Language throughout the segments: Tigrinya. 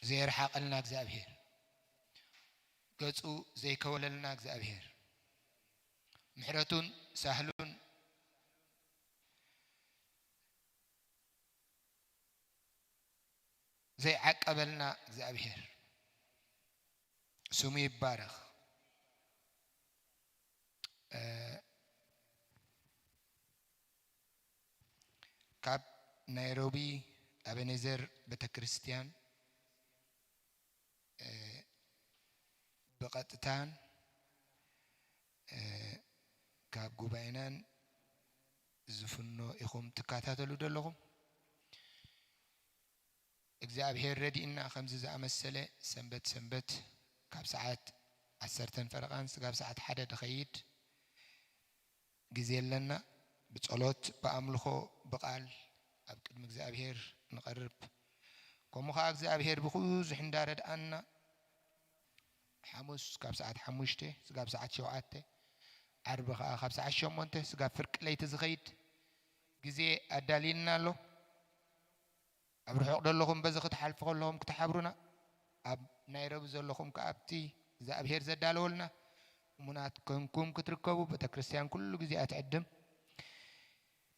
ዘይርሓቀልና እግዚአብሔር ገጹ ዘይከወለልና እግዚአብሔር ምሕረቱን ሳህሉን ዘይዓቀበልና እግዚአብሔር ስሙ ይባረክ ካብ ናይሮቢ አቤኔዘር ቤተክርስቲያን በቀጥታን ካብ ጉባኤናን ዝፍኖ ኢኹም ትካታተሉ ደለኹም እግዚአብሔር ረዲእና ከምዚ ዝኣመሰለ ሰንበት ካብ ሰዓት 10 ፈረቃን ካብ ሰዓት 1 ድኸይድ ጊዜ ለና بصلوت بأملخو بقال أبكد مجزابير نقرب كم خا مجزابير بخوز حندارد أنا حموس كاب ساعات حموشته سكاب ساعات شوعته عرب خا خاب ساعات شومنته سكاب فرق ليت زغيد جزء أدالينا له أبروح أقول لهم بزخت حلف أقول لهم كتحبرونا أب نيروبي زول لهم كأبتي زابير زدالولنا ومنات كم كتركبوا بتكريستيان كله جزء أتعدم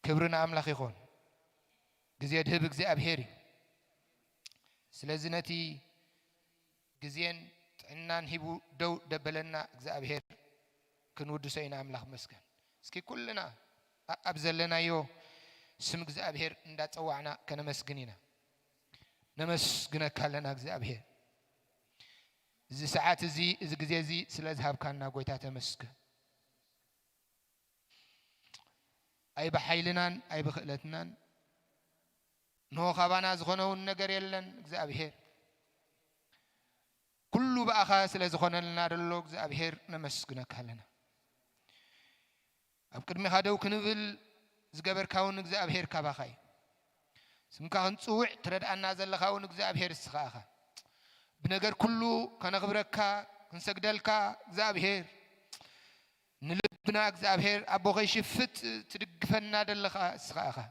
كبرنا أملاخ يخون جزيد هبك زي أبهري سلازنتي جزيان عنان هبو دو دبلنا زي أبهر كنود سينا أملاخ مسكن سكي كلنا أبزل لنا يو سمك زي أبهر ندات أوعنا كنمسكنينا نمسكنا كلنا زي أبهر زي ساعات زي زي سلازهاب كاننا قويتا تمسك أي بحيلنان أي بخلتنان نو خبانا زخنون نجر يلن زابهر كل بأخاس لزخنا النار اللوج زابهر نمسكنا كهلنا أبكر مهادو كنفل زجبر كون زابهر كباخي سمكان صوع ترد أن نازل خون زابهر السخاخة بنجر كله كان خبرك كنسجدلك زابهر نلبنا እግዚአብሔር أبو غيشفت تدقفنا دلخا سخاخا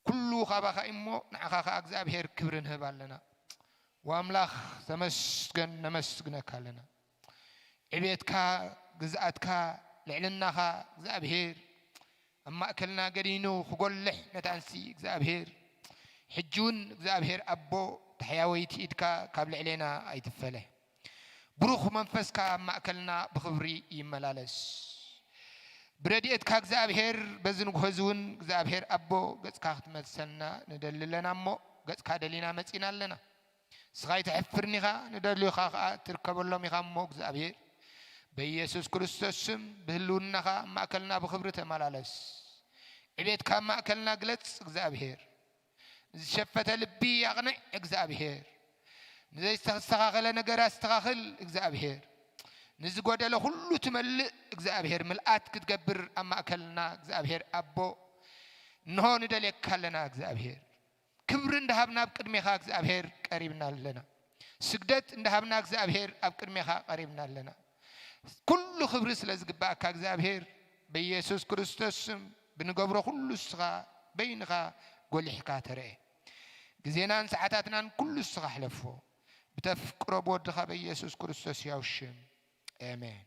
كله خباخا إمو نعخاخا እግዚአብሔር كبرن هبالنا وأملاخ تمسكن نمسكنك لنا عبيتك جزأتك لعلناها እግዚአብሔር أما أكلنا قرينو خقولح نتانسي እግዚአብሔር حجون እግዚአብሔር أبو تحياويتي إدك قبل علينا أي تفله بروخ منفسك ما أكلنا بخبري يملالس برديت كأجزابهر بزن غزون جزابهر أبو جز كاخت مسنا ندللنا مو جز كادلنا مسينا لنا سغايت حفرني خا ندللي خا تركب الله مخام مو جزابهر بيسوس كريستوسم بهلونا خا ما أكلنا بخبرته ملالس عبيت كم ما أكلنا جلس جزابهر شفت البي يغني جزابهر نزي استغاخل نجار استغاخل إجزابهر نزقود له كله تملء إجزابهر ملأت كتجبر أما أكلنا إجزابهر أبو نهون دليك كلنا إجزابهر كبرن دهبنا بقدر ميخا إجزابهر قريبنا لنا سجدت دهبنا إجزابهر بقدر ميخا قريبنا لنا كل خبرس لزقبا كإجزابهر بيسوس كريستوس بنقبره كله استغا بينها قول حكاتره جزينا ساعاتنا كل استغا حلفه بتفكر بودخا بيسوس كريستوس ياوشم آمين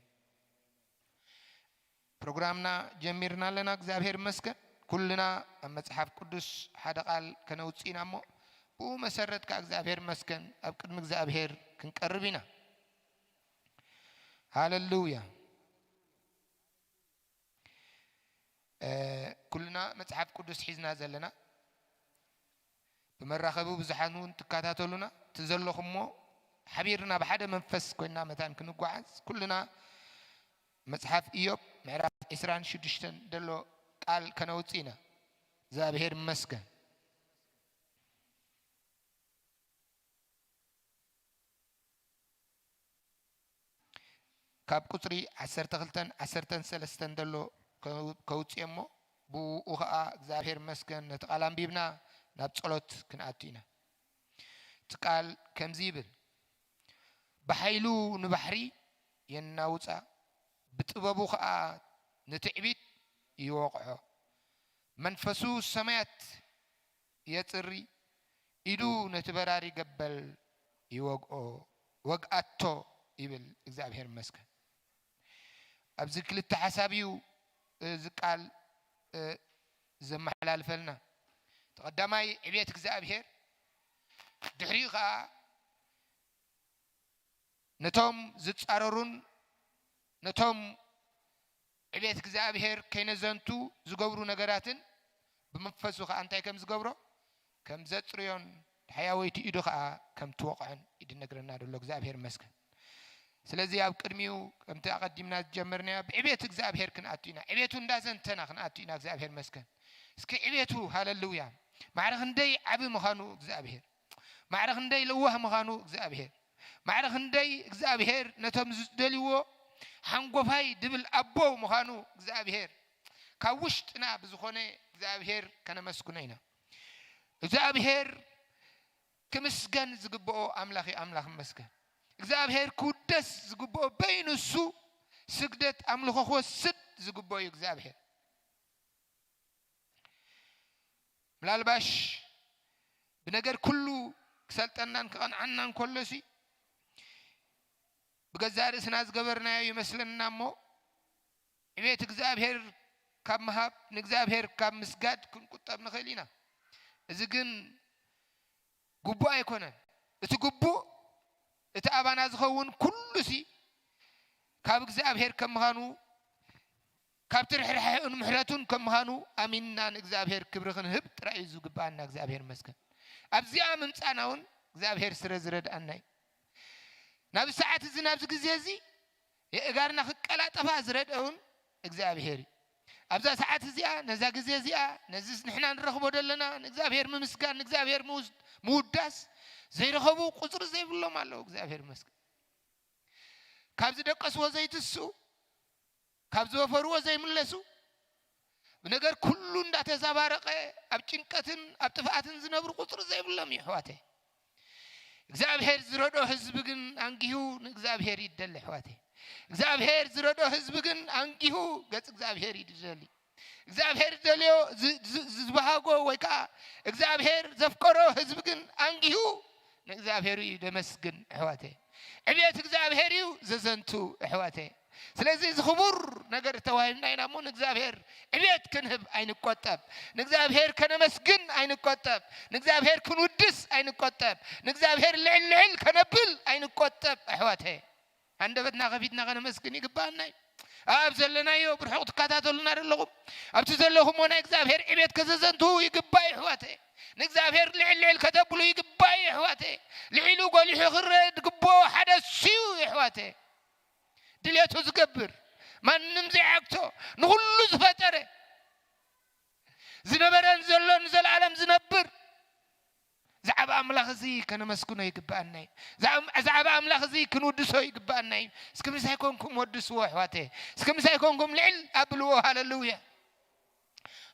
برنامجنا جميرنا لنا እግዚአብሔር مسكن كلنا مصحف قدس حدا قال كنوصينا مو ومسرت كእግዚአብሔር مسكن أبقد እግዚአብሔር كنقربينا هاللويا كلنا مصحف قدس حزنا زلنا بمراخبو بزحانون تكاتاتولنا تزلخمو حبيرنا بحدا منفس كنا متان كنقعز كلنا مصحف إيوب معرف إسران شدشتن دلو قال كنوصينا زابهر مسكن كاب قطري 10 سلستن دلو كوصيمو بو اوخا زابهر مسكن نتقالام بيبنا ناب صلوت كناتينا تقال كمزيبل بحيلو نبحري يناوصا بطببو خا نتعبيت يوقعو منفسو السمايات يطري ኢዱ ነትበራሪ ገበል ይወግኦ ወግአቶ ይብል እግዚአብሔር መስከን ኣብዚ ክልተ ሓሳቢው ዝቃል ዘመሐላልፈልና ተቀዳማይ ዕቤት እግዚአብሔር ድሕሪኻ ነቶም ዝጻረሩን ነቶም ዕቤት እግዚአብሔር ከይነዘንቱ ዝገብሩ ነገራትን በመንፈሱ ኸ አንታይ ከም ዝገብሮ ከም ዘጽርዮን ሕያወይቲ ኢዱ ኸ ከም ትወቅዕን ይድነግረና ደሎ እግዚአብሔር መስከን ስለዚህ ኣብ ቅድሚው ከምቲ አቀዲምና ጀመርና ብዕቤት እግዚአብሔር ክንአቱና ዕቤቱ እንዳዘንተና ክንአቱና እግዚአብሔር መስከን እስከ ዕቤቱ ሃሌሉያ ማዕረግ እንደይ ዓብ መኻኑ እግዚአብሔር ማዕረግ እንደይ ለዋህ መኻኑ እግዚአብሔር ማዕረግ እንደይ እግዚአብሔር ነቶም ዝደልይዎ ሓንጎፋይ ድብል አቦ መኻኑ እግዚአብሔር ካብ ውሽጥና ብዝኾነ እግዚአብሔር ከነመስግኖ ኢና እግዚአብሔር ክምስገን ዝግብኦ አምላኺ አምላኽ መስገን እግዚአብሔር ኩደስ ዝግብኦ በይንሱ ስግደት አምልኾ ወስድ ዝግብኦ እግዚአብሔር ምናልባሽ በነገር ኩሉ ክሰልጠናን ከቀንዓናን ኮለሲ በገዛ ርእስና ዝገበርናዮ ይመስለናሞ ዕቤት እግዚአብሔር ካብ መሃብ ንእግዚአብሔር ካብ ምስጋድ ክንቁጠብ ንኽእል ኢና እዚ ግን ጉቡእ ኣይኮነን እቲ ጉቡእ እቲ አባና ዝኸውን ኩሉሲ ካብ እግዚአብሔር ከም ምዃኑ ካብ ትርሕርሕን ምሕረቱን ከም ምዃኑ አሚንና ንእግዚአብሔር ክብሪ ክንህብ ጥራይ ዝግባአና እግዚአብሔር መስገን ኣብዚኣ ምምፃናውን እግዚአብሔር ስረ ዝረድአና ናብ ሰዓት እዚ ናብ ግዜ እዚ የእጋርና ክቀላጠፋ ዝረድአውን እግዚአብሔር ኣብዛ ሰዓት እዚኣ ነዛ ግዜ እዚኣ ነዚ ንሕና ንረኽቦ ደለና ንእግዚአብሔር ምምስጋን ንእግዚአብሔር ምውዳስ ዘይረኸቡ ቁፅሪ ዘይብሎም ኣለው እግዚአብሔር መስገን ካብዚ ደቀስዎ ዘይትስኡ ካብ ዝወፈርዎ ዘይምለሱ በነገር ኩሉ እንዳተዛባረቀ ኣብ ጭንቀትን ኣብ ጥፋትን ዝነብሩ ቁፅሪ ዘይብሎም ይሕዋቴ እግዚአብሔር ዝረዶ ህዝብ ግን አንጊሁ ንእግዚአብሔር ይደል ሕዋቴ እግዚአብሔር ዝረዶ ህዝብ ግን አንጊሁ ገጽ እግዚአብሔር ይደል እግዚአብሔር ደልዮ ዝባሃጎ ወይካ እግዚአብሔር ዘፍቀሮ ህዝብ ግን አንጊሁ ንእግዚአብሔር ይደመስግን ሕዋቴ ዕቤት እግዚአብሔር ዘዘንቱ ሕዋቴ ስለዚህ ዝኽቡር ነገር ተዋሂብና ኢናሞ ንእግዚአብሔር ዕቤት ክንህብ አይንቆጠብ ንእግዚአብሔር ከነመስግን አይንቆጠብ ንእግዚአብሔር ክንውድስ አይንቆጠብ ንእግዚአብሔር ልዕል ከነብል አይንቆጠብ ሕዋቴ አንደበትና ከፊትና ከነመስግን ይግባአና ኣብ ዘለናዮ ብርሑቅ ትከታተሉና ደለኹም ኣብቲ ዘለኹም ናይ እግዚአብሔር ዕቤት ከዘዘንቱ ይግባእ ሕዋቴ ንእግዚአብሔር ልዕል ከተብሉ ይግባእ ሕዋቴ ልዕሉ ጎሊሑ ክረድ ግቦ ሓደስዩ ሕዋቴ ድልየቱ ዝገብር ማንም ዘይዓግቶ ንሁሉ ዝፈጠረ ዝነበረን ዘሎን ዘለዓለም ዝነብር ዛዕባ አምላኽ እዚ ከነመስግኖ ይግባአና ዛዕባ አምላኽ እዚ ክንውድሶ ይግባአና እስከ ምሳይ ኮንኩም ወድስዎ ሕዋቴ እስከ ምሳይ ኮንኩም ልዕል አብልዎ ሃሌሉያ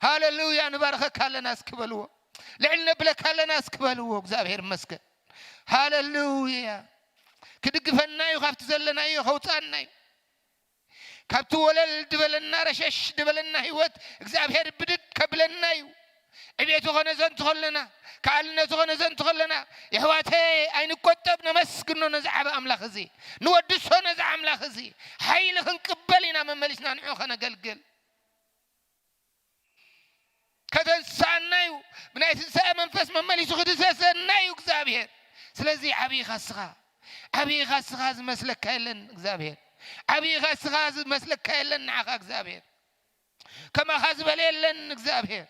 ሃሌሉያ ንባርከካ ኣለና እስክበልዎ ልዕል ነብለካ ኣለና እስክበልዎ እግዚአብሔር መስገን ሃሌሉያ ክድግፈና ካብቲ ዘለናዮ ከውፃና ካብቲ ወለል ድበለና ረሸሽ ድበለና ህይወት እግዚአብሔር ብድግ ከብለና ዕቤቱ ኾነ ዘንቱ ኸለና ከአልነቱ ኾነ ዘንቱ ኸለና የሕዋቴ አይንቆጠብ ነመስግኖ ነዛዕባ አምላኽ እዚ ንወድሶ ነዛ አምላኽ እዚ ኃይል ክንቅበል ኢና መመሊስና ንዑ ኸነገልግል ከተንሳናዩ ብናይ ትንሣኤ መንፈስ መመሊሱ ክድሰሰናዩ እግዚአብሔር ስለዚህ ዓብይ ኻስኻ ዝመስለካ የለን እግዚአብሔር ዓብይ ኻስኻ ዝመስለካ የለን ንዓኻ እግዚአብሔር ከማኻ ዝበለ የለን እግዚአብሔር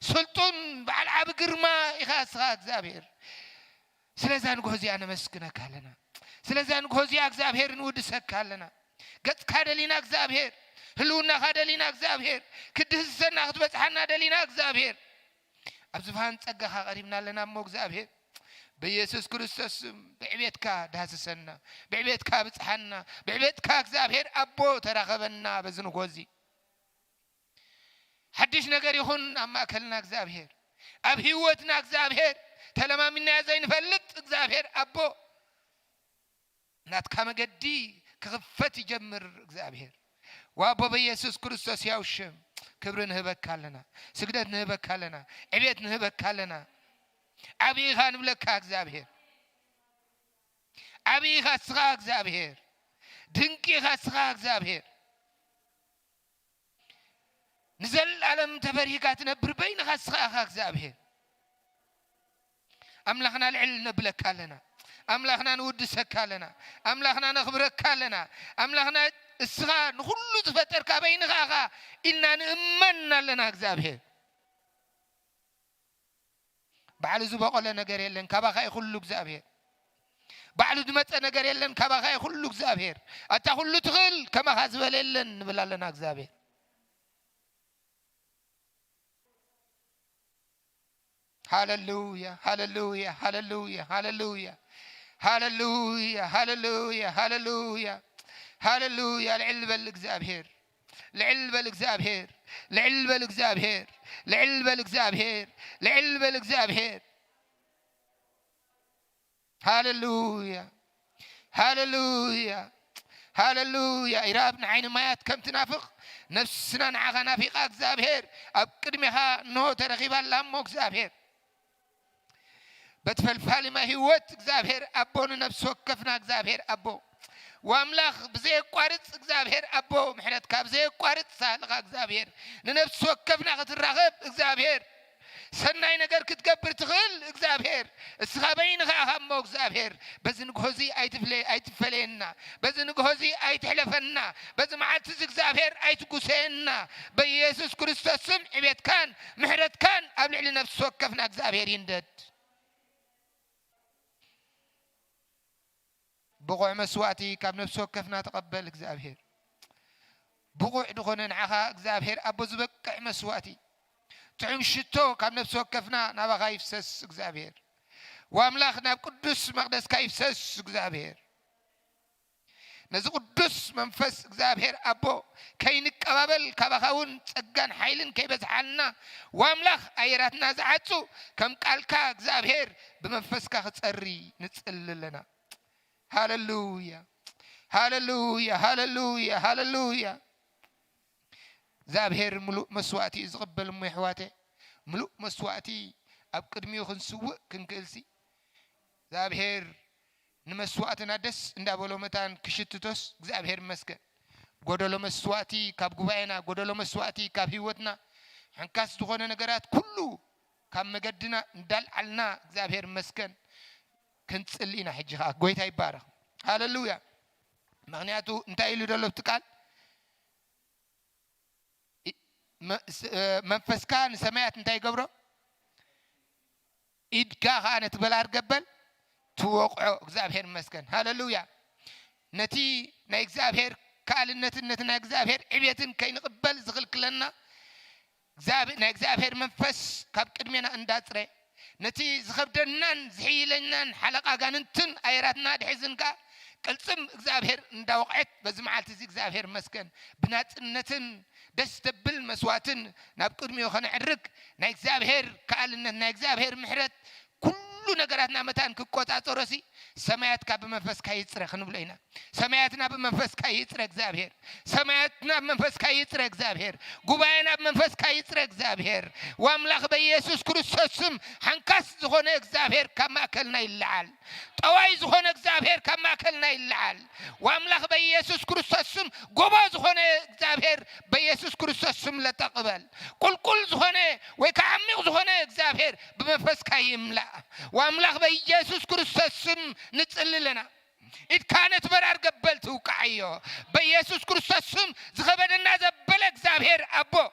ስልጡን በዓል ዓብ ግርማ ይኻስኻ እግዚአብሔር ስለዛ ንጎሆ እዚኣ ነመስግነካ ኣለና ስለዛ ንጎሆ እዚኣ እግዚአብሔር ንውድሰካ ኣለና ገጽካ ደሊና እግዚአብሔር ህልውናኻ ደሊና እግዚአብሔር ክድህሰና ክትበጽሓና ደሊና እግዚአብሔር ኣብ ዝፋን ጸጋኻ ቀሪብና ኣለና እሞ እግዚአብሔር በኢየሱስ ክርስቶስ بعبيتك دهسسنا بعبيتك بصحنا بعبيتك እግዚአብሔር አቦ ተራኸበና በዝንጎዚ حدش ነገር ይሁን አማከልና እግዚአብሔር አብ ህይወትና እግዚአብሔር ተለማሚና ያዘይን ፈልጥ እግዚአብሔር አቦ ናትካ መገዲ ክኽፈት ይጀምር እግዚአብሔር ወአቦ በኢየሱስ ክርስቶስ ያውሽም ክብርን ህበካለና ስግደት ንህበካለና ዕቤት ንህበካለና عبيها نبلك እግዚአብሔር عبيها سخا እግዚአብሔር ድንቂها سخا እግዚአብሔር نزل ዓለም ተፈሪካ ትነብር በይንኻ سخا እግዚአብሔር أملاخنا العل نبلك لنا أملاخنا نودسك لنا أملاخنا نخبرك لنا أملاخنا السخا نخلو تفتر كابين غاغا إننا نأمنا لنا እግዚአብሔር بعد زبق لنا نجار يلن كباخا يخلو እግዚአብሔር بعد دمت نجار يلن كباخا يخلو እግዚአብሔር أتخلو تغل كما خزبل يلن نبلا لنا እግዚአብሔር هاللويا هاللويا هاللويا هاللويا هاللويا هاللويا هاللويا هاللويا العلب الإግዚአብሔር العلب الإግዚአብሔር العلب الإግዚአብሔር العلب الإግዚአብሔር العلب الإግዚአብሔር هاللويا هاللويا هاللويا إرابنا عين مايات كم تنافق نفسنا نعغى نافق እግዚአብሔር أب قدمها نو ترغيب اللهم እግዚአብሔር بتفلفل ما هيوت እግዚአብሔር أبون نفس وكفنا እግዚአብሔር أبو واملاخ بزي قارت እግዚአብሔር أبو محرت كاب زي قارت سالخ እግዚአብሔር لنفس وكفنا قترغب እግዚአብሔር سناي نجار كتكبر تغل እግዚአብሔር السخابين غاهم እግዚአብሔር بزن جهزي أيتفلينا بزن جهزي أيتحلفنا بزن معتز እግዚአብሔር أيتقسينا بيسوع كريستوس سم عبيد كان محرت كان قبل على نفس وكفنا እግዚአብሔር يندد بقوع مسواتي كاب نفس وكفنا تقبل እግዚአብሔር بقوع دخون نعها እግዚአብሔር أبو زبق مسواتي تعم شتو كاب نفس وكفنا نبا خايف سس እግዚአብሔር واملاخنا قدس مقدس كايف سس እግዚአብሔር نز قدس منفس እግዚአብሔር أبو كينك قبابل كبخاون ጸጋን ኃይልን كيبزحلنا واملاخ أيراتنا زعاتو كم قالكا እግዚአብሔር بمنفسك خصري نصللنا هاللويا هاللويا هاللويا هاللويا እግዚአብሔር ملؤ مسواتي زقبل محواته ملؤ مسواتي أب قدمي خنسوق كنكلسي እግዚአብሔር نمسواتنا دس اندابولو متان كشتتوس እግዚአብሔር مسكن غدلو مسواتي كاب غباينا غدلو مسواتي كاب هيوتنا حنكاس دخونه نغرات كله كاب مجدنا ندلعلنا እግዚአብሔር مسكن كنصلينا حجها غويتا يبارك هاللويا مغنياتو انت يلو دلو تقال منفس كان سمعت انت يقبرو إدكا خانت بلار قبل توقعو እግዚአብሔር مسكن هاللويا نتي نا እግዚአብሔር كالنتنا እግዚአብሔር عبيتن كي نقبل زغل كلنا نا እግዚአብሔር منفس كاب قدمنا انداصري نتي زخبدنان زحيلنان حلقة غاننتن ايراتنا دحزنكا قلصم እግዚአብሔር እንዳወقعت بزمعالت زي እግዚአብሔር مسكن بناصنتن دس تبل مسواتن ناب قدميو خنعرك نا እግዚአብሔር كالنت نا እግዚአብሔር محرت كل ነገራትና መታን ከቆጣጠሮሲ ሰማያት ካብ መንፈስ ካይጽረ خنብለይና ሰማያትና በመንፈስ ካይጽረ እግዚአብሔር ሰማያትና በመንፈስ ካይጽረ እግዚአብሔር ጉባኤና በመንፈስ ካይጽረ እግዚአብሔር ወአምላኽ በኢየሱስ ክርስቶስ ስም ሓንካስ ዝኾነ እግዚአብሔር ከማከልና ይልዓል ጠዋይ ዝኾነ እግዚአብሔር ከማከልና ይልዓል ወአምላኽ በኢየሱስ ክርስቶስ ስም ጎባ ዝኾነ እግዚአብሔር በኢየሱስ ክርስቶስ ስም ለተቀበል ቁልቁል ዝኾነ ወይ ከዓሚቕ ዝኾነ እግዚአብሔር በመንፈስ ካይምላ واملاخ بيسوع كريستوس سم نصللنا إذ كانت برار قبل توقعيو بيسوع كريستوس سم زخبدنا زبل እግዚአብሔር أبو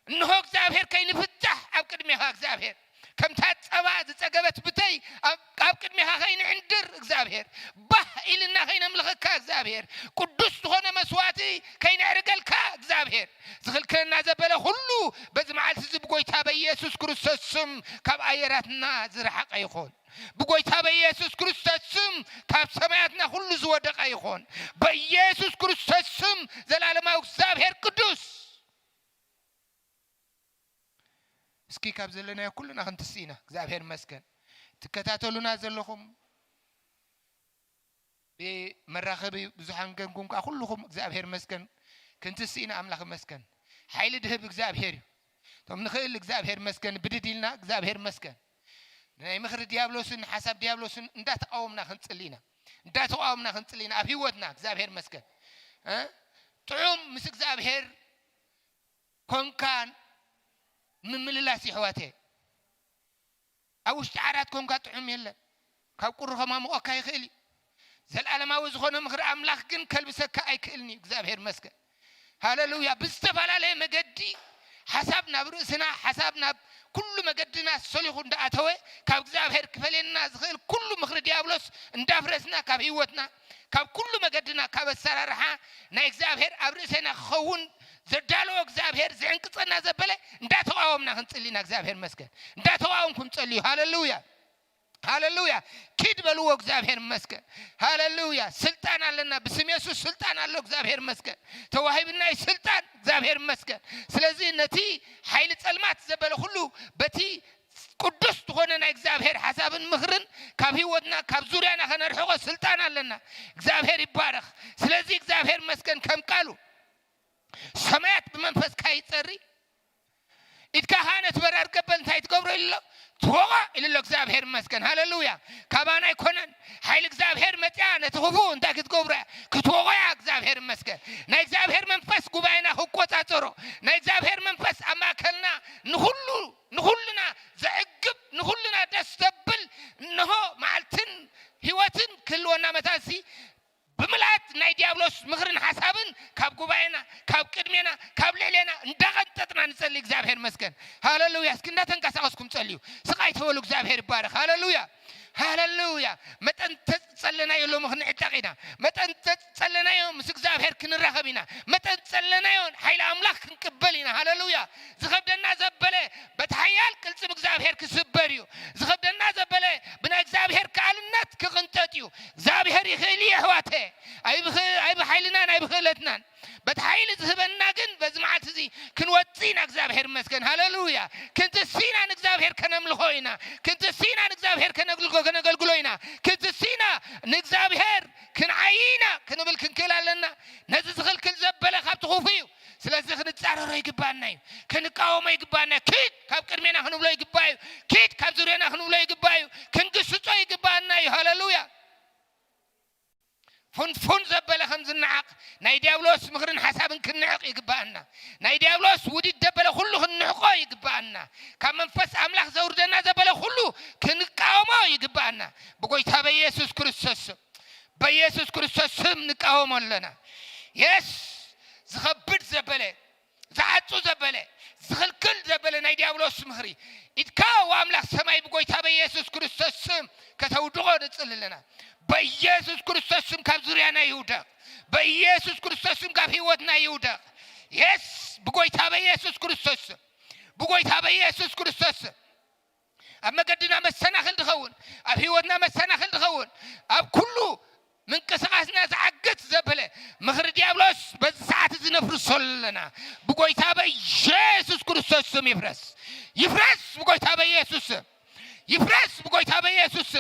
إنه እግዚአብሔር كاين فتح أب قدمها እግዚአብሔር كم تتصبا زصقبت بتي أب قدمها كاين عندر እግዚአብሔር باه إلنا كاين ملخك እግዚአብሔር قدوس ሆነ መስዋዕቲ كاين عرقلك እግዚአብሔር زخلكنا زبل كله بزمعال زب قويتا بيسوع كريستوس سم كاب ايراتنا زرحق يكون بقويتا بيسوع كريستوس سم كاب سماياتنا كله زودق يكون بيسوع كريستوس سم زلالماو እግዚአብሔር قدوس اسكي كاب زلنا كلنا خنتسينا እግዚአብሔር مسكن تكتاتلونا زلكم بمراخبي بزحان كنكم كلكم እግዚአብሔር مسكن كنتسينا املاخ مسكن حيل دهب እግዚአብሔር توم نخيل እግዚአብሔር مسكن بدديلنا እግዚአብሔር مسكن ናይ ምኽሪ ዲያብሎስን ሓሳብ ዲያብሎስን እንዳተቃወምና ክንጽሊና ኣብ ህይወትና እግዚአብሔር መስገን ጥዑም ምስ እግዚአብሔር ኮንካን ምምልላስ ይሕዋቴ ኣብ ውሽጢ ዓራት ኮንካ ጥዑም የለን ካብ ቁርኸማ ምቆካ ይኽእል ዘለዓለማዊ ዝኾነ ምኽሪ ኣምላኽ ግን ከልብሰካ ኣይክእልኒ እግዚአብሔር መስገን ሃሌሉያ ብዝተፈላለየ መገዲ ሓሳብ ናብ ርእስና ሓሳብ ናብ ኩሉ መገድና ሰሊኹ እንዳኣተወ ካብ እግዚአብሔር ክፈልየና ዝኽእል ኩሉ ምኽሪ ዲያብሎስ እንዳፍረስና ካብ ህይወትና ካብ ኩሉ መገድና ካብ ኣሰራርሓ ናይ እግዚአብሔር ኣብ ርእስና ክኸውን ዘዳለዎ እግዚአብሔር ዝዕንቅፀና ዘበለ እንዳተቃወምና ክንጽሊና እግዚአብሔር መስገን እንዳተቃወምኩም ጸልዩ ሃሌሉያ ኪድ በልዎ እግዚአብሔር መስገን ሃሌሉያ ስልጣን አለና በስም ኢየሱስ ስልጣን አለው እግዚአብሔር መስገን ተዋሂብና ስልጣን እግዚአብሔር መስገን ስለዚህ ነቲ ኃይል ጸልማት ዘበለ ሁሉ በቲ ቅዱስ ተሆነና እግዚአብሔር ሐሳብን ምኽርን ካብ ህይወትና ካብ ዙሪያና ከነርሕቆ ስልጣን አለና እግዚአብሔር ይባረክ ስለዚህ እግዚአብሔር መስገን ከም ቃሉ ሰማያት በመንፈስ ካይጸሪ ኢትካሃነት በራር ቀበል እንታይ ትገብሮ ኢሎ ተወቃ ኢሎ እግዚአብሔር መስገን ሃሌሉያ ካባና ይኮነን ኃይል እግዚአብሔር መጥያ ነትሁቡ እንታይ ክትገብሩ ክትወቃ እግዚአብሔር መስገን ናይ እግዚአብሔር መንፈስ ጉባኤና ህቆጻጽሮ ናይ እግዚአብሔር መንፈስ አማከልና ንሁሉና ዘዕግብ ንሁሉና ደስተብል እንሆ ማልትን ህይወትን ክልወና መታሲ بملات ناي ديابلوس مخرن حسابن كاب غوباينا كاب قدمينا كاب ليلينا اندغنططنا نصلي እግዚአብሔር መስገን ሃሌሉያ እስኪና ተንቀሳቀስኩም ጸልዩ ስቃይ ተወሉ እግዚአብሔር ይባረክ ሃሌሉያ መጠን ተጸለና ይሎ ምኽን ዕጣቂና መጠን ተጸለና ይም እግዚአብሔር ክንራኸቢና መጠን ተጸለና ይን ኃይል አምላክ ክንቀበልና ሃሌሉያ ዝኸብደና ዘበለ በተሐያል ቅልጽም እግዚአብሔር ክስበርዩ ዝኸብደና ዘበለ ብና እግዚአብሔር ቃልነት ክቅንጠጥዩ እግዚአብሔር ይኽእል ይህዋተ አይ በኃይልና ናይ በኽለትና በተሐይል ዝህበና ግን በዝማዓት እዚ ክንወጽና እግዚአብሔር መስገን ሃሌሉያ ክንተሲና እግዚአብሔር ከነምልኾይና ክንተሲና እግዚአብሔር ከነገልግሎይና ክንተሲና እግዚአብሔር ክንዓይና ክንብል ክንክላለና ነዚ ዝኽልክል ዘበለ ካብ ትኹፍዩ ስለዚህ ክንጻረሮ ይግባና ክንቃወመ ይግባና ኪድ ካብ ቅድሜና ክንብሎ ይግባዩ ኪድ ካብ ዙሪያና ክንብሎ ይግባዩ ክንግስጾ ይግባና ሃሌሉያ فون زبله خمس النعق ناي ديابلوس مخرن حسابن كنعق يقبانا ناي ديابلوس ودي دبله كله النعقو يقبانا كم منفس املاح زوردنا زبله كله كنقاومو يقبانا بقويتا بيسوس كريستوس نقاومو لنا يس زخبط زبله زعطو زبله زخلكل زبله ناي ديابلوس مخري اتكاو املاح سماي بقويتا بيسوس كريستوس كتودغو نصللنا በኢየሱስ ክርስቶስም ካብ ዙሪያና ይውዳ በኢየሱስ ክርስቶስም ካብ ህይወትና ይውዳ የስ በጎይታ በኢየሱስ ክርስቶስ አመገድና መሰናኸል ድኸውን ኣብ ህይወትና መሰናኸል ድኸውን ኣብ ኩሉ منقسقاسنا زعقت زبله مخر ديابلوس بس ساعات زنفرسلنا بقويتا بيسوس كريستوس يفرس بقويتا بيسوس يفرس بقويتا بيسوس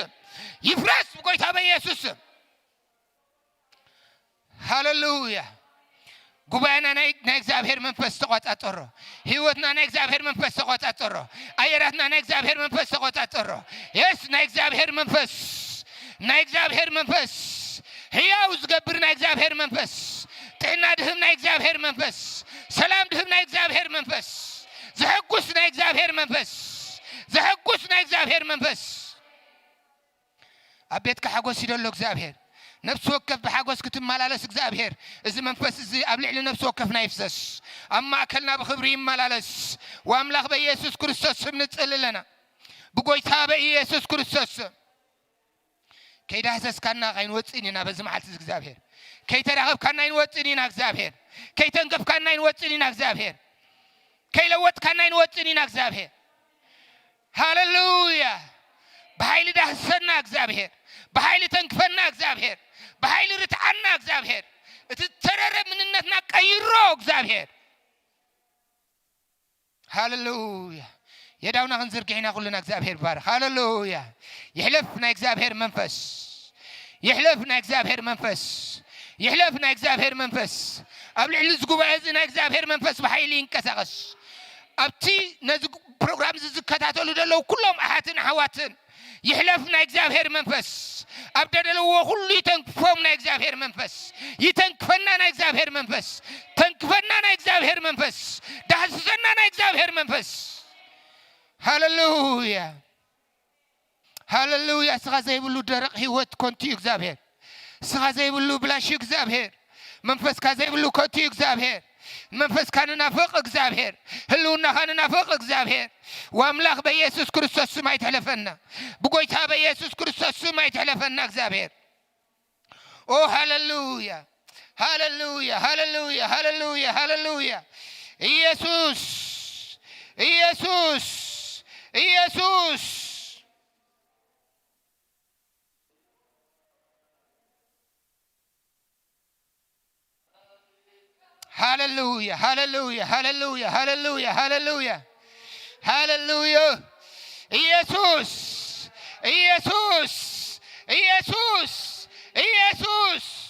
يفرس بقويتا بيسوس هاللويا ጉባኤና ናይ እግዚአብሔር መንፈስ ተቆጣጠሮ ህይወትና ናይ እግዚአብሔር መንፈስ ተቆጣጠሮ አየራትና ናይ እግዚአብሔር መንፈስ ተቆጣጠሮ የስ ናይ እግዚአብሔር መንፈስ ሕያው ዝገብር ናይ እግዚአብሔር መንፈስ ጥዕና ድህብ ናይ እግዚአብሔር መንፈስ ሰላም ድህብ ናይ እግዚአብሔር መንፈስ ዘሕጉስ ናይ እግዚአብሔር መንፈስ አቤት ከሐጎስ ይደሎ እግዚአብሔር نفس وقف بحاجوس كتمالالس እግዚአብሔር እዚ መንፈስ እዚ አብልዕል ነፍስ ወከፍና ይፍሰስ አማ አከልና በክብሪ ይመላለስ ወአምላክ በኢየሱስ ክርስቶስ ስም ንጽልለና በጎይታ በኢየሱስ ክርስቶስ ከይዳሰስ ካና አይን ወጽኒና በዝማዓት እግዚአብሔር ከይተራኸብ ካና አይን ወጽኒና እግዚአብሔር ከይተንገፍ ካና አይን ወጽኒና እግዚአብሔር ከይለወጥ ካና አይን ወጽኒና እግዚአብሔር ሃሌሉያ በኃይል ዳሰና እግዚአብሔር በኃይል ተንክፈና እግዚአብሔር በኃይል ርትዓና እግዚአብሔር እትተረረ ምንነትና ቀይሮ እግዚአብሔር ሃሌሉያ የዳውና እንዝርግዕና ኩልና እግዚአብሔር ባር ሃሌሉያ ይሕለፍና እግዚአብሔር መንፈስ አብልዕል ዝጉባኤና እግዚአብሔር መንፈስ በኃይል ይንቀሳቀስ አብቲ ነዚ ፕሮግራም ዝከታተሉ ደለው ኩሎም አሃትን አህዋትን يحلفنا እግዚአብሔር መንፈስ አብደደለው ሁሉ ይተንክፈውና እግዚአብሔር መንፈስ ይተንክፈናና እግዚአብሔር መንፈስ ተንክፈናና እግዚአብሔር መንፈስ ዳስሰናና እግዚአብሔር መንፈስ ሃሌሉያ ሃሌሉያ ስጋዘይ ብሉ ደረቅ ህይወት ኮንቲ እግዚአብሔር ስጋዘይ ብሉ ብላሽ እግዚአብሔር መንፈስ ካዘይ ብሉ ኮንቲ እግዚአብሔር መንፈስ ካንናፍቅ እግዚአብሔር ህልውና ካንናፍቅ እግዚአብሔር ወአምላክ በኢየሱስ ክርስቶስ ስም አይተለፈና በጎይታ በኢየሱስ ክርስቶስ ስም አይተለፈና እግዚአብሔር ኦ ሃሌሉያ ሃሌሉያ ሃሌሉያ ሃሌሉያ ሃሌሉያ ኢየሱስ ኢየሱስ ኢየሱስ Hallelujah, hallelujah, hallelujah, hallelujah, hallelujah, hallelujah. Jesus, Jesus, Jesus, Jesus.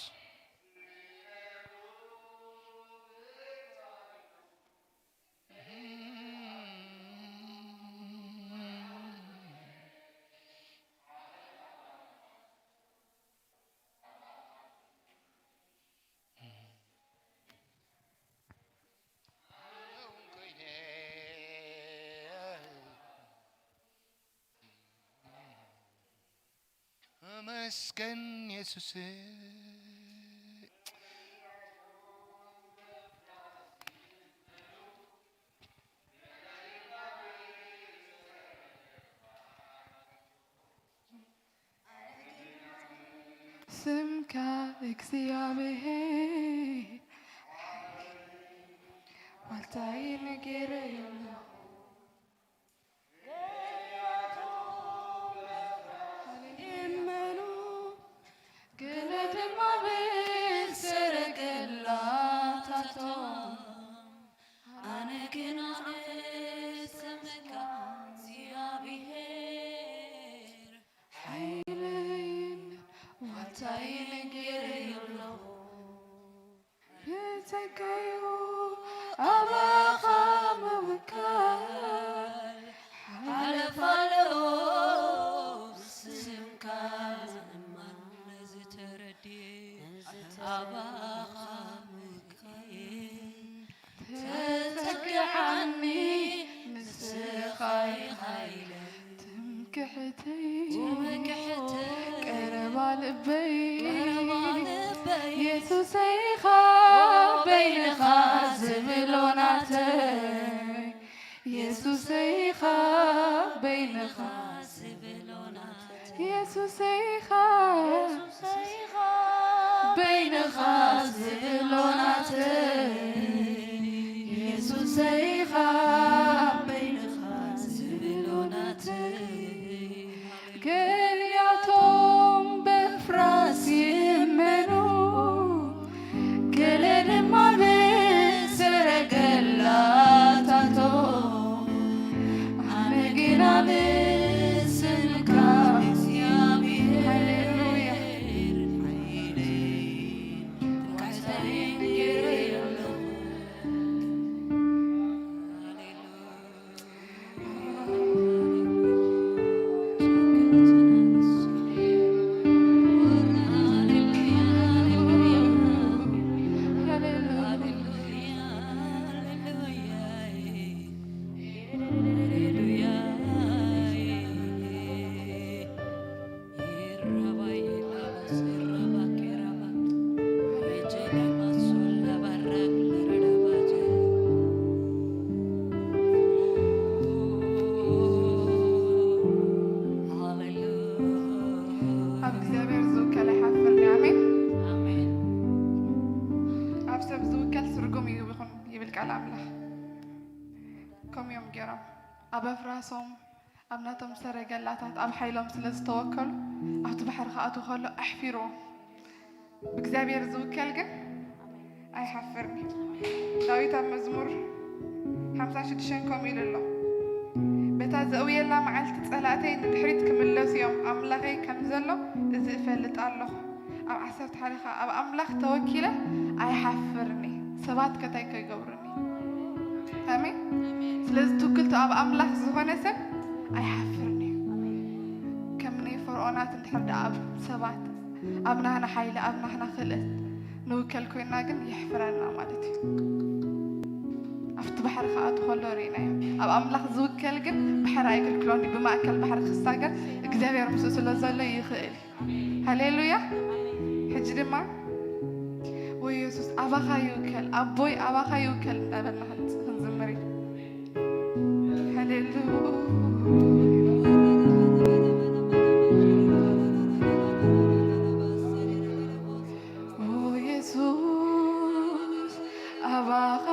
መስገን ኢየሱስ ስምካ እግዚአብሔር ዋልታይ ነገር የለው أبفراسهم أبناتهم سرقلاتات أب حيلهم سلستوكل أتبحر خاطو خلو أحفروا بكذابير زوكل جن أي حفرني داويت مزمور 56 كميل الله بتازقوي الله معلت صلاتين دحريت كملس يوم أملاخي كمزلو إذا فلت الله أب عسرت حالخا أب أملاخ توكيله أي حفرني سبات كتايك يقورني آمين ስለዚህ ትክክል አብ አምላክ ዝኾነ ሰብ አይሐፍርኒ ከም فرعونات انتحرد أب سبات أبنانا حيلة أبنانا خلت نوكل كوينا جن يحفرنا مالتي أفت بحر خاط خلورينا أب أملاخ زوكل جن بحر أيكل كلوني بمأكل بحر خساجر إجدابير مسوس الله زلا يخيل هللويا حجري ما ويسوس أباخا يوكل أبوي أباخا يوكل أبنا هنزمري هللويا Ava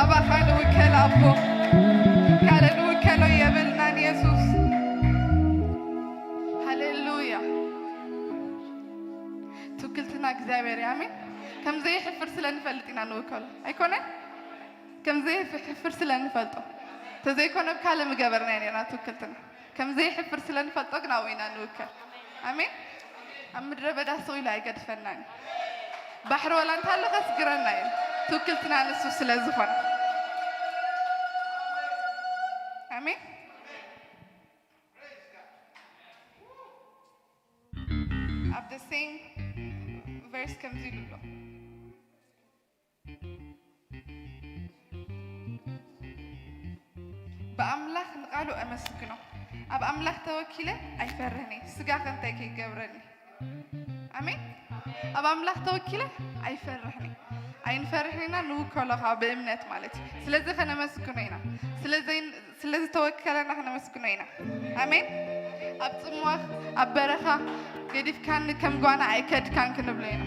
ካባኻን ውከል አቦ ካለን ውከሎ የብልናን ኢየሱስ ሃሌሉያ ትውክልትና እግዚአብሔር አሜን ከም ዘይሕፍር ስለንፈልጥ ኢና ንውከሎ ኣይኮነን ከም ዘይሕፍር ስለንፈልጦ ተዘይኮነ ካለ ምገበርና ነና ትውክልትና ከም ዘይሕፍር ስለንፈልጦ ግን አወይና ንውከል አሜን አምድረ በዳ ሰው ላይ ገድፈናኒ ባሕር ወላ እንታለ ከስግረና ይ ትውክልትና ንሱ ስለዝኾነ አሜን of the same verse comes in Lulo. በአምላክ ንቃሉ አመስግነው አብ አምላክ ተወኪለ አይፈርህኒ ስጋ ከንታይ ከይገብረኒ አሜን አብ አምላክ ተወኪለ አይፈርህኒ አይንፈርህና ንውከለኻ በእምነት ማለት ስለዚህ ከነመስግነው ኢና ስለዚህ ተወከለና ከነመስግነው ኢና አሜን አብ ጽሟኽ አብ በረኻ ገዲፍካን ከም ጓና አይከድካን ክንብሎ ኢና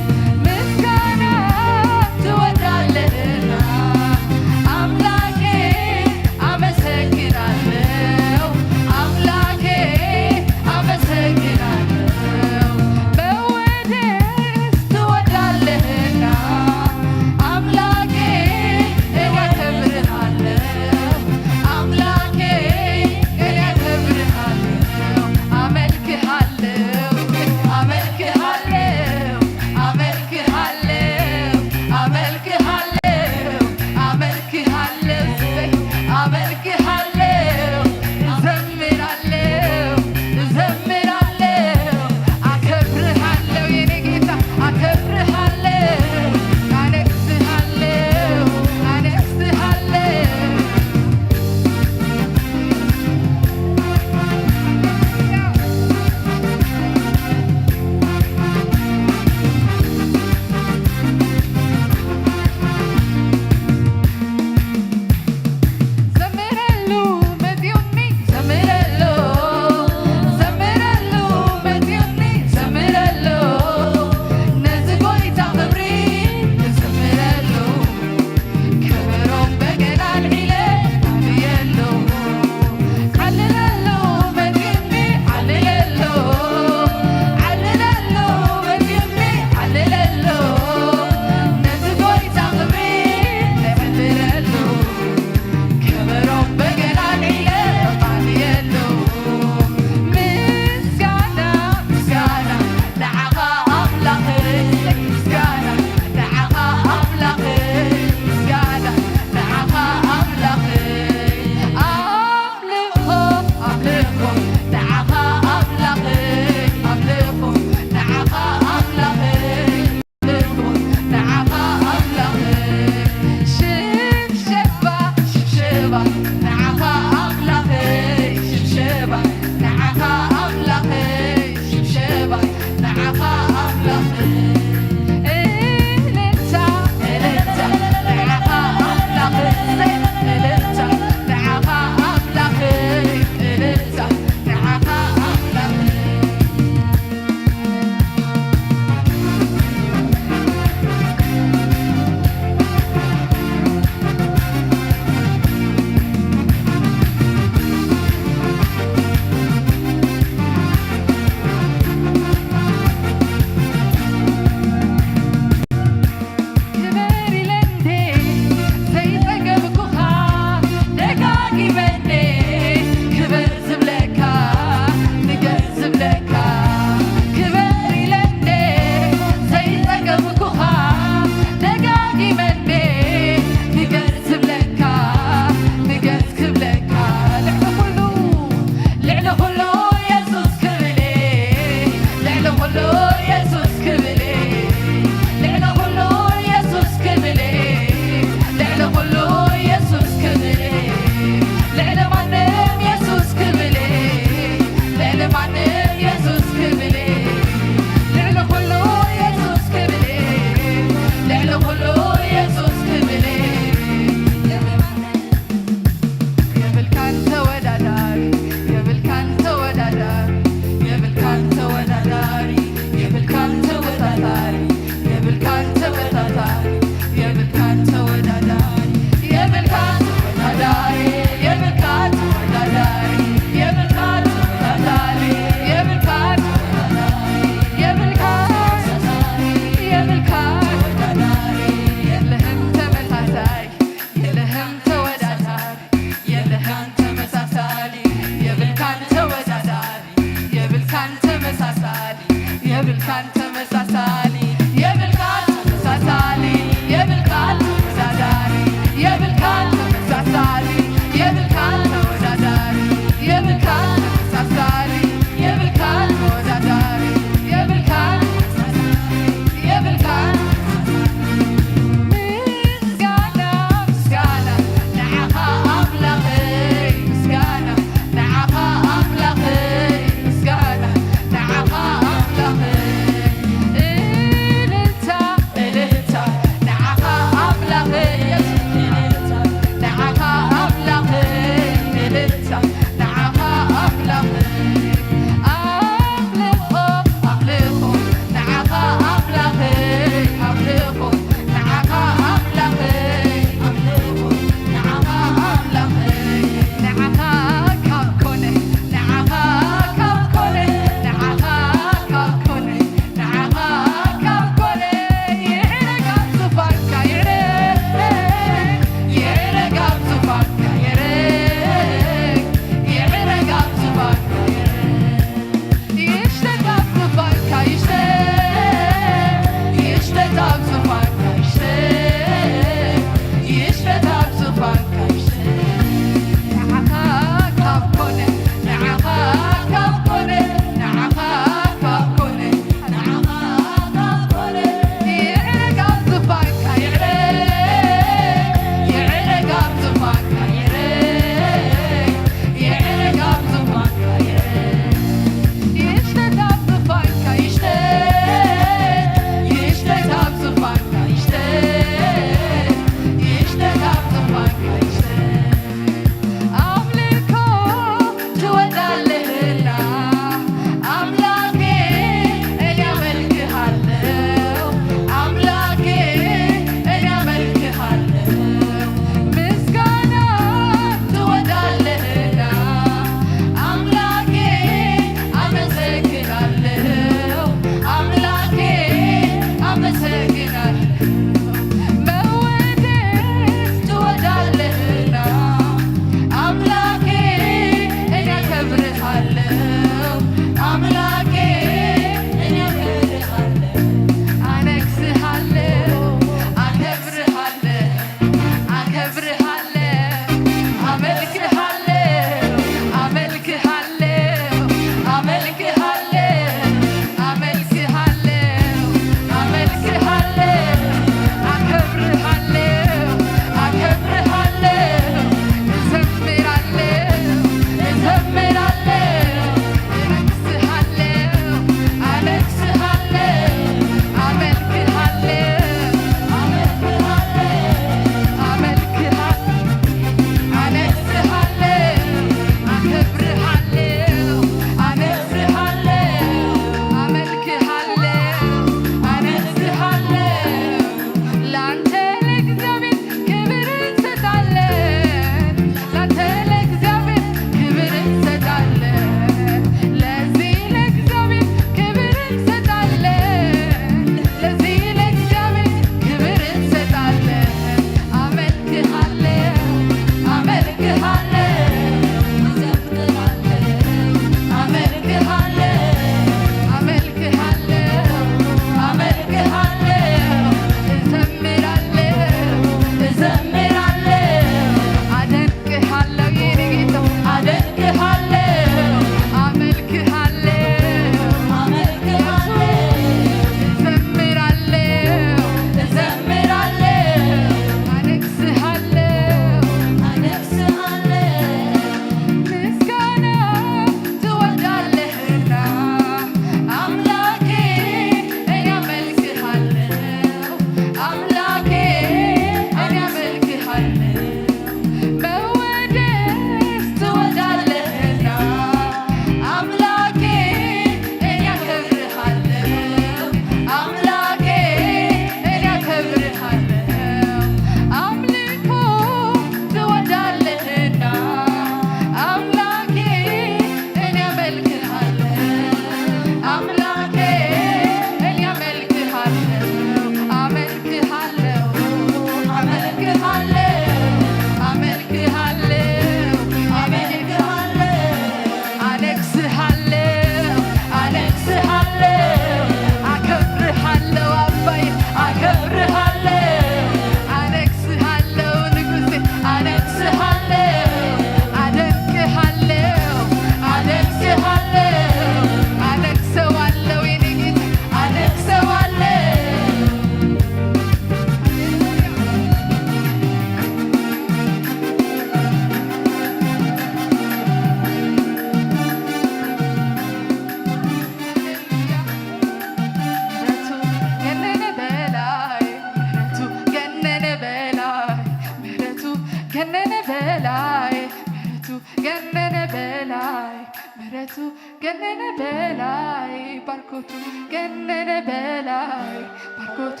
ገነነ በላይ ባርኮቱ ገነነ በላይ ባርኮቱ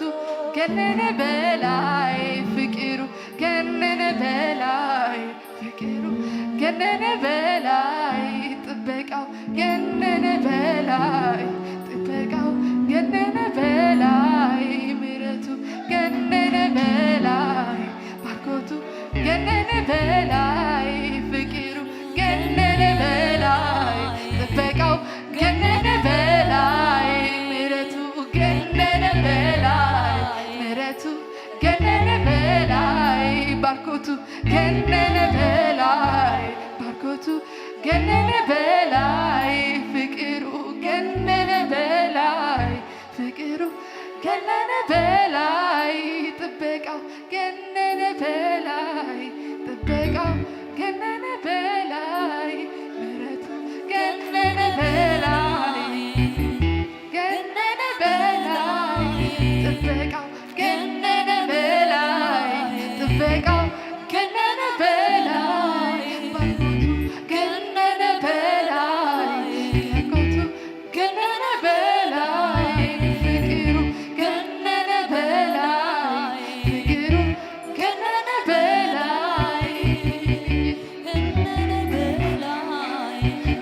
ገነነ በላይ ፍቅሩ ገነነ በላይ ፍቅሩ ገነነ በላይ ጥበቃው ገነነ በላይ ጥበቃው ገነነ በላይ ምሕረቱ ገነነ በላይ ባርኮቱ ገነነ በላይ ፍቅሩ ገነነ በላይ ጥበቃው ገነነ በላይ ምሕረቱ ገነነ በላይ ምሕረቱ ገነነ በላይ ባርኮቱ ገነነ በላይ ባርኮቱ ገነነ በላይ ፍቅሩ ገነነ በላይ ፍቅሩ ገነነ በላይ ጥበቃው ገነነ በላይ ጥበቃው ገነነ በላይ ምሕረቱ ገነነ በላይ ገነነ በላይ ጥበቃው ገነነ በላይ ጥበቃው ገነነ በላይ ባርኮቱ ገነነ በላይ ባርኮቱ ገነነ በላይ ፍቅሩ ገነነ በላይ ፍቅሩ ገነነ በላይ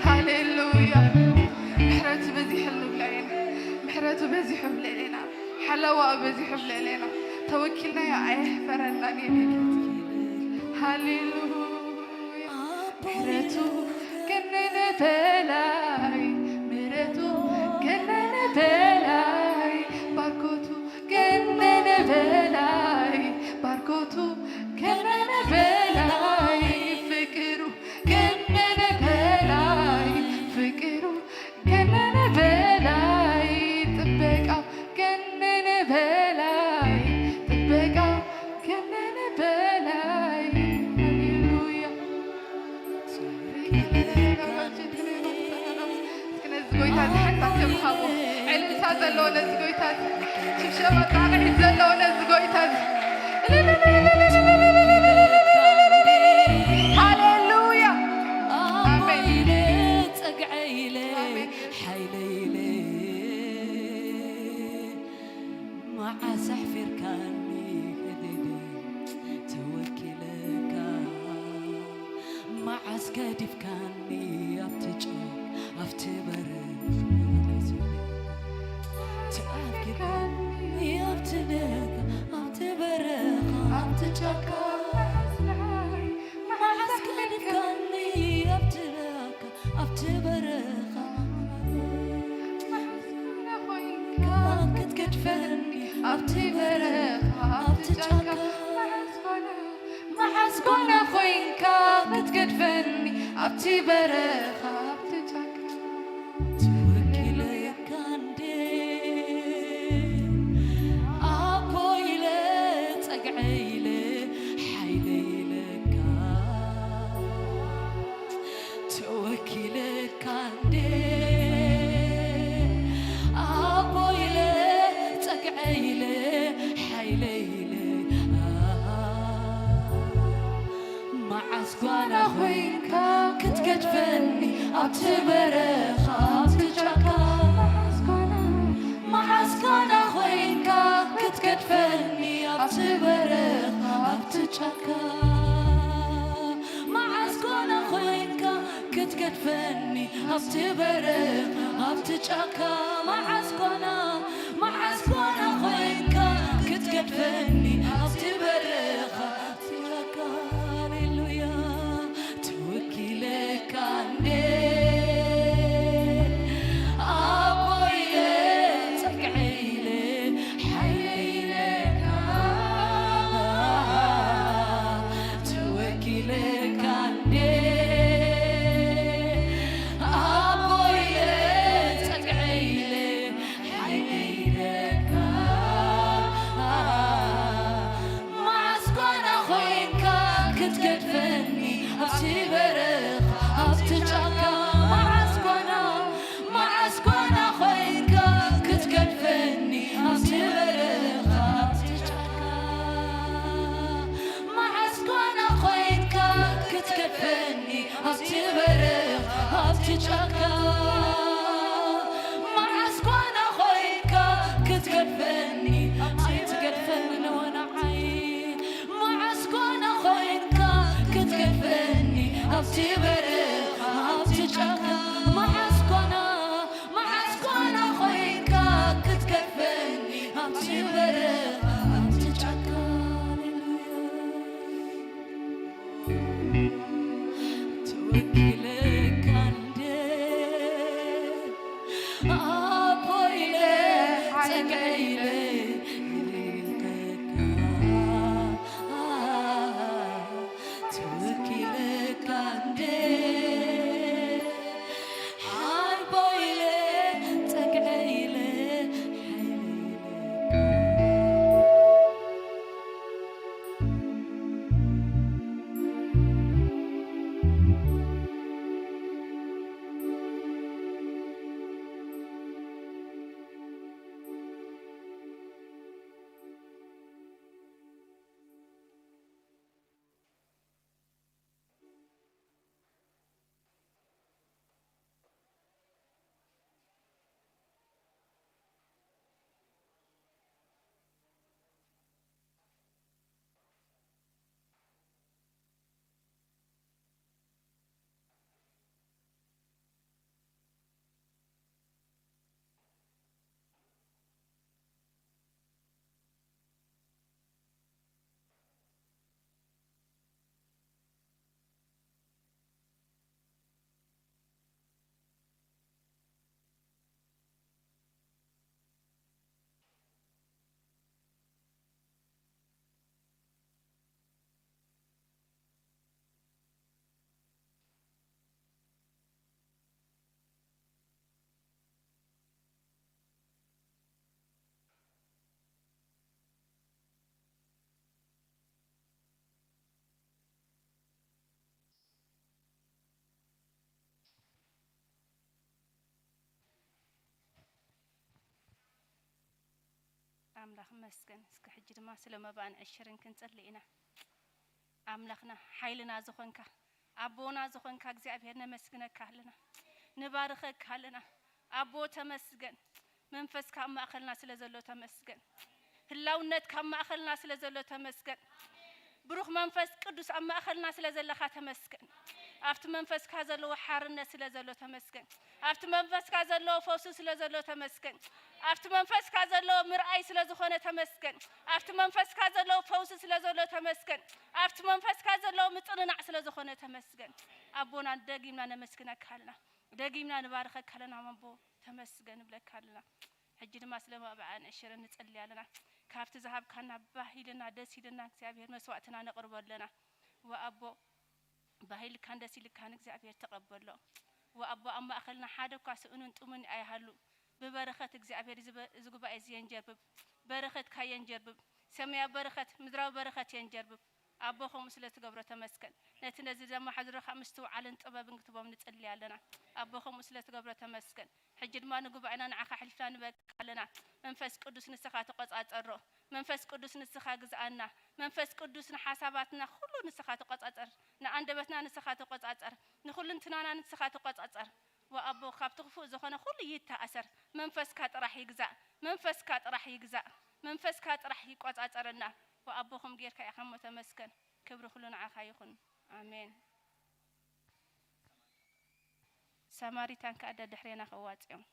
ሃሌሉያ ምሕረቱ በዚህ ሕልብ ለና ምሕረቱ በዚህ ሕብ ለና ሓለዋ በዚህ ሕብ ለና ተወኪልና ኣይሕፈረና የኔጌት ሃሌሉያ ምሕረቱ ገነነ በላይ ምሕረቱ ገነነ በላይ ባርኮቱ ገነነ በላይ ባርኮቱ ገነነ በላይ ፍቅሩ ገነነ በላይ ፍቅሩ ገነነ በላይ ጥበቃው ገነነ በላይ ጥበቃው ገነነ በላይ ሃሌሉያ ጎይታ ዝሓታ ተምሃቦ ዕልልታ ዘለዎ ነዚ ጎይታ ሽብሸባ ጣዕሚ ዘለዎ ነዚ ጎይታ ሃሌሉያ ኣሜን ፀግዐይለ ሓይለይለ መዓዝ ኣሕፊርካኒ ህደደ ተወኪለካ መዓዝ ገዲፍካኒ ኣብቲ ጮቕ ኣብቲ በረኻ ተኣኪርካኒ ኣብቲ ደጋ ኣብቲ በረኻ ኣብቲ ጫካ መዓዝ ገዲፍካኒ ኣብቲ ደጋ ኣብቲ በረኻ ክትገድፈኒ ኣብቲ በረኻ ኣብቲ ጫካ መዓዝ ኮነ ኮይንካ ክትገድፈኒ ኣብቲ በረኻ ኣብቲ ጫካ ተወኪለካ እንዴ ኣቦይለ ፀግዐይለ ሓይለይለካ ተወኪለካ እንዴ ኣቦይለ ፀግዐይለ ሓይለይለ መዓዝ ጓና ኮይንካ ክትገድፈኒ ኣብቲ በረኻ ኣብቲ ጫካ መዓዝ ጓና ኮይንካ ክትገድፈኒ ኣብቲ በረኻ ኣብቲ ጫካ መዓዝ ጓና ኮይንካ ክትገድፈኒ ኣብቲ በረኻ ኣብቲ ጫካ መዓዝ ጓና ኮይንካ ክትገድፈኒ ኣብቲ በረኻ ኣብቲ ጫካ ሃሌሉያ ተወኪለካ እንዴ ኣቦይለ ፀግዐይለ ሓይለይለካ ተወኪለካ እንዴ ኣቦይለ ፀግዐይለ ሓይለይለካ መዓዝ ጓና ኮይንካ ክትገድፈኒ ኣብቲ በረኻ ኣብቲ ጫካ መዓዝ ጓና ኮይንካ ክትገድፈኒ ኣብቲ በረኻ ኣብቲ ጫካ መዓዝ ጓና ኮይንካ ክትገድፈኒ ኣብቲ በረኻ ኣብቲ ጫካ أبتي برخة أبتي شكا معسكونا خويكا كتكفني أبتي برخة أبتي شكا توكلك عندي أبويلي تقعيلي أملاخ مسكن سكحجر ما سلم بان عشرين كنصلينا أملاخنا حيلنا زخنك أبونا زخنك እግዚአብሔርና መስግነካ አለና ንባርኸካ አለና አቦ ተመስገን መንፈስ ካማእኸልና ስለዘሎ ተመስገን ህላውነት ካማእኸልና ስለዘሎ ተመስገን ብሩኽ መንፈስ ቅዱስ አማእኸልና ስለዘለኻ ተመስገን አፍት መንፈስ ካዘሎ ሓርነት ስለዘሎ ተመስገን አፍት መንፈስ ካዘሎ ፈውስ ስለዘሎ ተመስገን አፍት መንፈስ ካዘሎ ምርአይ ስለዝኾነ ተመስገን አፍት መንፈስ ካዘሎ ፈውስ ስለዘሎ ተመስገን አፍት መንፈስ ካዘሎ ምጥንናዕ ስለዝኾነ ተመስገን አቦና ደጊምና ነመስግነካልና ደጊምና ንባርከካልና ማንቦ ተመስገን ብለካልና ሕጂ ድማ ስለማብዓን እሽረን ንጸልያለና ካፍት ዝሃብካና ባሂልና ደስ ይልና እግዚአብሔር መስዋዕትና ነቅርበለና ወአቦ ባሂል ካን ደስ ይልካን እግዚአብሔር ተቀበሎ ወአቦ አማ አኸልና ሓደ ኳስኡንን ጥሙን አይሃሉ በበረከት እግዚአብሔር ዝጉባኤ የንጀርብ በረከት ካየንጀርብ ሰማያ በረከት ምድራው በረከት የንጀርብ አቦኹም ስለተገብረ ተመስገን ነቲ ነዚ ዘማ ሓዝረኻ ምስቱ ዓለን ጥበብን ክትቦም ንጸልያለና አቦኹም ስለተገብረ ተመስገን ሕጂ ድማ ንጉባኤና ንዓኻ ሕልፍና ንበቃለና መንፈስ ቅዱስ ንስኻ ተቆጻጸሮ መንፈስ ቅዱስ ንስኻ ግዛአና መንፈስ ቅዱስ ንሓሳባትና ሁሉ ንስኻ ተቆጻጸር ንአንደበትና ንስኻ ተቆጻጸር ንኹልንትናና ንስኻ ተቆጻጸር ወአቦ ካብትኽፉ ዝኾነ ሁሉ ይተአሰር መንፈስካ ጥራሕ ይግዛእ መንፈስካ ጥራሕ ይግዛእ መንፈስካ ጥራሕ ይቆጻጸረና ወአቦኹም ጌርካ ኢኸም ተመስገን ክብሪ ሁሉ ንዓኻ ይኹን አሜን ሰማሪታን ካደ ድሕሬና ኸዋጽዮም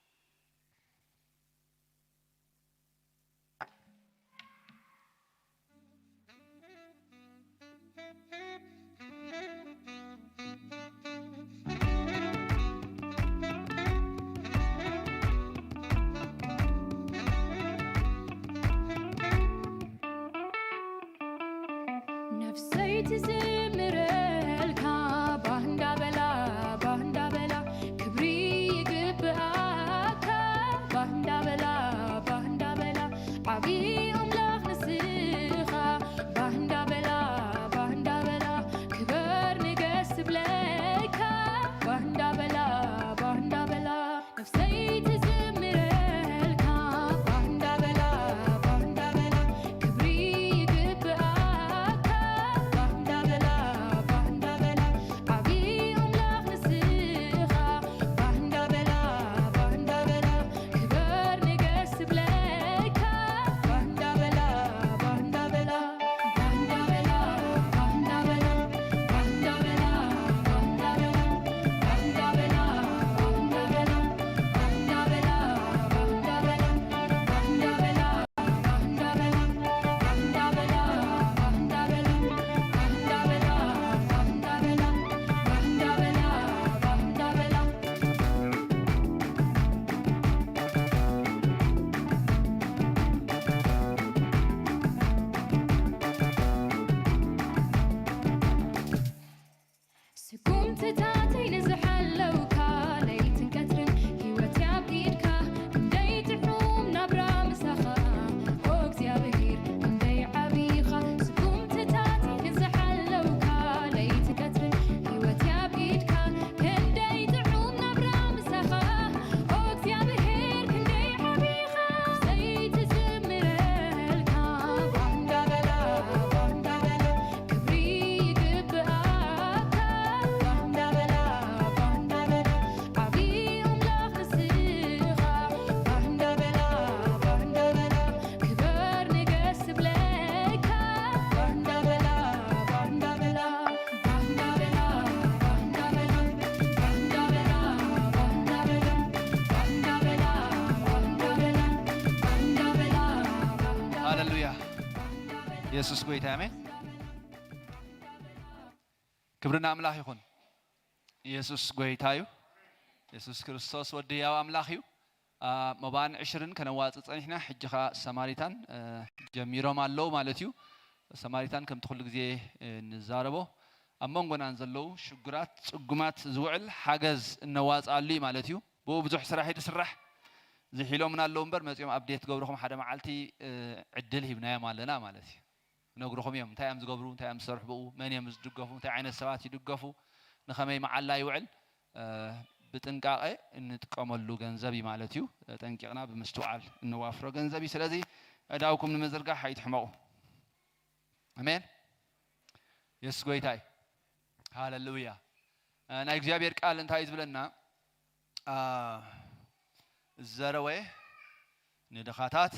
ኢየሱስ ጎይታ አሜን ክብርና አምላክ ይሁን ኢየሱስ ጎይታዩ ኢየሱስ ክርስቶስ ወዲያው አምላክ እዩ መባን 20 ከነዋጽ ጸኒሕና ሕጅኻ ሰማሪታን ጀሚሮም አለው ማለት እዩ ሰማሪታን ከም ትኹል ግዜ ንዛረቦ አመንጎናን ዘለው ሽጉራት ጽጉማት ዝውዕል ሓገዝ እነዋጻሉ ማለት እዩ ብኡ ብዙሕ ስራሕ ይስራሕ ዝሒሎምና አለው እምበር መጽኦም አፕዴት ገብርኹም ሓደ መዓልቲ ዕድል ሂብናዮም ኣለና ማለት እዩ ነግርኹም እዮም እንታይ እዮም ዝገብሩ እንታይ እዮም ዝሰርሑ ብኡ መን እዮም ዝድገፉ እንታይ ዓይነት ሰባት ይድገፉ ንኸመይ መዓላ ይውዕል ብጥንቃቄ እንጥቀመሉ ገንዘብ ማለት እዩ ጠንቂቅና ብምስትዋዓል እንዋፍሮ ገንዘብ ስለዚ እዳውኩም ንምዝርጋሕ አይትሕመቁ አሜን ኢየሱስ ጎይታይ ሃሌሉያ ናይ እግዚአብሔር ቃል እንታይ ዝብለና ዘረወ ንድኻታት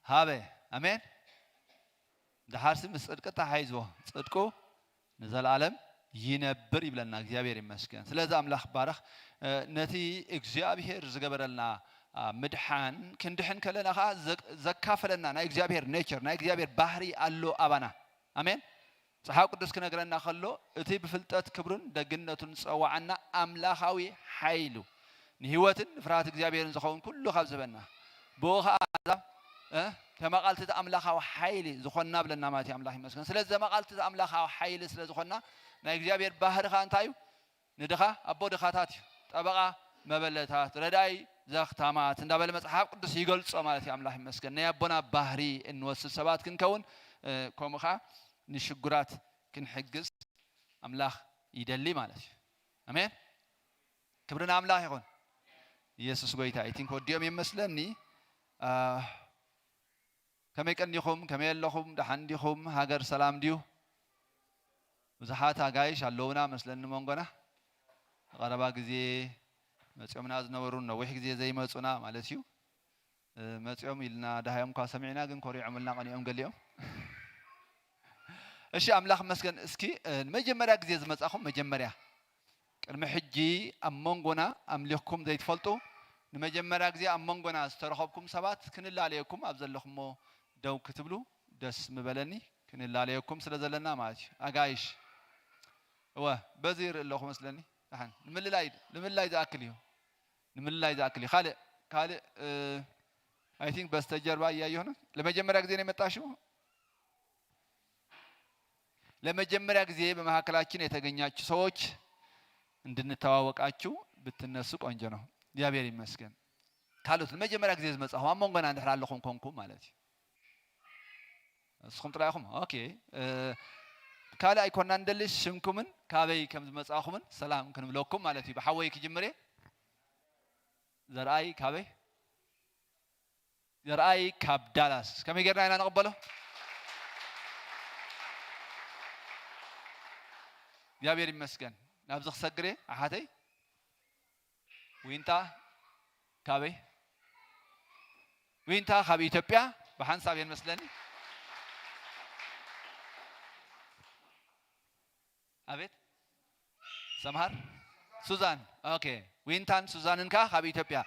ሃበ አሜን ደሃርስ ምስጽድቅ ተሓይዞ ጽድቁ ንዘላለም ይነብር ይብለና እግዚአብሔር ይመስገን ስለዚህ አምላክ ባረኽ ነቲ እግዚአብሔር ዝገበረልና ምድሓን ክንድሕን ከለናኻ ዘካፈለና ናይ እግዚአብሔር ኔቸር ናይ እግዚአብሔር ባህሪ አሎ አባና አሜን صحاب ቅዱስ ክነግረና ከሎ እቲ ብፍልጠት ክብሩን ደግነቱን ጸዋዓና አምላኻዊ ኃይሉ ንህይወትን ፍርሃት እግዚአብሔርን ዝኸውን ኩሉ ካብ ዝበና ቦኻ ተማቃልቲ አምላኻዊ ኃይል ዝኾና ብለና ማለት አምላክ ይመስገን ስለዚህ ተማቃልቲ አምላኻዊ ኃይል ስለ ዝኾና ናይ እግዚአብሔር ባህርኻ እንታይ እዩ ንድኻ አቦ ድኻታት ጠበቃ መበለታት ረዳይ ዘኽታማት እንዳበለ መጽሐፍ ቅዱስ ይገልጾ ማለት አምላክ ይመስገን ናይ አቦና ባህሪ እንወስድ ሰባት ክንከውን ኮምኻ ንሽጉራት ክንሕግዝ አምላክ ይደሊ ማለት አሜን ክብርና አምላክ ይሁን ኢየሱስ ጎይታ አይቲንክ ወዲዮም ይመስለኒ ከመይ ቀንዲኹም ከመይ የለኹም ደሓንዲኹም ሃገር ሰላም ዲዩ ብዙሓት አጋይሽ አለውና መስለኒ መንጎና ቀረባ ጊዜ መጽዮምና ዝነበሩ ነዊሕ ጊዜ ዘይመጹና ማለት እዩ መጽዮም ኢልና ዳሃዮም ኳ ሰሚዕና ግን ኮሪዖምልና ቀኒኦም ገሊኦም እሺ አምላክ መስገን እስኪ መጀመሪያ ጊዜ ዝመጻኹም መጀመሪያ ቅድሚ ሕጂ አመንጎና አምልኽኩም ዘይትፈልጡ ንመጀመሪያ ጊዜ አመንጎና ዝተረኸብኩም ሰባት ክንላለየኩም ኣብ ዘለኹሞ ደው ክትብሉ ደስ ምበለኒ ክንላለየኩም ስለ ዘለና ማለት እዩ አጋይሽ በዚር ኣለኹ መስለኒ ታሓን ንምልላይ ዝኣክል እዩ ንምልላይ ዝኣክል እዩ ካልእ አይ ቲንክ በስተጀርባ እያየሁ ነው ለመጀመሪያ ጊዜ ነው የመጣሽው ለመጀመሪያ ጊዜ በመሐከላችን የተገኛችሁ ሰዎች እንድንተዋወቃችሁ ብትነሱ ቆንጆ ነው እግዚአብሔር ይመስገን ካሉት ለመጀመሪያ ጊዜ ዝመጻሁ አመንጎና እንደራለኹም ኮንኩም ማለት እስኹም ጥራይኹም ኦኬ ካለ አይኮና እንደልሽ ሽምኩምን ካበይ ከም ዝመጻኹምን ሰላም ክንብለኩም ማለት እዩ በሐወይ ክጅምሬ ዘርአይ ካበይ ዘርአይ ካብ ዳላስ ከመይ ገርና ኢና ንቕበሎ እግዚአብሔር ይመስገን ናብዚ ክሰግሬ አሓተይ ዊንታ ካበይ ዊንታ ካብ ኢትዮጵያ በሐንሳብ ይመስለኒ አቤት ሰምሃር ሱዛን ኦኬ ዊንታን ሱዛንን ካብ ኢትዮጵያ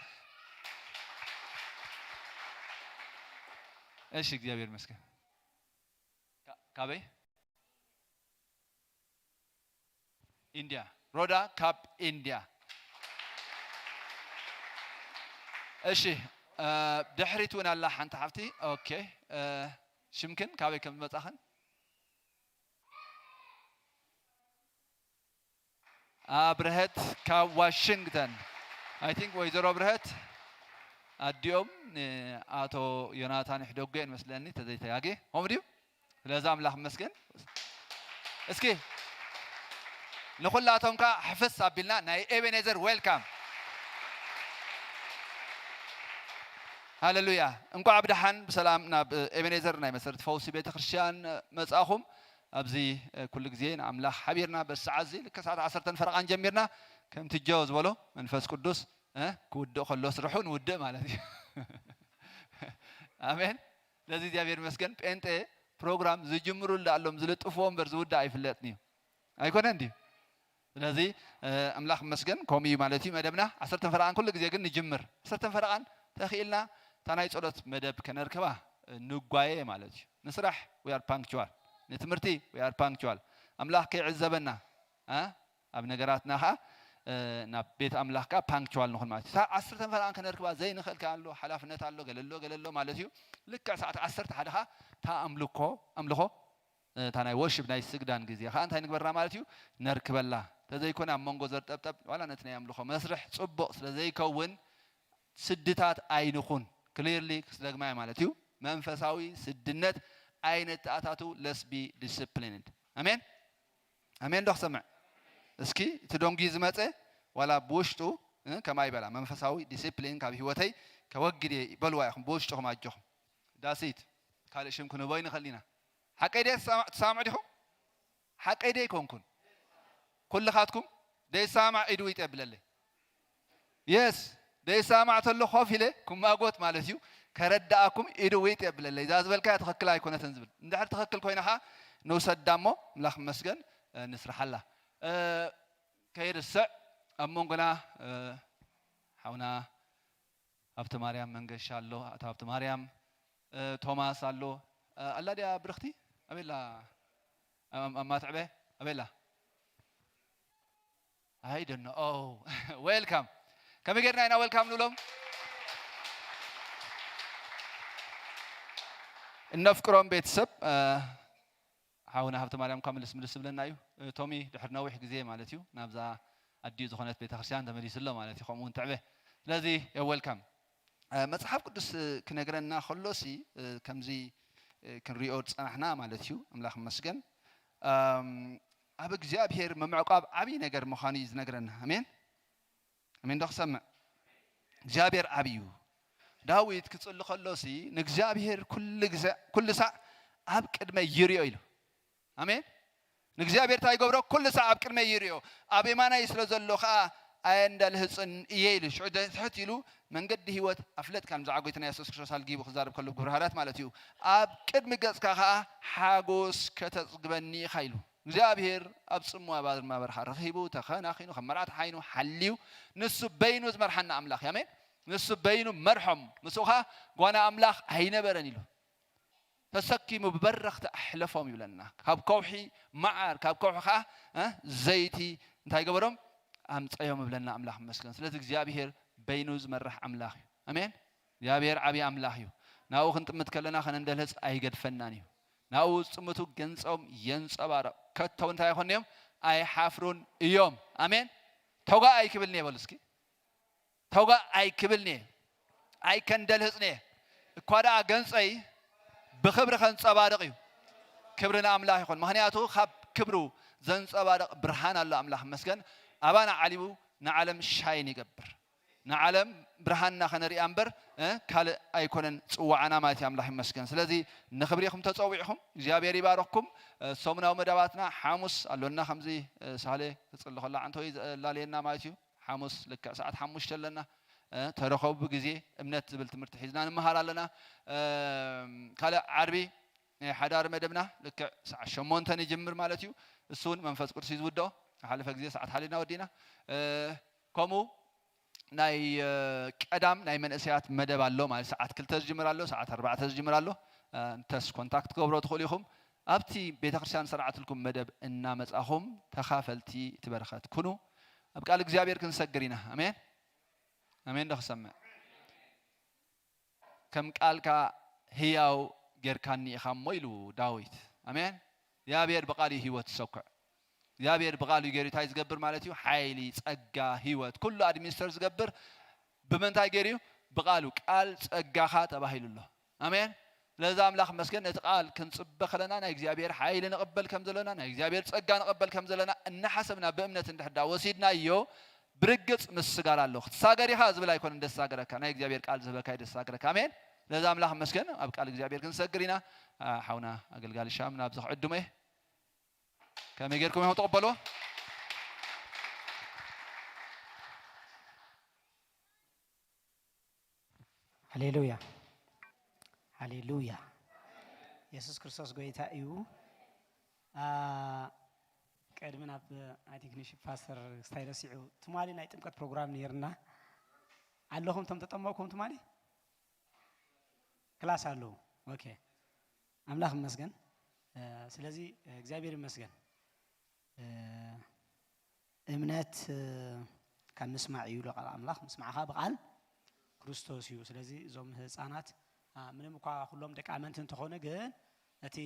እሺ እግዚአብሔር ይመስገን ካበይ ኢንዲያ ሮዳ ካብ ኢንዲያ እሺ ድሕሪት ውን አላ ሓንቲ ሓፍቲ ኦኬ ሽምክን ካበይ ከም ዝመጻኽን ብርሀት ካብ ዋሽንግተን አይ ቲንክ ወይዘሮ ብርሀት አዲኦም አቶ ዮናታን ሕደጎን መስለኒ ተዘይተያጌ ሆም ዲዩ ስለዛ አምላክ መስገን እስኪ ንኹላቶም ካ ሕፍስ አቢልና ናይ ኤቤኔዘር ዌልካም ሃሌሉያ እንኳዕ ብድሓን ብሰላም ናብ ኤቤኔዘር ናይ መሰረት ፈውሲ ቤተ ክርስቲያን መጻኹም ኣብዚ ኩሉ ግዜ ንአምላክ ሓቢርና በሰዓት እዚ ልክ ሰዓት 10 ፈረቓን ጀሚርና ከም ትጀው ዝበሎ መንፈስ ቅዱስ ክውድእ ከሎ ስርሑ ንውድእ ማለት እዩ አሜን ለዚ እግዚአብሔር ይመስገን ጴንጤ ፕሮግራም ዝጅምሩሉ ኣለዎም ዝልጥፍዎ እምበር ዝውዳእ አይፍለጥን እዩ አይኮነ እንዲ ስለዚ አምላክ ይመስገን ኮሚ ማለት እዩ መደብና 10 ፈረቓን ኩሉ ግዜ ግን ንጅምር 10 ፈረቓን ተኺልና ታናይ ጸሎት መደብ ከነርከባ ንጓየ ማለት እዩ ንስራሕ we are punctual ንትምህርቲ we are punctual ኣምላኽ ከይዕዘበና ኣብ ነገራትና ኸ ናብ ቤት ኣምላኽካ ፓንክቹዋል ንኹን ማለት እዩ 10 ፈላን ከነርክባ ዘይንኽእል ኣሎ ሓላፍነት ኣሎ ገለሎ ማለት እዩ ልክዕ ሰዓት 10 ሓደኻ ታ ኣምልኾ እታ ናይ ወርሺፕ ናይ ስግዳን ግዜ ኸ እንታይ ንግበራ ማለት እዩ ነርክበላ ተዘይኮነ ኣብ መንጎ ዘርጠብጠብ ዋላ ነቲ ናይ ኣምልኾ መስርሕ ጽቡቕ ስለ ዘይከውን ስድታት ኣይንኹን ክሊርሊ ክስደግማይ ማለት እዩ መንፈሳዊ ስድነት ዓይነት ተኣታቱ ለስቢ ዲስፕሊንድ ኣሜን ኣሜን ዶ ክሰምዕ እስኪ እቲ ዶንጊ ዝመፀ ዋላ ብውሽጡ ከማይ በላ መንፈሳዊ ዲስፕሊን ካብ ህይወተይ ከወግድ በልዋ ይኹም ብውሽጡኹም ኣጆኹም ዳሲት ካልእ ሽም ክንበይ ንኽእል ኢና ሓቀይ ደይ ትሰማዕ ዲኹም ሓቀይ ደይ ኮንኩን ኩልኻትኩም ደይሰማዕ ኢዱ ይጠብለለይ የስ ደይሰማዕ ተሎ ኮፍ ኢለ ኩማጎት ማለት እዩ ከረዳእኩም ኢዱ ይጠብለለይ እዛ ዝበልካያ ትኽክል ኣይኮነትን ዝብል እንድሕር ትኽክል ኮይናኻ ንውሰዳ እሞ ምላኽ መስገን ንስራሓላ ከይርስዕ ኣብ መንጎና ሓውና ሃብተ ማርያም መንገሻ ኣሎ ኣቶ ሃብተ ማርያም ቶማስ ኣሎ ኣላ ድያ ብርኽቲ ኣቤላ ኣማትዕበ ኣቤላ I don't know oh welcome ከመይ ጌርና ኢና ዌልካም ንብሎም እነፍቅሮም ቤተሰብ ሓውና ሃብተ ማርያም ኳ ምልስ ብለና እዩ ቶሚ ድሕር ነዊሕ ግዜ ማለት እዩ ናብዛ ኣድዩ ዝኾነት ቤተክርስትያን ተመሊስሎ ማለት እዩ ከምኡውን ትዕበ ስለዚ ዌልካም መጽሓፍ ቅዱስ ክነግረና ከሎሲ ከምዚ ክንሪኦ ፀናሕና ማለት እዩ ኣምላኽ መስገን ኣብ እግዚኣብሔር መምዕቋብ ዓብይ ነገር ምዃኑ እዩ ዝነግረና ኣሜን ኣሜን ዶ ክሰምዕ እግዚኣብሔር ዓብዩ ዳዊት ክጽሊ ከሎሲ ንእግዚኣብሔር ኩሉ ሳዕ ኣብ ቅድመ ይርዮ ኢሉ ኣሜን ንእግዚኣብሔር እንታይ ይገብሮ ኩሉ ሳዕ ኣብ ቅድመ ይርዮ ኣብ የማናይ ስለ ዘሎ ከዓ ኣየ እንዳልህፅን እየ ኢሉ ሽዑ ትሕት ኢሉ መንገዲ ህይወት ኣፍለጥ ከም ዝዓጎይትና የሱስ ክርስቶስ ኣልጊቡ ክዛረብ ከሎ ግብርሃራት ማለት እዩ ኣብ ቅድሚ ገጽካ ከዓ ሓጎስ ከተጽግበኒ ኢኻ ኢሉ እግዚአብሔር ኣብ ጽሙዋ ባድማ በረኻ ረኺቡ ተኸናኺኑ ከም መርዓት ሓይኑ ሓልዩ ንሱ በይኑ ዝመርሐና ኣምላኽ ኣሜን ንሱ በይኑ መርሖም ንሱኻ ጓና ኣምላኽ ኣይነበረን ኢሉ ተሰኪሙ ብበረኽቲ ኣሕለፎም ይብለና ካብ ከውሒ መዓር ካብ ከውሒ ከዓ ዘይቲ እንታይ ገበሮም ኣምፀዮም ይብለና ኣምላኽ መስገን ስለዚ እግዚአብሔር በይኑ ዝመርሕ ኣምላኽ እዩ ኣሜን እግዚአብሔር ዓብይ ኣምላኽ እዩ ናብኡ ክንጥምት ከለና ከነንደልህፅ ኣይገድፈናን እዩ ናብኡ ጽምቱ ገንጾም የንጸባረቕ ከተው እንታይ ይኾን እዮም ኣይሓፍሩን እዮም ኣሜን ተውጋ ኣይክብልኒ በሉ እስኪ ተውጋ ኣይክብልኒ ኣይከንደልህፅኒ እኳ ደኣ ገንፀይ ብክብሪ ከንጸባርቕ እዩ ክብርና ኣምላኽ ይኹን ምክንያቱ ካብ ክብሩ ዘንጸባርቕ ብርሃን ኣሎ ኣምላኽ መስገን ኣባና ዓሊቡ ንዓለም ሻይን ይገብር ንዓለም ብርሃንና ከነሪኣ እምበር ካልእ ኣይኮነን ጽዋዓና ማለት እዩ ኣምላኽ ይመስገን ስለዚ ንኽብሪኹም ተፀዊዕኹም እግዚኣብሔር ይባረኽኩም ሰሙናዊ መደባትና ሓሙስ ኣሎና ከምዚ ሳህለ ክጽሊ ከሎ ዓንተ ወይ ላለየና ማለት እዩ ሓሙስ ልክዕ ሰዓት 5 ኣለና ተረኸቡ ብግዜ እምነት ዝብል ትምህርቲ ሒዝና ንምሃር ኣለና ካልእ ዓርቢ ሓዳር መደብና ልክዕ ሰዓት 8 ይጅምር ማለት እዩ እሱን መንፈስ ቅዱስ ይዝውድኦ ሓለፈ ግዜ ሰዓት ሓሊና ወዲና ከምኡ ናይ ቀዳም ናይ መንእሰያት መደብ ኣሎ ማለት ሰዓት 2 ዝጅምር ኣሎ ሰዓት 4 ዝጅምር ኣሎ እንተስ ኮንታክት ክገብሮ ትኽእሉ ኢኹም ኣብቲ ቤተክርስትያን ሰራዓትልኩም መደብ እናመጻኹም ተኻፈልቲ ትበረኸት ኩኑ ኣብ ቃል እግዚአብሔር ክንሰግር ኢና ኣሜን ኣሜን ዶ ክሰምዕ ከም ቃልካ ህያው ጌርካኒ ኢኻ እሞ ኢሉ ዳዊት ኣሜን እግዚአብሔር ብቃል ህይወት ዝሰኩዕ እግዚአብሔር ብቃል ገይሩ እንታይ ዝገብር ማለት እዩ ሓይሊ ጸጋ ህይወት ኩሉ ኣድሚኒስተር ዝገብር ብምንታይ ገይሩ ብቃሉ ቃል ጸጋኻ ተባሂሉሎ ኣሜን ለዛ ኣምላኽ መስገን እቲ ቃል ክንጽበ ከለና ናይ እግዚአብሔር ሓይሊ ንቕበል ከም ዘለና ናይ እግዚአብሔር ጸጋ ንቕበል ከም ዘለና እናሓሰብና ብእምነት እንድሕዳ ወሲድናዮ ብርግጽ ምስጋር ኣሎ ክትሳገር ኢኻ ዝብል ኣይኮነን ደሳገረካ ናይ እግዚአብሔር ቃል ዝህበካ ደሳገረካ ኣሜን ለዛ ኣምላኽ መስገን ኣብ ቃል እግዚአብሔር ክንሰግር ኢና ሓውና ኣገልጋሊ ሻም ናብ ዝኽዕድሞ እየ كم يجيركم يوم تقبلوا هللويا هللويا يسوع كريستوس قويتا ايو قدمنا I think نشي فاستر ستايرسيعو تمالي نايت امكات بروجرام نيرنا اللهم تم تطمعكم تمالي كلاس اللو ኦኬ አምላክ ይመስገን ስለዚህ እግዚአብሔር ይመስገን እምነት ከምስማዕ እዩ ለቃል አምላክ ምስማዕኻ በቃል ክርስቶስ እዩ ስለዚህ ዞም ህፃናት ምንም እንኳ ሁሉም ደቂ አመንት እንተኾነ ግን እቲ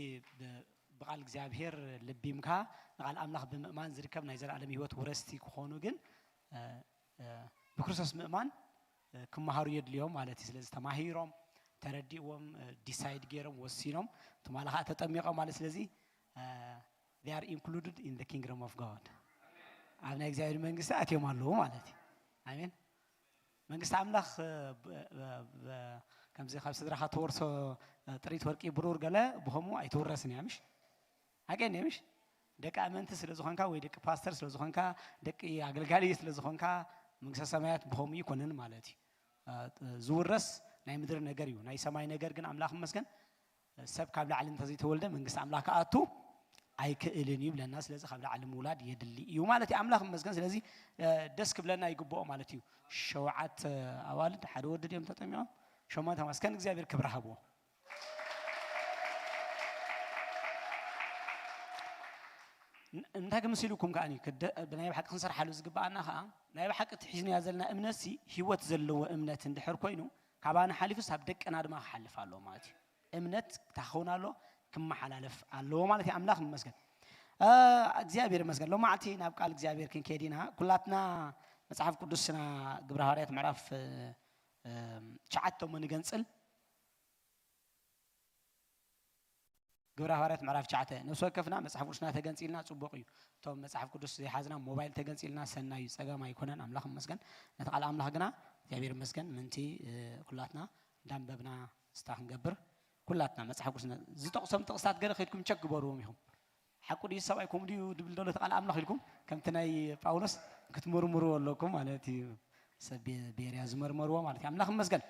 በቃል እግዚአብሔር ልቢምካ ቃል አምላክ በምእማን ዝርከብ ናይ ዘላለም ህይወት ወረስቲ ክኾኑ ግን በክርስቶስ ምእማን ክመሃሩ የድልዮም ማለት ስለዚህ ተማሂሮም ተረዲዎም ዲሳይድ ገይሮም ወሲኖም ተማላኻ ተጠሚቆም ማለት ስለዚህ they are included in the kingdom of God አብና እግዚአብሔር መንግስት አትዮም አለው ማለት አሜን መንግስት አምላክ ከምዚ ካብ ስድራኻ ተወርሶ ጥሪት ወርቂ ብሩር ገለ ብኸሙ አይተወረስን ያምሽ አገን ያምሽ ደቂ አመንት ስለዝኾንካ ወይ ደቂ ፓስተር ስለዝኾንካ ደቂ አገልጋሊ ስለዝኾንካ መንግስተ ሰማያት ብኸሙ ይኮነን ማለት ዝውረስ ናይ ምድር ነገር እዩ ናይ ሰማይ ነገር ግን አምላክ ይመስገን ሰብ ካብ ላዕሊ እንተዘይ ተወልደ መንግስት አምላክ አቱ አይክእልን ይብለና ስለዚህ ካብ ላዕሊ ምውላድ የድሊ እዩ ማለት አምላክ ይመስገን ስለዚህ ደስ ክብለና ይግብኦ ማለት እዩ ሸውዓት አዋልድ ሓደ ወድ ደም ተጠሚዖም ሸማታ ማስከን እግዚአብሔር ክብር ሃቦ እንታይ ከምሲሉኩም ካኒ ብናይ በሓቂ ክንሰርሓሉ ዝግባአና ከዓ ናይ በሓቂ ትሒዝና ዘለና እምነትሲ ህይወት ዘለዎ እምነት እንድሕር ኮይኑ ካባና ሓሊፍስ ኣብ ደቅና ድማ ክሓልፍ ኣሎ ማለት እዩ እምነት ታኸውናሎ ክመሓላለፍ ኣለዎ ማለት እዩ አምላክ ይመስገን እግዚአብሔር ይመስገን ሎማዓቲ ናብ ቃል እግዚአብሔር ክንከዲና ኩላትና መጽሐፍ ቅዱስና ግብረ ሐዋርያት ምዕራፍ 9 ንገንጽል ግብረ ሐዋርያት ምዕራፍ 9 ነፍስ ወከፍና መጽሐፍ ቅዱስና ተገንጽልና ጽቡቅ እዩ ቶም መጽሐፍ ቅዱስ ዘይሓዝና ሞባይል ተገንጽልና ሰናይ ጸጋማ ይኮነን አምላክ ይመስገን ነታ ቃል አምላክ ግና እግዚአብሔር ይመስገን ምንቲ ኩላትና እንዳንበብና ስታህ ንገብር ኩላትና መጽሐፍ ቅዱስና ዝጠቅሶም ጥቅሳት ገለ ኸይድኩም ቸክ ግበሩዎም ኢኹም ሓቁ ዲ ሰብኣይ ኮምዲ ድብል ደሎ ተቃል አምላክ ኢልኩም ከምቲ ናይ ጳውሎስ ክትመርምሩ ኣለኩም ማለት እዩ ሰብ ቤርያ ዝመርመርዎ ማለት እዩ አምላክ ይመስገን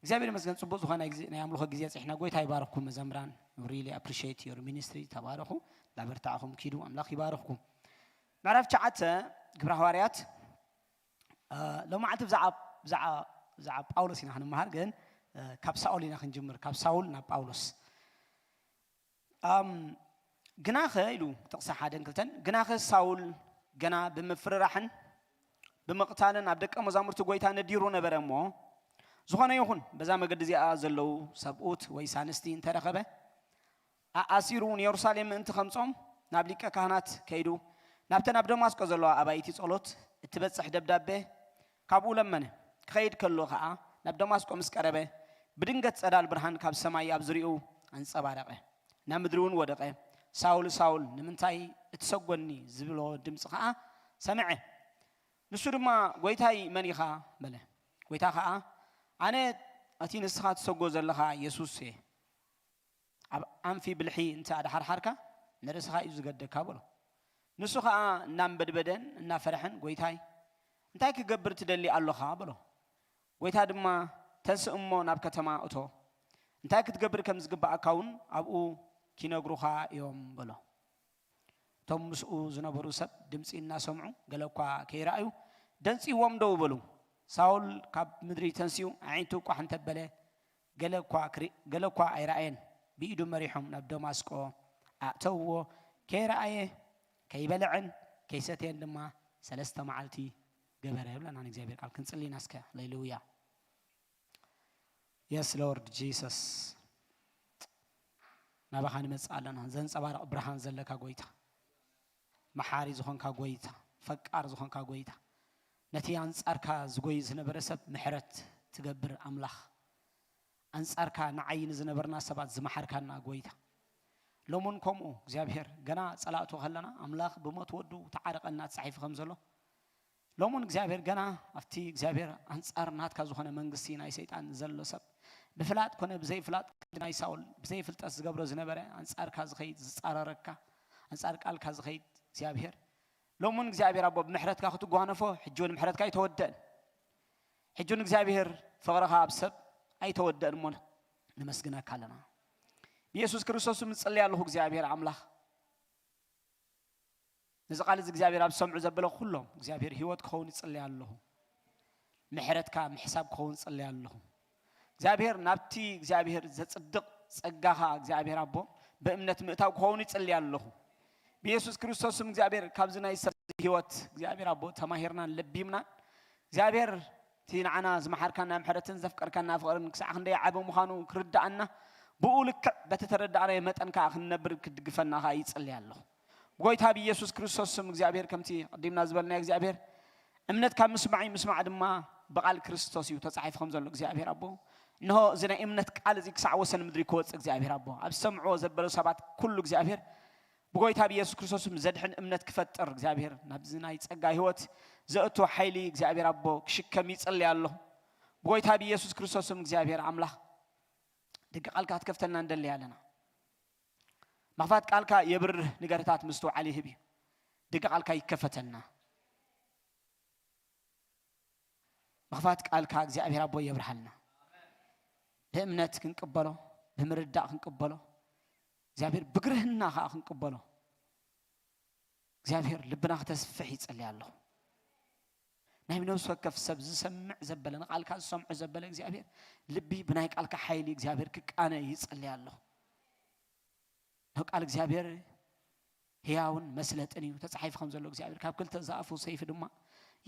እግዚአብሔር ይመስገን ጽቡቅ ዝኾነ ናይ አምልኾ ግዜ ጽሕና ጎይታ ይባርክኩም መዘምራን really appreciate your ministry ተባረኹ ላበርታዕኹም ኪዱ አምላክ ይባርክኩም ምዕራፍ 9 ግብረ ሐዋርያት ሎማዓቲ ብዛዕባ ጳውሎስ ኢና ክንመሃር ግን ካብ ሳኦል ኢና ክንጅምር ካብ ሳውል ናብ ጳውሎስ ግናኸ ኢሉ ጥቕሲ ሓደን ክልተን ግናኸ ሳውል ገና ብምፍርራሕን ብምቕታልን ኣብ ደቀ መዛሙርቲ ጎይታ ነዲሩ ነበረ እሞ ዝኾነ ይኹን በዛ መገዲ እዚኣ ዘለው ሰብኡት ወይ ሳንስቲ እንተረኸበ ኣሲሩ ንየሩሳሌም ምእንቲ ከምጾም ናብ ሊቀ ካህናት ከይዱ ናብተን ኣብ ደማስቆ ዘለዋ ኣባይቲ ጸሎት እትበጽሕ ደብዳቤ ካብኡ ለመነ ክኸይድ ከሎ ከዓ ናብ ደማስቆ ምስ ቀረበ ብድንገት ጸዳል ብርሃን ካብ ሰማይ ኣብ ዝሪኡ አንጸባረቀ ናብ ምድሪ እውን ወደቀ ሳውል ሳውል ንምንታይ እትሰጎኒ ዝብሎ ድምጽ ከዓ ሰምዐ ንሱ ድማ ጎይታይ መን ኢኻ በለ ጎይታ ከዓ ኣነ እቲ ንስኻ ትሰጎ ዘለኻ ኢየሱስ እየ ኣብ ኣንፊ ብልሒ እንተ ኣድሓርሓርካ ንርእስኻ እዩ ዝገደካ በሎ ንሱ ከዓ እናንበድበደን እናፈረሐን ጎይታይ እንታይ ክገብር ትደሊ ኣለኻ በሎ ጎይታ ድማ ተንስእ እሞ ናብ ከተማ እቶ እንታይ ክትገብር ከም ዝግባእካ እውን ኣብኡ ኪነግሩኻ እዮም በሎ ቶም ምስኡ ዝነበሩ ሰብ ድምፂ እናሰምዑ ገለ እኳ ከይረኣዩ ደንፂዎም ደው በሉ ሳውል ካብ ምድሪ ተንሲኡ ዓይንቱ ቋሕ እንተበለ ገለ እኳ ኣይረኣየን ብኢዱ መሪሖም ናብ ደማስቆ ኣእተውዎ ከይረኣየ ከይበልዕን ከይሰትየን ድማ 3 መዓልቲ ገበረ ይብለና እግዚአብሔር ቃል ክንጽልይና እስከ ሃሌሉያ Yes Lord Jesus ናባኻ ንመጽእ ኣለና ዘንጸባርቕ ብርሃን ዘለካ ጎይታ መሓሪ ዝኾንካ ጎይታ ፈቃር ዝኾንካ ጎይታ ነቲ አንጻርካ ዝጎይ ዝነበረ ሰብ ምሕረት ትገብር አምላኽ አንጻርካ ንዓይን ዝነበርና ሰባት ዝመሓርካና ጎይታ ሎሙን ከምኡ እግዚአብሔር ገና ጸላእቱ ከለና አምላኽ ብሞት ወዱ ተዓረቀና ተጻሒፍ ከም ዘሎ ሎሙን እግዚአብሔር ገና አፍቲ እግዚአብሔር አንጻር ናትካ ዝኾነ መንግስቲ ናይ ሰይጣን ዘሎ ሰብ ብፍላጥ ኮነ ብዘይ ፍላጥ ናይ ሳውል ብዘይ ፍልጠት ዝገብሮ ዝነበረ አንጻርካ ዝኸይድ ዝጻረረካ አንጻር ቃልካ ዝኸይድ እግዚአብሔር ሎሙን እግዚአብሔር አቦ ብምሕረትካ ክትጓነፎ ሕጆን ምሕረትካ ይተወደን ሕጆን እግዚአብሔር ፍቅርካ አብሰብ አይተወደን ሞን ንመስግነካ ኣለና ኢየሱስ ክርስቶስ ምጽልይ ያለሁ እግዚአብሔር አምላኽ ንዝቃል እግዚአብሔር አብሰምዑ ዘበለ ሁሉም እግዚአብሔር ህይወት ከውን ይጽልይ ያለሁ ምሕረትካ ምሕሳብ ከውን ይጽልይ ያለሁ እግዚአብሔር ናብቲ እግዚአብሔር ዘጽድቅ ጸጋኻ እግዚአብሔር አቦ በእምነት ምእታው ከሆኑ ይጸልያለሁ በኢየሱስ ክርስቶስም እግዚአብሔር ካብዝና ይሰብ ህይወት እግዚአብሔር አቦ ተማሂርና ለቢምና እግዚአብሔር تينعنا زمحركنا محرتن زفقركنا فقرن كساخ ندي عبو مخانو كردانا بقولك بتتردانا متنكا خنبر كدغفنا خا يصليالله ጎይታ በኢየሱስ ክርስቶስ ስም እግዚአብሔር ከምቲ ቀዲምና ዝበልና እግዚአብሔር እምነት ካብ ምስማዕ ድማ በቃል ክርስቶስ እዩ ተጻሒፍኩም ዘሎ እግዚአብሔር አቦ እንሆ ዝና እምነት ቃል እዚ ክሳዕ ወሰን ምድሪ ኮወጽ እግዚአብሔር አቦ ኣብ ሰምዖ ዘበለ ሰባት ኩሉ እግዚአብሔር በጎይታ በኢየሱስ ክርስቶስ ስም ዘድሕን እምነት ክፈጥር እግዚአብሔር ናብዝና ይጸጋ ህይወት ዘእቶ ኃይሊ እግዚአብሔር አቦ ክሽከም ይጸልያለሁ በጎይታ በኢየሱስ ክርስቶስ ስም እግዚአብሔር አምላክ ደግ ቃልካ ትከፍተልና እንደልያለና مخفات قالكا يبر نغرتات مستو عليه بي دق قالكا يكفتنا مخفات قالكا እግዚአብሔር አቦ ይብርሃልና በእምነት ክንቀበለው በመረዳ ክንቀበለው እግዚአብሔር ብግርህና ክንቀበለው እግዚአብሔር ልብና ተስፍሕ ይጸልያለሁ ናይ ምንውስ ወከፍ ሰብ ዝሰምዕ ዘበለና ቃልካ ዝሰምዕ ዘበለ እግዚአብሔር ልቢ ብናይ ቃልካ ኃይሊ እግዚአብሔር ክቃነ ይጸልያለሁ قال እግዚአብሔር ሕያውን መስለጥን እዩ ተጻሒፍኩም ዘሎ እግዚአብሔር ካብ ክልተ ዛፉ ሰይፍ ድማ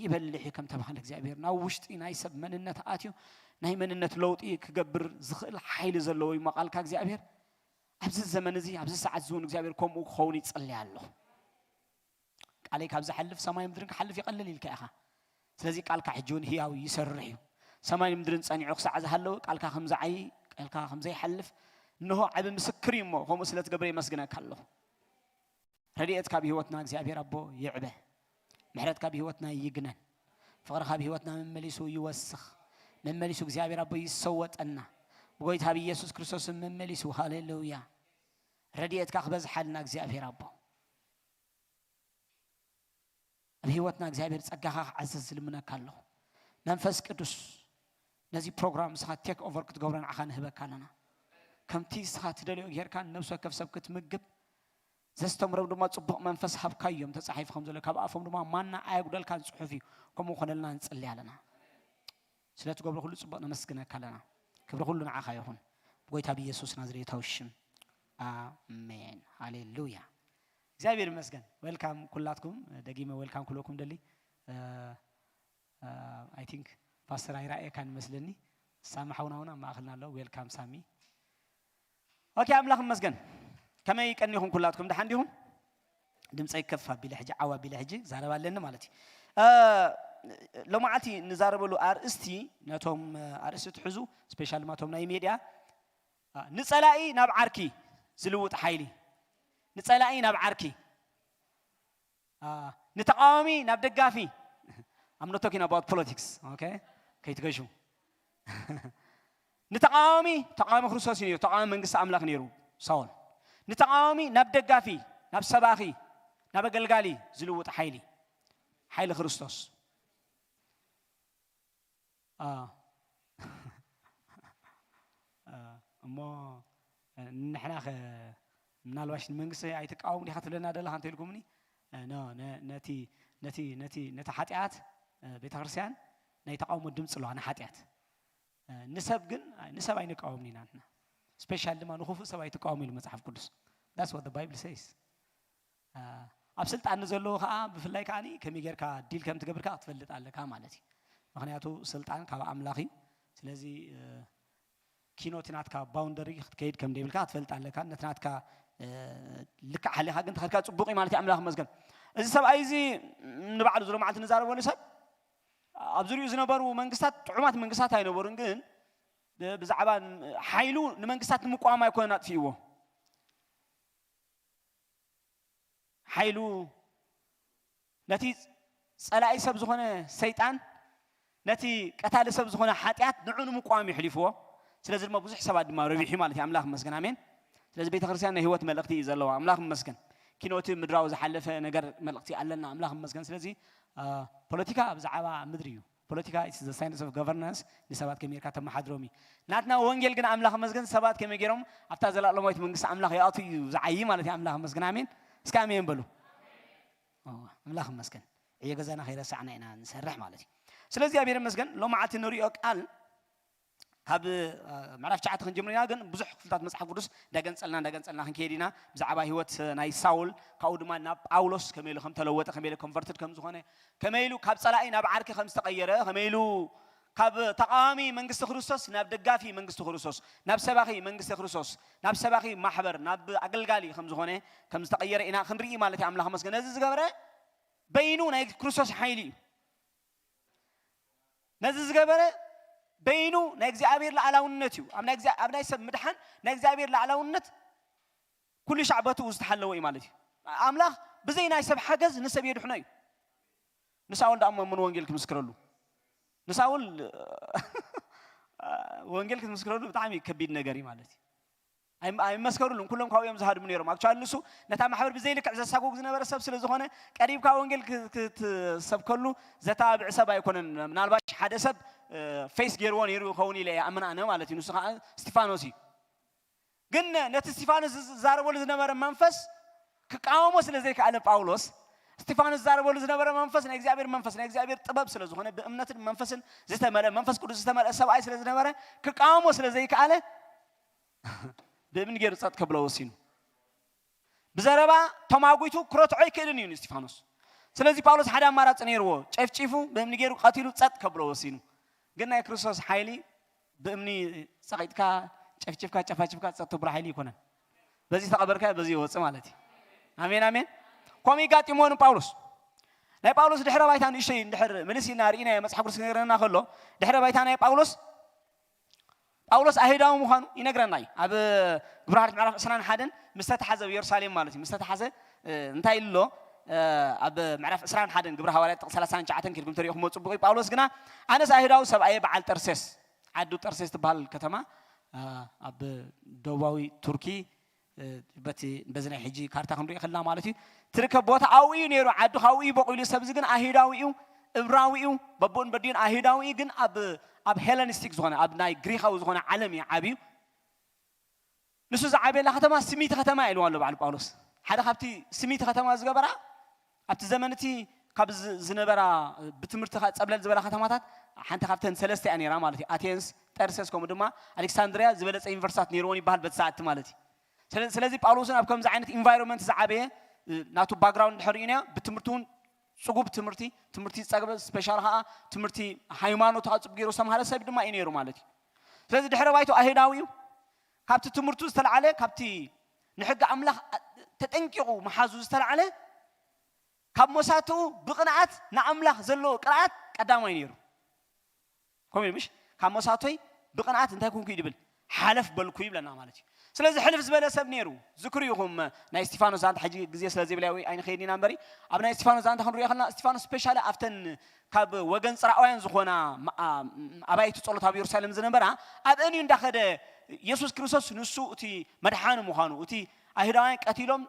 ይበልሕ ከም ተባለ እግዚአብሔር ናው ውሽጢ ናይ ሰብ መንነት አትዩ ናይ መንነት ለውጢ ክገብር ዝኽእል ኃይል ዘለዎ እዩ ማቃልካ እግዚአብሔር ኣብዚ ዘመን እዚ ኣብዚ ሰዓት ዝውን እግዚአብሔር ከምኡ ክኸውን ይጸልያለሁ ቃለይ ካብ ዝሐልፍ ሰማይ ምድርን ክሐልፍ ይቀልል ኢልካ ኢኻ ስለዚ ቃልካ ሕጂውን ሕያው ይሰርሕ እዩ ሰማይ ምድርን ጸኒዑ ክሳዕ ዝሃለው ቃልካ ከምዛዓይ ቃልካ ከምዘይሐልፍ انه عب مسكرين مو هم سلت قبري مسجنا كله رديت كابي هوتنا እግዚአብሔር አቦ يعبه محرت كابي هوتنا يجنن فقر كابي هوتنا من مليسو يوسخ من مليسو እግዚአብሔር አቦ يسوطنا بقيت هابي يسوع كريستوس من مليسو هاليلويا رديت كخبز حالنا እግዚአብሔር አቦ هوتنا እግዚአብሔር ጸጋኻ عزز لمنا كله منفس ቅዱስ نزي بروجرام سخ تيك اوفر كتغبرن عخان هبكالنا كمتي سخات دليو غيركان نفسو كف سبكت مغب زستمرو دما صبق منفس حبكايوم تصحيفكم زله كاب افهم دما مانا ايغدل كان صحفي كم خنلنا نصليالنا سلات غبر كل صبق نمسكنا كلنا كبر كلنا عخا يهون بغيتا بيسوس نازريتاو شم امين هاليلويا እግዚአብሔር ይመስገን ዌልካም ኩላትኩም ደጊመ ዌልካም ኩሎኩም ደሊ አይ ቲንክ ፓስተር አይራኤ ካን መስለኒ ሳማሐውናውና ማخلናለው ዌልካም ሳሚ اوكي املاك مسجن كما يقنيكم كلاتكم ده عندهم دمص يكفى بلحج عوا بلحج زاربالنا مالتي لو معتي نزاربلو ارستي نتوم ارست حزو سبيشال ماتوم ناي ميديا نصلاي ناب عركي زلوط حيلي نصلاي ناب عركي نتقاومي ناب دغافي I'm not talking about politics okay كيتغشو نتقاومي تقاوم ክርስቶስ ነው ተቃዋሚ መንግስት አምላክ ነው ሳውል نتقاومي ናብ ደጋፊ ናብ ሰባኺ ናብ አገልጋሊ ዝልውጥ ኃይሊ ክርስቶስ እሞ ንሕና ምናልባሽ መንግስት አይተቃወሙ ዲኻ ትለና ደለኻ አንተ ይልኩምኒ ነቲ ኃጢአት ቤተክርስቲያን ናይ ተቃውሞ ድምጽ ለዋና ኃጢአት نسب جن نسب عين قومني ناتنا special لما نخوف سب عين قومي المصحف القدس that's what the Bible says أبسلت عن نزلوا خا بفلاي كاني كم يجر كا ديل كم تقبل كا تفلت على كا مالتي مخنياتو سلطان كا أملاخي سلزي كينوتينات كا باوندري كيد كم ديل كا تفلت على كا نتنات كا لك على حاجة أنت خلك تبقي مالتي أملاخ مزجن إذا سب عايزي نبعد زلمة على النزار ولا سب أبزريو زنبرو منقصات عمات منقصات هاي نبورن جن بزعبا حيلو نمنقصات مقاومة يكونات فيه حيلو نتي صلاة سب زخنة سيطان نتي قتال سب زخنة حاتيات نعون مقاومة يحلفوه سلازل ما بوزح سباد ما ربيحي مالتي أملاك مسكن آمين سلازل بيت خرسيان هوت ملقتي إذا الله أملاك مسكن كينوتي مدراوز حلفة نجر ملقتي علنا أملاك مسكن سلازي ፖለቲካ ብዛዕባ ምድሪ እዩ ፖለቲካ is the science of governance ንሰባት ከመይ ካ ተመሓድሮሚ ናትና ወንጌል ግን አምላኽ መስገን ሰባት ከመይ ገይሮም ኣብታ ዘላለማዊት መንግስት አምላኽ ያቱ እዩ ዝዓይ ማለት እዩ አምላኽ መስገን አሜን እስከ አሜን በሉ አምላኽ መስገን እየገዛና ኸይረሳዕና ኢና ንሰርሕ ማለት እዩ ስለዚህ እግዚአብሔር መስገን ሎማዓት ንሪኦ ቃል ካብ ምዕራፍ 9 ክንጀምርና ግን ብዙሕ ክፍልታት መጽሓፍ ቅዱስ እንዳገንጸልና ክንከይድና ብዛዕባ ህይወት ናይ ሳውል ካብኡ ድማ ናብ ጳውሎስ ከመይ ኢሉ ከም ተለወጠ ከመይ ኢሉ ኮንቨርትድ ከም ዝኾነ ከመይ ኢሉ ካብ ጸላኢ ናብ ዓርኪ ከም ዝተቀየረ ከመይ ኢሉ ካብ ተቃዋሚ መንግስቲ ክርስቶስ ናብ ደጋፊ መንግስቲ ክርስቶስ ናብ ሰባኺ መንግስቲ ክርስቶስ ናብ ሰባኺ ማሕበር ናብ ኣገልጋሊ ከም ዝኾነ ከም ዝተቀየረ ኢና ክንርኢ ማለት እዩ ኣምላኽ መስገን ነዚ ዝገበረ በይኑ ናይ ክርስቶስ ሓይሊ እዩ ነዚ ዝገበረ በይኑ ናይ እግዚአብሔር ላዕላውነት እዩ ኣብ ናይ ሰብ ምድሓን ናይ እግዚአብሔር ላዕላውነት ኩሉ ሻዕበቱ ዝተሓለወ እዩ ማለት እዩ ኣምላኽ ብዘይ ናይ ሰብ ሓገዝ ንሰብ የድሕኖ እዩ ንሳውል ዳሞ ምን ወንጌል ክምስክረሉ ንሳውል ወንጌል ክምስክረሉ ብጣዕሚ ከቢድ ነገር እዩ ማለት እዩ ኣይመስከሩሉን ኩሎም ካብኦም ዝሃድሙ ነይሮም ኣክቹዋሊ ንሱ ነታ ማሕበር ብዘይ ልክዕ ዘሳጎግ ዝነበረ ሰብ ስለ ዝኾነ ቀሪብካ ወንጌል ክትሰብከሉ ዘታብዕ ሰብ ኣይኮነን ምናልባሽ ሓደ ሰብ ፌስ ገይርዎ ነይሩ ይኸውን ኢለ ኣመና ኣነ ማለት እዩ ንሱ ከዓ እስጢፋኖስ እዩ ግን ነቲ እስጢፋኖስ ዝዛረበሉ ዝነበረ መንፈስ ክቃወሞ ስለ ዘይከኣለ ጳውሎስ እስጢፋኖስ ዝዛረበሉ ዝነበረ መንፈስ ናይ እግዚአብሔር መንፈስ ናይ እግዚአብሔር ጥበብ ስለ ዝኾነ ብእምነትን መንፈስን ዝተመልአ መንፈስ ቅዱስ ዝተመልአ ሰብኣይ ስለ ዝነበረ ክቃወሞ ስለ ዘይከኣለ ብእምን ገይሩ ጸጥ ከብሎ ወሲኑ ብዘረባ ተማጉይቱ ክረትዖ ይክእልን እዩ እስጢፋኖስ ስለዚ ጳውሎስ ሓደ ኣማራፂ ነይርዎ ጨፍጪፉ ብእምኒ ገይሩ ቀቲሉ ጸጥ ከብሎ ወሲኑ ግን ናይ ክርስቶስ ሓይሊ ብእምኒ ጸቂጥካ ጨፍጭፍካ ጨፋጭፍካ ጸጥ ትብሎ ሓይሊ ይኮነን በዚ ተቀበርካ በዚ ይወፅእ ማለት እዩ ኣሜን ኣሜን ኮሚ ጋጢሞን ጳውሎስ ናይ ጳውሎስ ድሕረ ባይታ ንእሽተይ እንድሕር ምልሲና ርኢና መጽሓፍ ቅዱስ ክነግረና ከሎ ድሕረ ባይታ ናይ ጳውሎስ ኣሄዳዊ ምዃኑ ይነግረና እዩ ኣብ ግብረ ምዕራፍ 21 ምስ ተተሓዘ ኢየሩሳሌም ማለት እዩ ምስ ተተሓዘ እንታይ ኢሉ ሎ ኣብ ምዕራፍ 21 ግብረ ሐዋርያት 39 ክልኩም ተሪእኹም ጽቡቕ ጳውሎስ ግና ኣነስ ኣሄዳዊ ሰብኣየ በዓል ጠርሴስ ዓዱ ጠርሴስ ትበሃል ከተማ ኣብ ደቡባዊ ቱርኪ በቲ በዝናይ ሕጂ ካርታ ክንሪኢ ከለና ማለት እዩ ትርከብ ቦታ ኣውኡ ነይሩ ዓዱ ካውኡ በቂሉ ሰብዚ ግን ኣሄዳዊ እዩ እብራዊ እዩ በቦን በዲን ኣሄዳዊ ግን ኣብ ሄለኒስቲክ ዝኾነ ኣብ ናይ ግሪካዊ ዝኾነ ዓለም እዩ ዓብዩ ንሱ ዝዓበየላ ከተማ ስሚቲ ከተማ ኢልዋ ኣሎ በዓል ጳውሎስ ሓደ ካብቲ ስሚቲ ከተማ ዝገበራ ኣብቲ ዘመንቲ ካብ ዝነበራ ብትምህርቲ ፀብለል ዝበላ ከተማታት ሓንቲ ካብተን ሰለስተ እያ ነይራ ማለት እዩ ኣቴንስ ጠርሴስ ከምኡ ድማ ኣሌክሳንድሪያ ዝበለፀ ዩኒቨርሲታት ነይርዎን ይበሃል በቲ ሰዓቲ ማለት እዩ ስለዚ ጳውሎስን ኣብ ከምዚ ዓይነት ኢንቫይሮንመንት ዝዓበየ ናቱ ባክግራውንድ ድሕሪኡና ብትምህርቱን ጽጉብ ትምህርቲ ፀግበ ስፔሻል ከዓ ትምህርቲ ሃይማኖት ጽቡቕ ገይሩ ሰምሃረ ሰብ ድማ እዩ ነይሩ ማለት እዩ ስለዚ ድሕረ ባይቱ ኣሄዳዊ እዩ ካብቲ ትምህርቱ ዝተለዓለ ካብቲ ንሕጊ ኣምላኽ ተጠንቂቑ መሓዙ ዝተለዓለ ካብ መሳቱ ብቕንዓት ንኣምላኽ ዘለዎ ቅርዓት ቀዳማይ ነይሩ ከምኡ ምሽ ካብ መሳቶይ ብቕንዓት እንታይ ኮንኩ ይድብል ሓለፍ በልኩ ይብለና ማለት እዩ ስለዚ ሕልፍ ዝበለ ሰብ ነይሩ ዝክሩ ይኹም ናይ እስጢፋኖስ ዛንታ ሕጂ ግዜ ስለዚ ብላይ ኣይን ኸይድና እምበሪ ኣብ ናይ እስጢፋኖስ ዛንታ ክንሪኦ ከለና እስጢፋኖስ ስፔሻሊ ኣብተን ካብ ወገን ጽራኣውያን ዝኾና ኣባይቲ ጸሎት ኣብ ኢየሩሳሌም ዝነበራ ኣብ እንዩ እንዳኸደ ኢየሱስ ክርስቶስ ንሱ እቲ መድሓኒ ምዃኑ እቲ ኣይሁዳውያን ቀቲሎም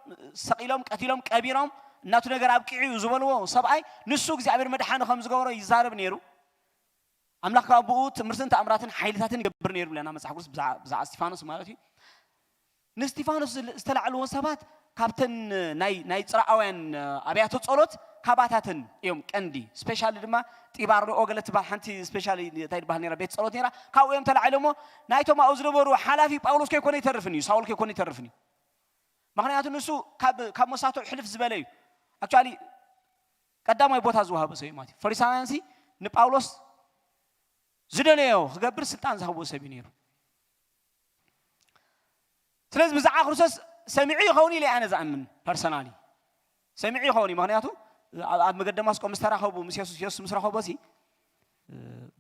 ሰቂሎም ቀቲሎም ቀቢሮም እናቱ ነገር ኣብቂዑ ዝበልዎ ሰብኣይ ንሱ እግዚአብሔር መድሓኒ ከም ዝገበሮ ይዛረብ ነይሩ ኣምላኽ ካብኡ ትምህርትን ተኣምራትን ሓይልታትን ይገብር ነይሩ ብለና መጽሓፍ ቅዱስ ብዛዕባ እስጢፋኖስ ማለት እዩ ንስጢፋኖስ ዝተላዕልዎ ሰባት ካብተን ናይ ጽራኣውያን ኣብያተ ጸሎት ካባታትን እዮም ቀንዲ ስፔሻሊ ድማ ጢባርኦ ገለ ትባል ሓንቲ ስፔሻሊ እንታይ ትባል ነይራ ቤት ጸሎት ነይራ ካብኡ እዮም ተላዕሎሞ ናይቶም ኣብኡ ዝነበሩ ሓላፊ ጳውሎስ ከይኮነ ይተርፍን እዩ ሳውል ከይኮነ ይተርፍን እዩ ምክንያቱ ንሱ ካብ መሳቶ ሕልፍ ዝበለ እዩ ኣክቹዋሊ ቀዳማይ ቦታ ዝወሃበ ሰብ እዩ ማለት እዩ ፈሪሳውያን ሲ ንጳውሎስ ዝደለዮ ክገብር ስልጣን ዝሃብዎ ሰብ እዩ ነይሩ ስለዚ ብዛዕባ ክርስቶስ ሰሚዑ ይኸውን ኢለ ኣነ ዝኣምን ፐርሰናሊ ሰሚዑ ይኸውን ምክንያቱ ኣብ መገዲ ደማስቆ ምስ ተራኸቡ ምስ ኢየሱስ ምስ ረኸቦሲ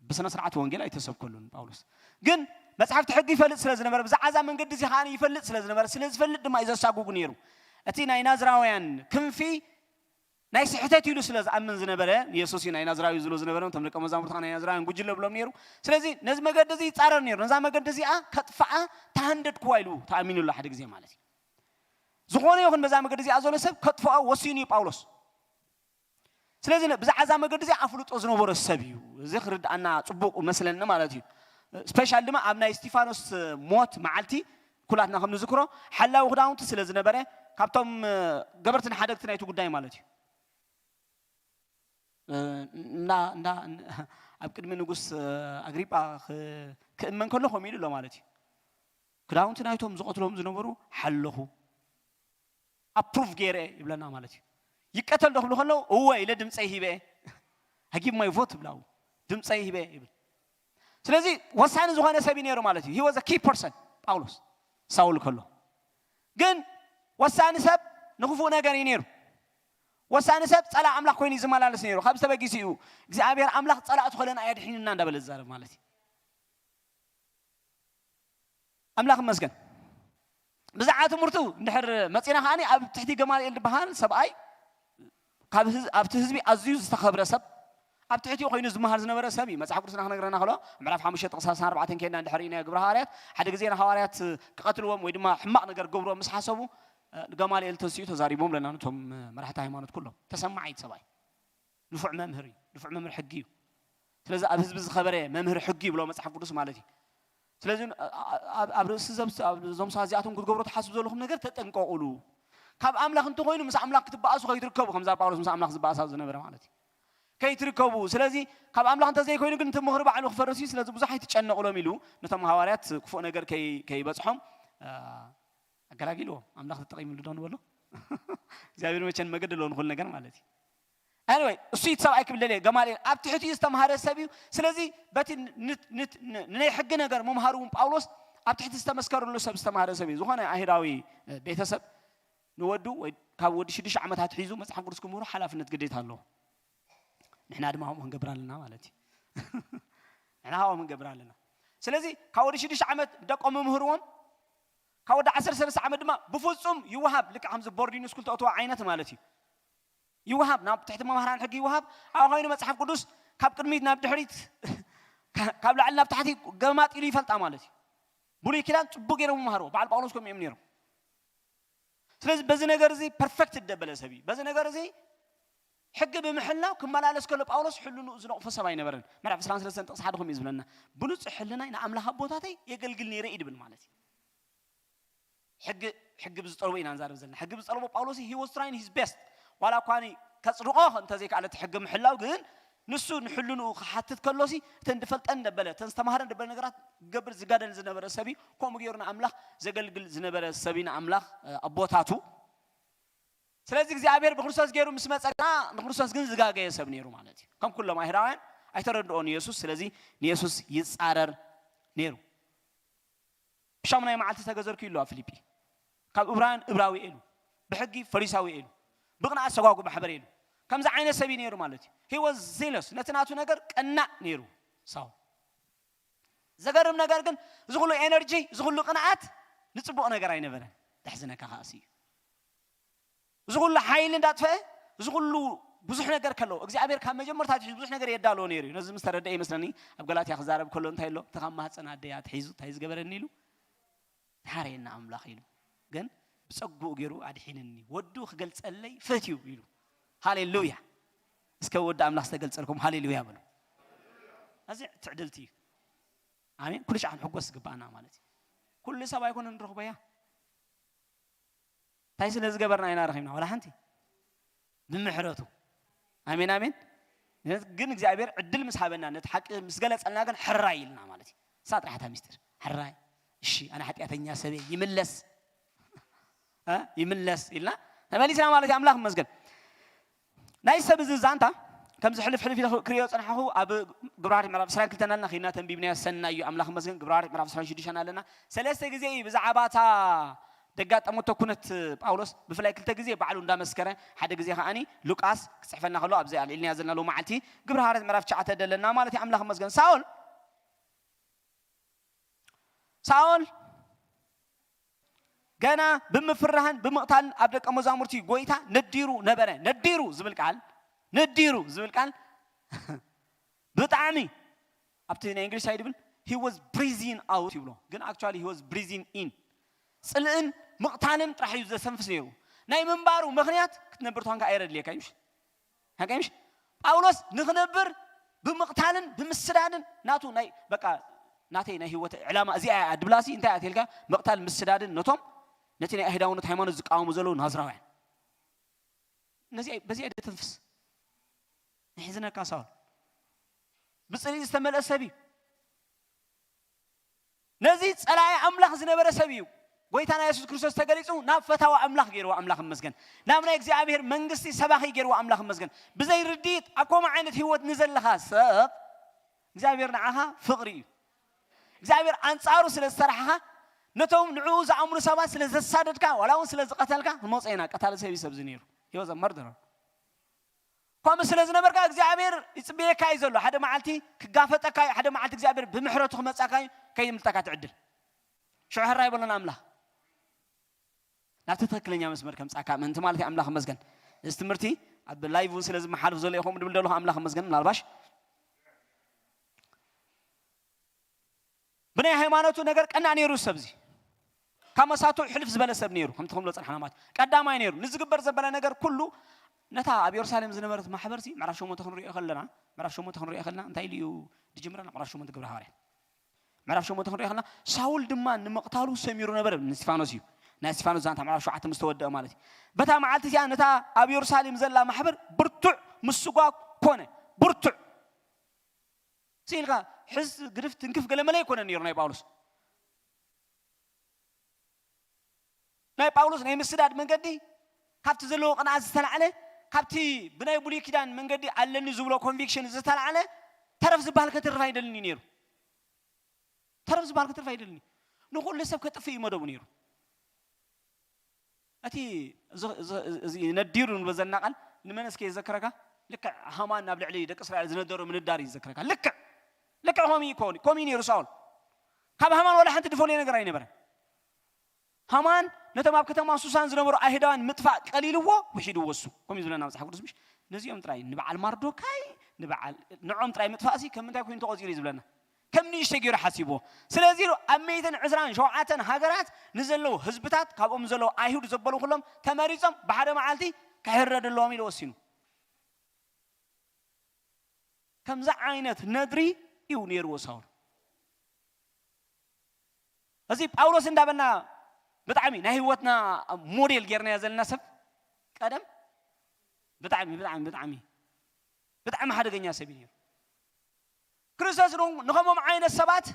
ብስነ ስርዓት ወንጌል ኣይተሰብከሉን ጳውሎስ ግን መጽሓፍቲ ሕጊ ይፈልጥ ስለ ዝነበረ ብዛዕባ መንገዲ እዚ ከዓ ይፈልጥ ስለ ዝነበረ ስለዝፈልጥ ድማ ይዘሳጉጉ ነይሩ እቲ ናይ ናዝራውያን ክንፊ ናይ ስሕተት ኢሉ ስለ ዝኣምን ዝነበረ ኢየሱስ ናይ ናዝራዊ ዝሎ ዝነበረ ተም ደቀ መዛሙርቱ ናይ ናዝራውያን ጉጅለ ብሎም ነይሩ ስለዚ ነዚ መገዲ እዚ ይጻረር ነይሩ ነዛ መገዲ እዚኣ ከጥፋኣ ተሃንደድ ክዋይሉ ተኣሚኑላ ሓደ ግዜ ማለት እዩ ዝኾነ ይኹን በዛ መገዲ እዚኣ ዘሎ ሰብ ከጥፋኣ ወሲኑ እዩ ጳውሎስ ስለዚ ብዛዕባ መገዲ እዚ ኣፍልጦ ዝነበረ ሰብ እዩ እዚ ክርዳእና ጽቡቕ መስለኒ ማለት እዩ ስፔሻል ድማ ኣብ ናይ እስጢፋኖስ ሞት መዓልቲ ኩላትና ከም ንዝክሮ ሓላዊ ክዳውንቲ ስለ ዝነበረ ካብቶም ገበርትን ሓደግቲ ናይቲ ጉዳይ ማለት እዩ ኣብ ቅድሚ ንጉስ ኣግሪጳ ክእመን ከለኹም ኢሉ ሎ ማለት እዩ ክዳውንቲ ናይቶም ዝቀትሎም ዝነበሩ ሓለኹ ኣፕሩቭ ገይረ ይብለና ማለት እዩ ይቀተል ደኽብሉ ከለው እወ ኢለ ድምፀይ ሂበ I give my vote ብላው ድምፀይ ሂበ ይብል ስለዚ ወሳኒ ዝኾነ ሰብ ነይሩ ማለት እዩ he was a key person ጳውሎስ ሳውል ከሎ ግን ወሳኒ ሰብ ንኽፉእ ነገር ነይሩ ወሳኒ ሰብ ጸላእ ኣምላኽ ኮይኑ ዝመላለስ ነይሩ ካብ ዝተበጊሲኡ እግዚአብሔር ኣምላኽ ጸላእቱ ከለና ኣያድሒንና እንዳበለ ዝዛረብ ማለት እዩ ኣምላኽ መስገን ብዛዕባ ትምህርቱ እንድሕር መፂና ከዓኒ ኣብ ትሕቲ ገማልኤል ዝበሃል ሰብኣይ ካብ ኣብቲ ህዝቢ ኣዝዩ ዝተኸብረ ሰብ ኣብ ትሕቲኡ ኮይኑ ዝመሃር ዝነበረ ሰብ እዩ መጽሓፍ ቅዱስና ክነግረና ከሎ ምዕራፍ 5 ጥቕስ 14 ከይና እንድሕር ኢና ግብረ ሐዋርያት ሓደ ግዜ ሐዋርያት ክቀትልዎም ወይ ድማ ሕማቕ ነገር ገብሮም ምስ ሓሰቡ ገማልኤል ተሲኡ ተዛሪቦም ለና ነቶም መራሕቲ ሃይማኖት ኩሎም ተሰማዓይ ሰብኣይ ንፉዕ መምህር እዩ ንፉዕ መምህር ሕጊ እዩ ስለዚ ኣብ ህዝቢ ዝኸበረ መምህር ሕጊ ብሎ መጽሓፍ ቅዱስ ማለት እዩ ስለዚ ኣብ ርእሲ ዞም ሰዓዚኣቶም ክትገብሩ ተሓስቡ ዘለኹም ነገር ተጠንቀቁሉ ካብ ኣምላኽ እንተ ኮይኑ ምስ ኣምላኽ ክትበኣሱ ከይትርከቡ ከምዛ ጳውሎስ ምስ ኣምላኽ ዝበኣሳ ዝነበረ ማለት እዩ ከይትርከቡ ስለዚ ካብ ኣምላኽ እንተ ዘይኮይኑ ግን ትምኽሪ ባዕሉ ክፈርስ እዩ ስለዚ ብዙሕ ኣይትጨነቁሎም ኢሉ ነቶም ሐዋርያት ክፉእ ነገር ከይበፅሖም ኣገላጊልዎም ኣምላኽ ተጠቒሙሉ ዶ ንበሎ እግዚአብሔር መቸን መገድ ኣሎ ንኹል ነገር ማለት እዩ anyway እሱ ይትሰብኣይ ክብለለ ገማልኤል ኣብ ትሕቲኡ ዝተምሃረ ሰብ እዩ ስለዚ በቲ ናይ ሕጊ ነገር መምሃሩን ጳውሎስ ኣብ ትሕቲ ዝተመስከረሉ ሰብ ዝተምሃረ ሰብ እዩ ዝኾነ አይሁዳዊ ቤተሰብ ንወዱ ወይ ካብ ወዲ 6 ዓመታት ሒዙ መጽሓፍ ቅዱስ ክምህሩ ሓላፍነት ግዴታ ኣለዎ ንሕና ድማ ከምኡ ክንገብር ኣለና ማለት እዩ ንሕና ከምኡ ክንገብር ኣለና ስለዚ ካብ ወዲ 6 ዓመት ደቆም መምህርዎም ካብ ወዲ 13 ዓመት ድማ ብፍጹም ይወሃብ ልክ ከምዚ ቦርዲንግ ስኩል ተእትዎ ዓይነት ማለት እዩ ይወሃብ ናብ ትሕቲ መምሃራን ሕጊ ይወሃብ ኣብ ኮይኑ መጽሓፍ ቅዱስ ካብ ቅድሚት ናብ ድሕሪት ካብ ላዕሊ ናብ ታሕቲ ገማጢሉ ይፈልጣ ማለት እዩ ብሉይ ኪዳን ጽቡቕ ገይሮም መሃርዎ በዓል ጳውሎስ ከም እዮም ነይሮም ስለዚ በዚ ነገር እዚ ፐርፌክት ደበለ ሰብ እዩ በዚ ነገር እዚ ሕጊ ብምሕላው ክመላለስ ከሎ ጳውሎስ ሕልኑ ዝነቕፎ ሰብ ኣይነበረን ምዕራፍ 23 ጥቕስ 1 ከም ይዝብለና ብሉጽ ሕልናይ ንኣምላኽ ቦታተይ የገልግል ነይረ ይድብል ማለት እዩ ሕጊ ብዝጠልቦ ኢና ንዛረብ ዘለና ሕጊ ብዝጠልቦ ጳውሎስ he was trying his best ዋላ ኳኒ ከጽድቆ እንተዘይካለት ሕጊ ምሕላው ግን ንሱ ንሕልኑ ክሓትት ከሎሲ ተንድፈልጠን ደበለ ተንስተማሃረን ደበለ ነገራት ገብር ዝጋደል ዝነበረ ሰብ ከምኡ ገይሩና ኣምላኽ ዘገልግል ዝነበረ ሰቢና ኣምላኽ ኣቦታቱ ስለዚ እግዚአብሔር ብክርስቶስ ገይሩ ምስ መጸና ንክርስቶስ ግን ዝጋገየ ሰብ ነይሩ ማለት እዩ ከም ኩሎም አይሁዳውያን ኣይተረድኦን ኢየሱስ ስለዚ ንኢየሱስ ይጻረር ነይሩ ብሻሙናይ መዓልቲ ተገዘርኩ ኢሉ ኣብ ፊልጵ ካብ ዕብራውያን ዕብራዊ ኢሉ ብሕጊ ፈሪሳዊ ኢሉ ብቕንዓት ሰጓጉ ማሕበር ኢሉ ከምዚ ዓይነት ሰብ ነይሩ ማለት እዩ he was zealous ነትናቱ ነገር ቀናዕ ነይሩ ሳውል ዘገርም ነገር ግን ዝኹሉ ኤነርጂ ዝኹሉ ቅንዓት ንጽቡቕ ነገር ኣይነበረን ተሕዝነካ ኻሲ ዝኹሉ ሓይል እንዳጥፈአ ዝኹሉ ብዙሕ ነገር ከሎ እግዚአብሔር ካብ መጀመርታ ብዙሕ ነገር የዳሎ ነይሩ ነዚ ምስ ተረድአ ይመስለኒ ኣብ ገላትያ ክዛረብ ከሎ እንታይ ኣሎ ተኻብ ማህፀና ኣደያ ትሒዙ እንታይ ዝገበረኒ ኢሉ ታሬና ኣምላኽ ኢሉ ግን ብጸጉኡ ገይሩ ኣድሒንኒ ወዱ ክገልጸለይ ፈትዩ ኢሉ ሃሌሉያ እስከ ወድ ኣምላኽ ዝተገልጸልኩም ሃሌሉያ በሉ እዚ ትዕድልቲ እዩ ኣሜን ኩሉ ሻዕን ሕጎስ ዝግባአና ማለት እዩ ኩሉ ሰብ ኣይኮነን ንረኽቦያ እንታይ ስለ ዝገበርና ኢና ረኺብና ወላ ሓንቲ ብምሕረቱ ኣሜን ኣሜን ግን እግዚአብሔር ዕድል ምስ ሃበና ነቲ ሓቂ ምስ ገለጸልና ግን ሕራይ ኢልና ማለት እዩ እሳ ጥራሕታ ሚስጥር ሕራይ እሺ ኣነ ሓጢአተኛ ሰበ ይምለስ ኢልና ተመሊስና ማለት ኣምላኽ መስገን ናይ ሰብ እዚ ዛንታ ከም ዝሕልፍ ክሪኦ ፀናሕኹ ኣብ ግብራር ምዕራፍ 22 ኣለና ኺና ተንቢብና ሰና እዩ ኣምላኽ መስገን ግብራር ምዕራፍ 26 ኣለና ሰለስተ ግዜ ብዛዕባታ ደጋጠመቶ ኩነት ጳውሎስ ብፍላይ ክልተ ግዜ ባዕሉ እንዳመስከረ ሓደ ግዜ ከዓኒ ሉቃስ ክጽሕፈና ከሎ ኣብዚ ኣልዒልንያ ዘለና ሎ መዓልቲ ግብረ ሐዋርያት ምዕራፍ 9 ደለና ማለት እዩ ኣምላኽ መስገን ሳውል ገና ብምፍራህን ብምቕታልን ኣብ ደቀ መዛሙርቲ ጎይታ ነዲሩ ነበረ ነዲሩ ዝብል ቃል ብጣዕሚ ኣብቲ ናይ እንግሊዝ ሳይድብል he was breathing out ይብሎ ግን actually he was breathing in ጽልእን ምቕታልን ጥራሕ እዩ ዘሰንፍስ ነይሩ ናይ ምንባሩ ምኽንያት ክትነብር ተኾንካ ኣይረድልየካ ይምሽ ጳውሎስ ንኽነብር ብምቕታልን ብምስዳድን ናቱ ናይ በቃ ናተይ ናይ ህይወት ዕላማ እዚኣ ድብላሲ እንታይ ኣትልካ ምቕታል ምስዳድን ነቶም ነቲ ናይ አይሁዳውነት ሃይማኖት ዝቃወሙ ዘለዉ ናዝራውያን ነዚ በዚ ኣደ ተንፍስ ንሕዝነካ ሳውል ብጽልኢ ዝተመልአ ሰብ እዩ نزيد صلاة أملاخ زنبرة سبيو قويتنا يسوع كريستوس تقريسو نفتاو أملاخ جروا أملاخ مسجن نامنا إجزابير منجستي سباخي جروا أملاخ مسجن بزي رديت أقوم عينت هو نزل لها سب إجزابير نعها فقري إجزابير أنصارو سلسرحها نتوم نعوز عمرو سبا سلسادتك ولا ون سلس قتلك الموصينا قتال سبي سبزنيرو هو ذا مردر قام سلز نبرك إجزابير يسبيه كايزلو حدا معلتي كقافتك كاي حدا معلت إجزابير بمحرته خمسة كاي ملتك تعدل شو هالراي بلنا أملاخ نعطي تكلني يا مسمر كم ساعة من أنت مالك أملاخ مسجن استمرتي عبد الله يفوز لازم محارف زول يخوم بدل له أملاخ مسجن من الباش بني هيمانوتو نجار كنا نيرو سبزي كم ساعتو حلف زبالة سب نيرو هم تخم لصق حنامات قدام ما نيرو نزقبر زبالة نجار كله نتا أبي يرسالم زنمرت ما حبرسي معرف شو متخن رؤية خلنا معرف شو متخن رؤية خلنا أنت إليو دجمرنا معرف شو متقبل هاري معرف شو متخن رؤية خلنا ساول دمان مقتالو سميرو نبر من استفانوسيو ناسفانو زانت معرف شو عتم مستودع مالتي بتا معلتي يعني نتا أبي يرسالم زلا ما حبر برتع مسقا كونه برتع سيلك حس قرفت نكف قال ما لا يكون نير ناي باولوس ناي باولوس ناي مسداد من قدي كابت زلو قناع زتل عليه كابتي بناي بولي كدان من قدي علني زبلو كونفيكشن زتل عليه تعرف زبالك ترفع يدلني نيرو تعرف زبالك ترفع يدلني نقول لسه كتفي مدو نيرو أتي نديرون بزنا قال لمن اسكي ذكرك لك همان نبل عليه دك إسرائيل زندور من الدار يذكرك لك همي كوميني رسول كاب همان ولا حنت دفولي نقرأي نبرة همان نتما بكتما سوسان زنبور أهدان مدفع قليل هو وشيدو وسو كومي زلنا نمسح قدس مش نزيهم تراي نبع الماردو كاي نبع نعم تراي مدفعسي كم من تكون توزيري زبلنا كم نيشتغير حسيبه سلازيرو أميتن عزران شوعاتن هاجرات نزلوا هزبتات كابهم نزلوا أيهود زبلوا كلهم تماريزهم بحر معالتي كهرد اللومي لوسينو كم زعينت ندري يونير وصار أزيب أولوس إندابنا بتعمي نهيوتنا موديل جرنا يزل نسب قدم بتعمي حدا جنيا سبينير كريستوس نخمم عين السبات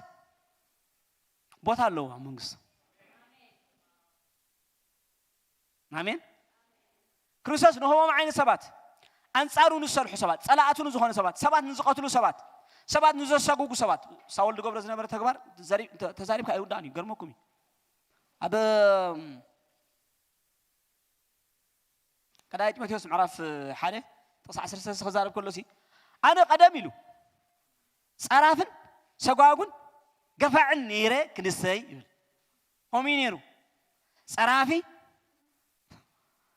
بوتالو أمونغس آمين كريستوس نخمم عين السبات أنصارو نصر حسابات صلاة نزخون سبات نزقاتلو سبات نزساقوك سبات ساول دقبر زنا بره تكبر تزاريب كأيود داني قرمكمي أب كده تيموثاوس معرف حاله تصع سرسس خزارب كله شيء أنا قدامي له صرافن سقاقون قفع النيرة كنسي هم ينيرو صرافي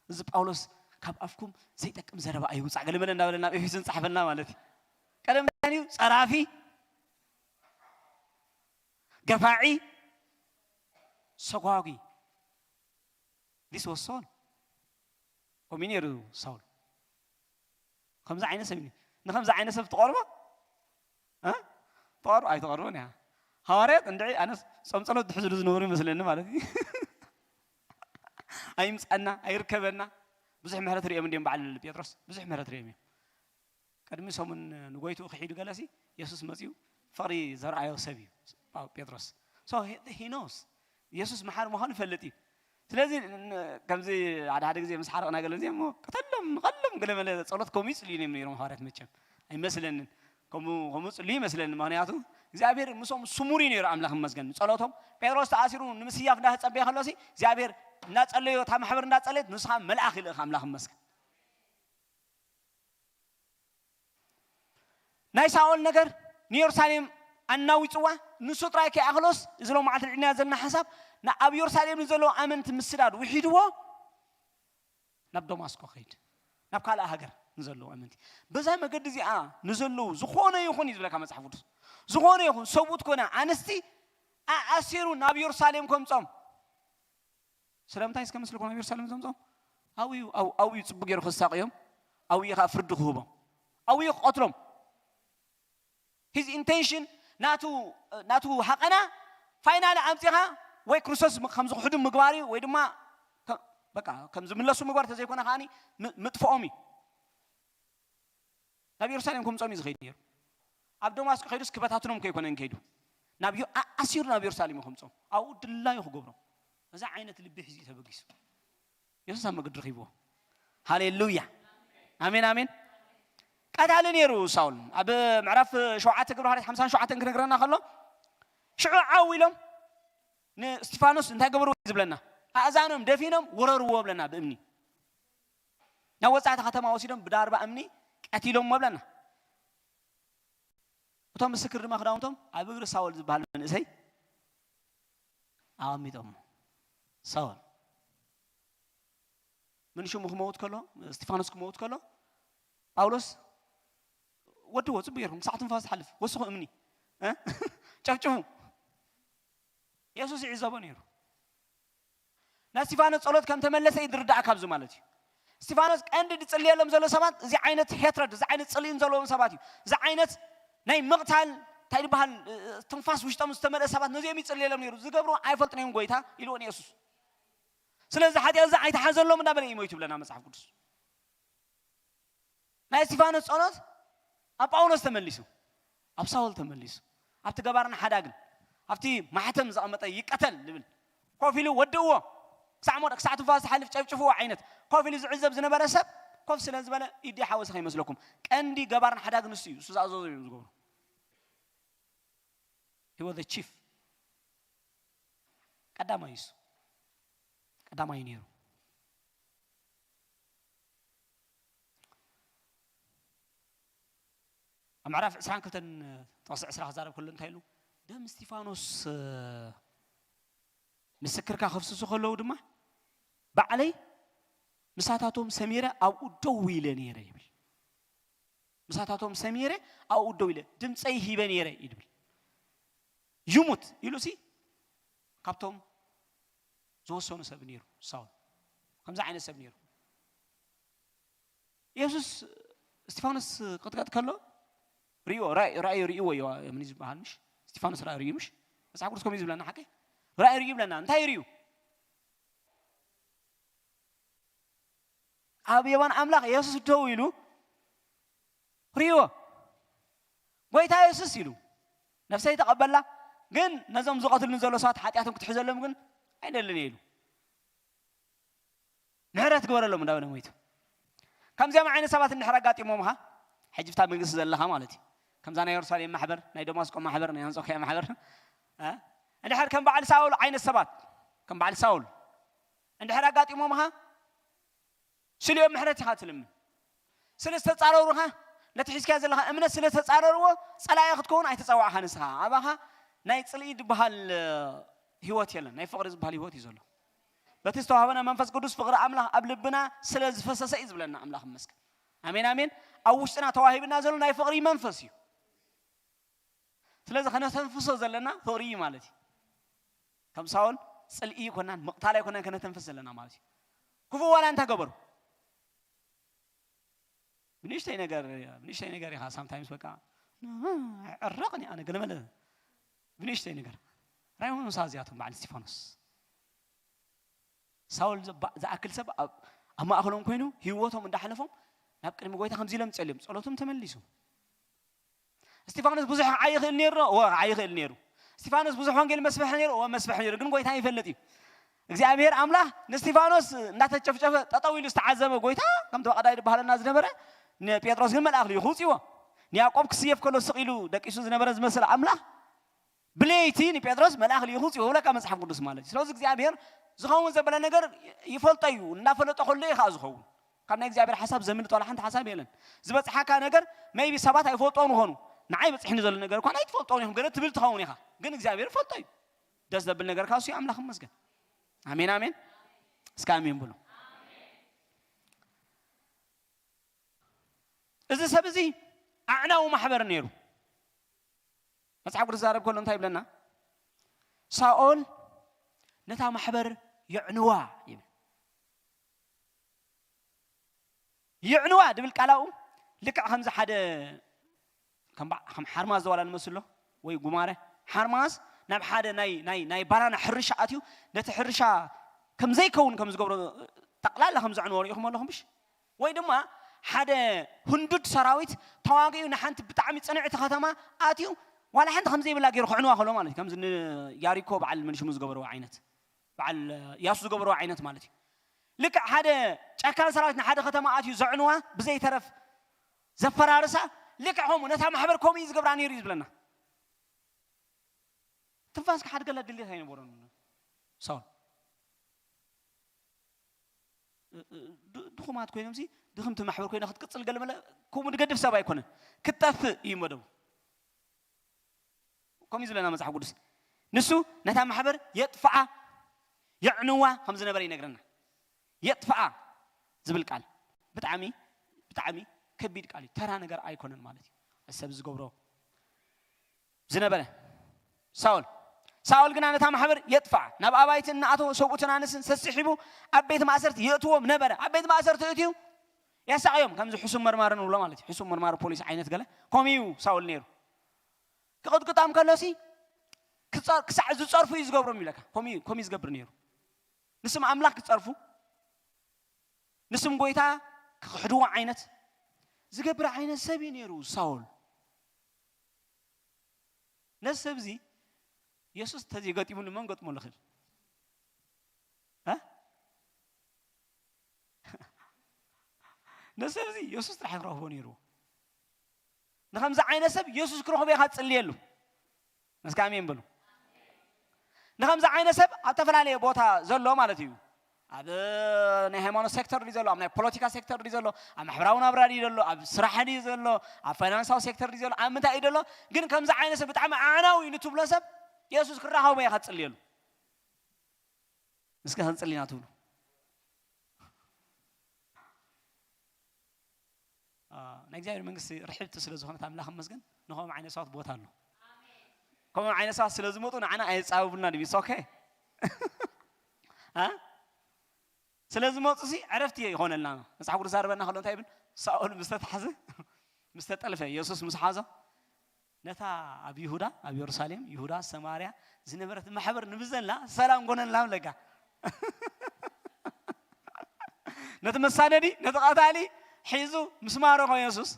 زب أولوس كاب أفكم زيتك مزربا أيوة صعقل من النابلنا بيفيسن صحفنا مالتي كلام ثاني صرافي قفعي سقاقي This was Saul هم ينيرو ساول خمسة عين سبني نخمسة عين سب تقربه ها طار أي تقربونها هاريت ندعي أنا سمسلو تحزر زنوري مثلنا مالتي أي مسألنا أي ركبنا بزح مهرة ريم من ديم بعل بيترس بزح مهرة ريم كرمي سومن نقويتو خيدو جلسي يسوع مسيو فري زرع يوسبي أو بيترس so he knows يسوع محار مهان فلتي ስለዚህ ከምዚ ሓደ ግዜ ምስ ሓረቕና ገለ እዚኦም ከተሎም ንቐሎም ገለ መለ ጸሎት ከምኡ ይጽልዩ ነይሮም ሐዋርያት መቸም ኣይመስለንን ከምኡ ጽልዩ ይመስለኒ ምክንያቱ እግዚአብሔር ምሶም ስሙሪ ነይሩ ኣምላኽ መስገን ጸሎቶም ጴጥሮስ ተኣሲሩ ንምስያፍ እንዳጸበየ ከሎሲ እግዚአብሔር እናጸለዮ ታ ማሕበር እንዳጸለየት ንስኻ መልኣኽ ኢልኻ ኣምላኽ መስገን ናይ ሳኦል ነገር ንኢየሩሳሌም ኣናዊፅዋ ንሱ ጥራይ ከኣኽሎስ እዝሎ መዓልቲ ዕድና ዘለና ሓሳብ نأب يرساليم نزلوا أمنت مسداد وحيدوا نب دمشق خيد نب كلا هجر نزلوا أمنتي بس هم قد زي نزلوا زخونة يخون يزبل كم صحفوت زخونة يخون صوت كنا أنستي أسيروا نأب يرساليم كم صام سلام تايس كم سلكوا نأب يرساليم كم صام أو يصبغ يرخص ساقيهم أو يخافرد خوبهم أو يقتلهم his intention ناتو حقنا فاينال أمتها ወይ ክርስቶስ ከም ዝኽዱ ምግባር ወይ ድማ በቃ ከም ዝምለሱ ምግባር ተዘይኮነ ኻኒ ምጥፎኦም ናብ ኢየሩሳሌም ከም ጾም ይዝኸይድ ነይሩ ኣብ ደማስቆ ኸይዱስ ክበታትኖም ከይኮነን ከይዱ نابيو أسير نابي يرسالي مخمسهم أو دللا يخبره إذا عينت اللي بيحزي تبقيس يسوع ما قدر يخيبه هاليلويا آمين آمين قتال نيرو ساول أب معرف شوعات كبر هاري 50 شوعات كنقرنا خلوا شو عاولهم ستيفانوس انت قبروا يزبلنا أذانهم دفينهم ورروا بلنا بأمني نوزعت ختمة وسيلهم بدار بأمني قتيلهم ما بلنا وتم مسكر ما خدامتهم أبغى ساول زبال من إزاي آميدهم ساول من شو مخموت كله ستيفانوس كموت كله باولوس ودوا زبيرهم ساعة فاز حلف وسخوا أمني ها شوفوا يسوع عزابون يرو ناس ستيفانوس صلوت كم تملس يدردع كابزو مالتي ستيفانوس عند تصلي لهم زلوا سبات زي عينة هترد زي عينة تصلين زلوا سباتي زي عينة ناي مقتل تايل بحال تنفاس وش تمستمر سبات نزي يتصلي لهم يرو زقبروا عيفلتنيهم قويتها يلون يسوع سلازة حد يزع يتحزن لهم نبني يموت لنا مسح قدس ناي ستيفانوس صلوت أباولوس تملسوا أبساول تملسوا أبتجبرنا حداقن أفتي ما حتم زعمت يقتل لبل كوفيلو ودوه ساعمودك ساعة فاز حلف شوفوا عينت كوفيلو زعزب زنبرة سب كوف سلازة بلا يدي حاوس خيمس لكم كأندي جبرنا حداقن نسيو سوزازو يمزقون he was the chief قدامه يسوع قدامه ينيرو أمعرف إسرائيل كلتن توسع إسرائيل زارب كلن تايلو دم ستيفانوس مسكر كخفص خلوا دمه بعلي مساتاتهم سميرة أو دويلة نيرة يبل مساتاتهم سميرة أو دويلة دم سيه بنيرة يبل يموت يلوسي كابتوم زوسون سبنيرو صار خمسة عين سبنيرو يسوس ستيفانوس قد كله ريو رأي ريو يا منيز بهالمش ستيفانوس رأي ريو مش بس عقولكم كم يزبلنا حكي رأي ريو لنا أنت ريو أبي يبان أملاك يسوس تويلو ريو ويتها يسوس يلو نفسه يتقبل له جن نظام زقات النزول ساعات حتى كنت لهم جن أين اللي يلو نهرت قبر لهم داون مويته كم زمان عين سبات النحرقات يومها حجبتها من قصة الله مالتي كم زمان يرسل محبر ناي دمشق محبر ناي أنصحي محبر ها عند حر كم بعد ساول عين السبات كم بعد ساول عند حرقات يومها سليم محرتي خاتلم سلسة تعرورها لا تحس كذا لها أمنا سلسة تعروروا صلاة ياخدكون أي تسوى حنسها أباها ناي تصليد بهال هوات يلا ناي فقر بهال هوات يزوله بتستوعبنا منفس قدوس فقر أملا قبل بنا سلز فسس إزبلنا أملا خمسك آمين آمين أوشتنا تواهي بنازل ناي فقري منفسي سلز خنا تنفس زلنا فقري مالتي كم ساول سلئي كنا مقتالي كنا تنفس لنا مالتي كفو ولا أنت قبر بنيشتي نجار يا sometimes بقى عرقني أنا قلنا ماذا بنيشتي نجار رايهم مسازياتهم مع ستيفانوس ساول ذا أكل سب أما أخلون كينو هيوتهم من دحلفهم نبقى مقويته 50 لم تسلم صلاتهم تملسوا ستيفانوس بزح عايخ النير هو عايخ النير ستيفانوس بزح وانجيل مسبح النير هو مسبح النير قن قويته يفلتي እግዚአብሔር አምላክ ነስጢፋኖስ እናተጨፍጨፈ ተጣዊሉ ዝተዓዘበ ጎይታ ከም ተባቀዳይ ባህልና ዝነበረ ጴጥሮስ ግን መልአክ ልዩ ኹፂዎ ንያቆብ ክስየፍ ከሎ ስቂሉ ደቂሱ ዝነበረ ዝመስል አምላክ ብለይቲ ንጴጥሮስ መልአክ ልዩ ኹፂዎ ወለካ መጽሐፍ ቅዱስ ማለት ስለዚህ እግዚአብሔር ዝኸውን ዘበለ ነገር ይፈልጠዩ እናፈለጠ ሁሉ ይኻ ዝኸውን ካብ ናይ እግዚአብሔር ሐሳብ ዘምልጥ ወላ ሓንቲ ሐሳብ የለን ዝበጽሓካ ነገር ሜይቢ ሰባት አይፈልጦን ሆኑ ንዓይ በጽሕኒ ዘሎ ነገር እንኳን አይትፈልጦን ይሁን ገለ ትብል ትኸውን ኢኻ ግን እግዚአብሔር ፈልጠዩ ደስ ዘብል ነገር ካሱ አምላክ መስገን آمين آمين اسكامين بلو إذا سبزي أعنا ومحبر نيرو مسحب رزارب كلهم طيب لنا ساول نتا محبر يعنوا يعنوا دبل كلاو لك خمسة حدا كم حرماز ولا المسلو ويقماره حرماز نب حدا ناي برانا حرشة أتيو نتحرشة كم زي كون كم زقبر تقلال لهم زعنور يخم لهم بش ويدما حدا هندود سراويت تواقي ونحنت بتعمي صنعت ختمة أتيو ولا حنت خمسة يبلا غير خعنوا خلوا مالتي كم زن ياريكو بعل من شموز قبروا عينت بعل ياسو قبروا عينت مالتي لك هذا شكل سراتنا هذا ختم آتي زعنوا بزي طرف زفر عرسة لك هم نتهم حبر كومي يزقبراني يريز بلنا تنفاس كحد قال دليل هاي نبورن صار دخومات كوي نمسي دخمت محبر كوي ناخد قصل قال ملا كوم نقدف سبا يكون كتاف يمدو كم يزلنا مسح قدس نسو نتام محبر يطفع يعنوا خمس نبري نقرنا يطفع زبل قال بتعمي كبير قالي ترى نجار أيكونن مالتي السبز قبره زنبله ساول قلنا نتام محبر يطفع نبأ بايت النعتو سوقتنا نسن سسحبو أبيت ما أسرت يأتوه منبره أبيت ما أسرت يأتيو يا سايوم كم زي حسوم مرمارن ولا مالتي حسوم مرمار بوليس عينت قاله كوميو ساول نيرو كقد قطعم كلاسي كساع زصرفو يزغبرو ميلك كومي يزغبر نيرو نسم أملاك تصرفو نسم قويتا كحدو عينت زغبر عينت سبي نيرو ساول نسبزي يسوس تجي قطيمو لمن قطمو لخل ها نسبزي يسوس راح يروحو نيرو نخمس عين سب يسوس كروه بيخات صليلو مسكامين بلو نخمس عين سب أتفل عليه بوتا زلوا مالتيو هذا نهمانو سيكتور ريزلو أم نبوليتيكا سيكتور ريزلو أم حبراونا برا ريزلو أم سرحة ريزلو أم فاينانسال سيكتور ريزلو أم متى إيدلو جن خمس عين سب بتعمل أنا وينتوب لسب يسوس كروه بيخات صليلو مسكان صلينا تولو نجزاير منقص رحلت سلزونا تعمل لهم مسجن نقوم عين صوت بوتانو كم عين صوت سلزموتو أنا عايز أقولنا دي بس أوكي ها سلزموتو سي عرفتي هون لنا بس عقول صار بيننا خلون تايبن سأقول مستحزة مستألفة يسوس مسحازة نتا أبي يهودا أبي يرساليم يهودا سماريا زنبرة محبر نبزن لا سلام قلنا لهم لقى نتمسنا دي نتقاطع لي حيزو مسمارو خو يسوس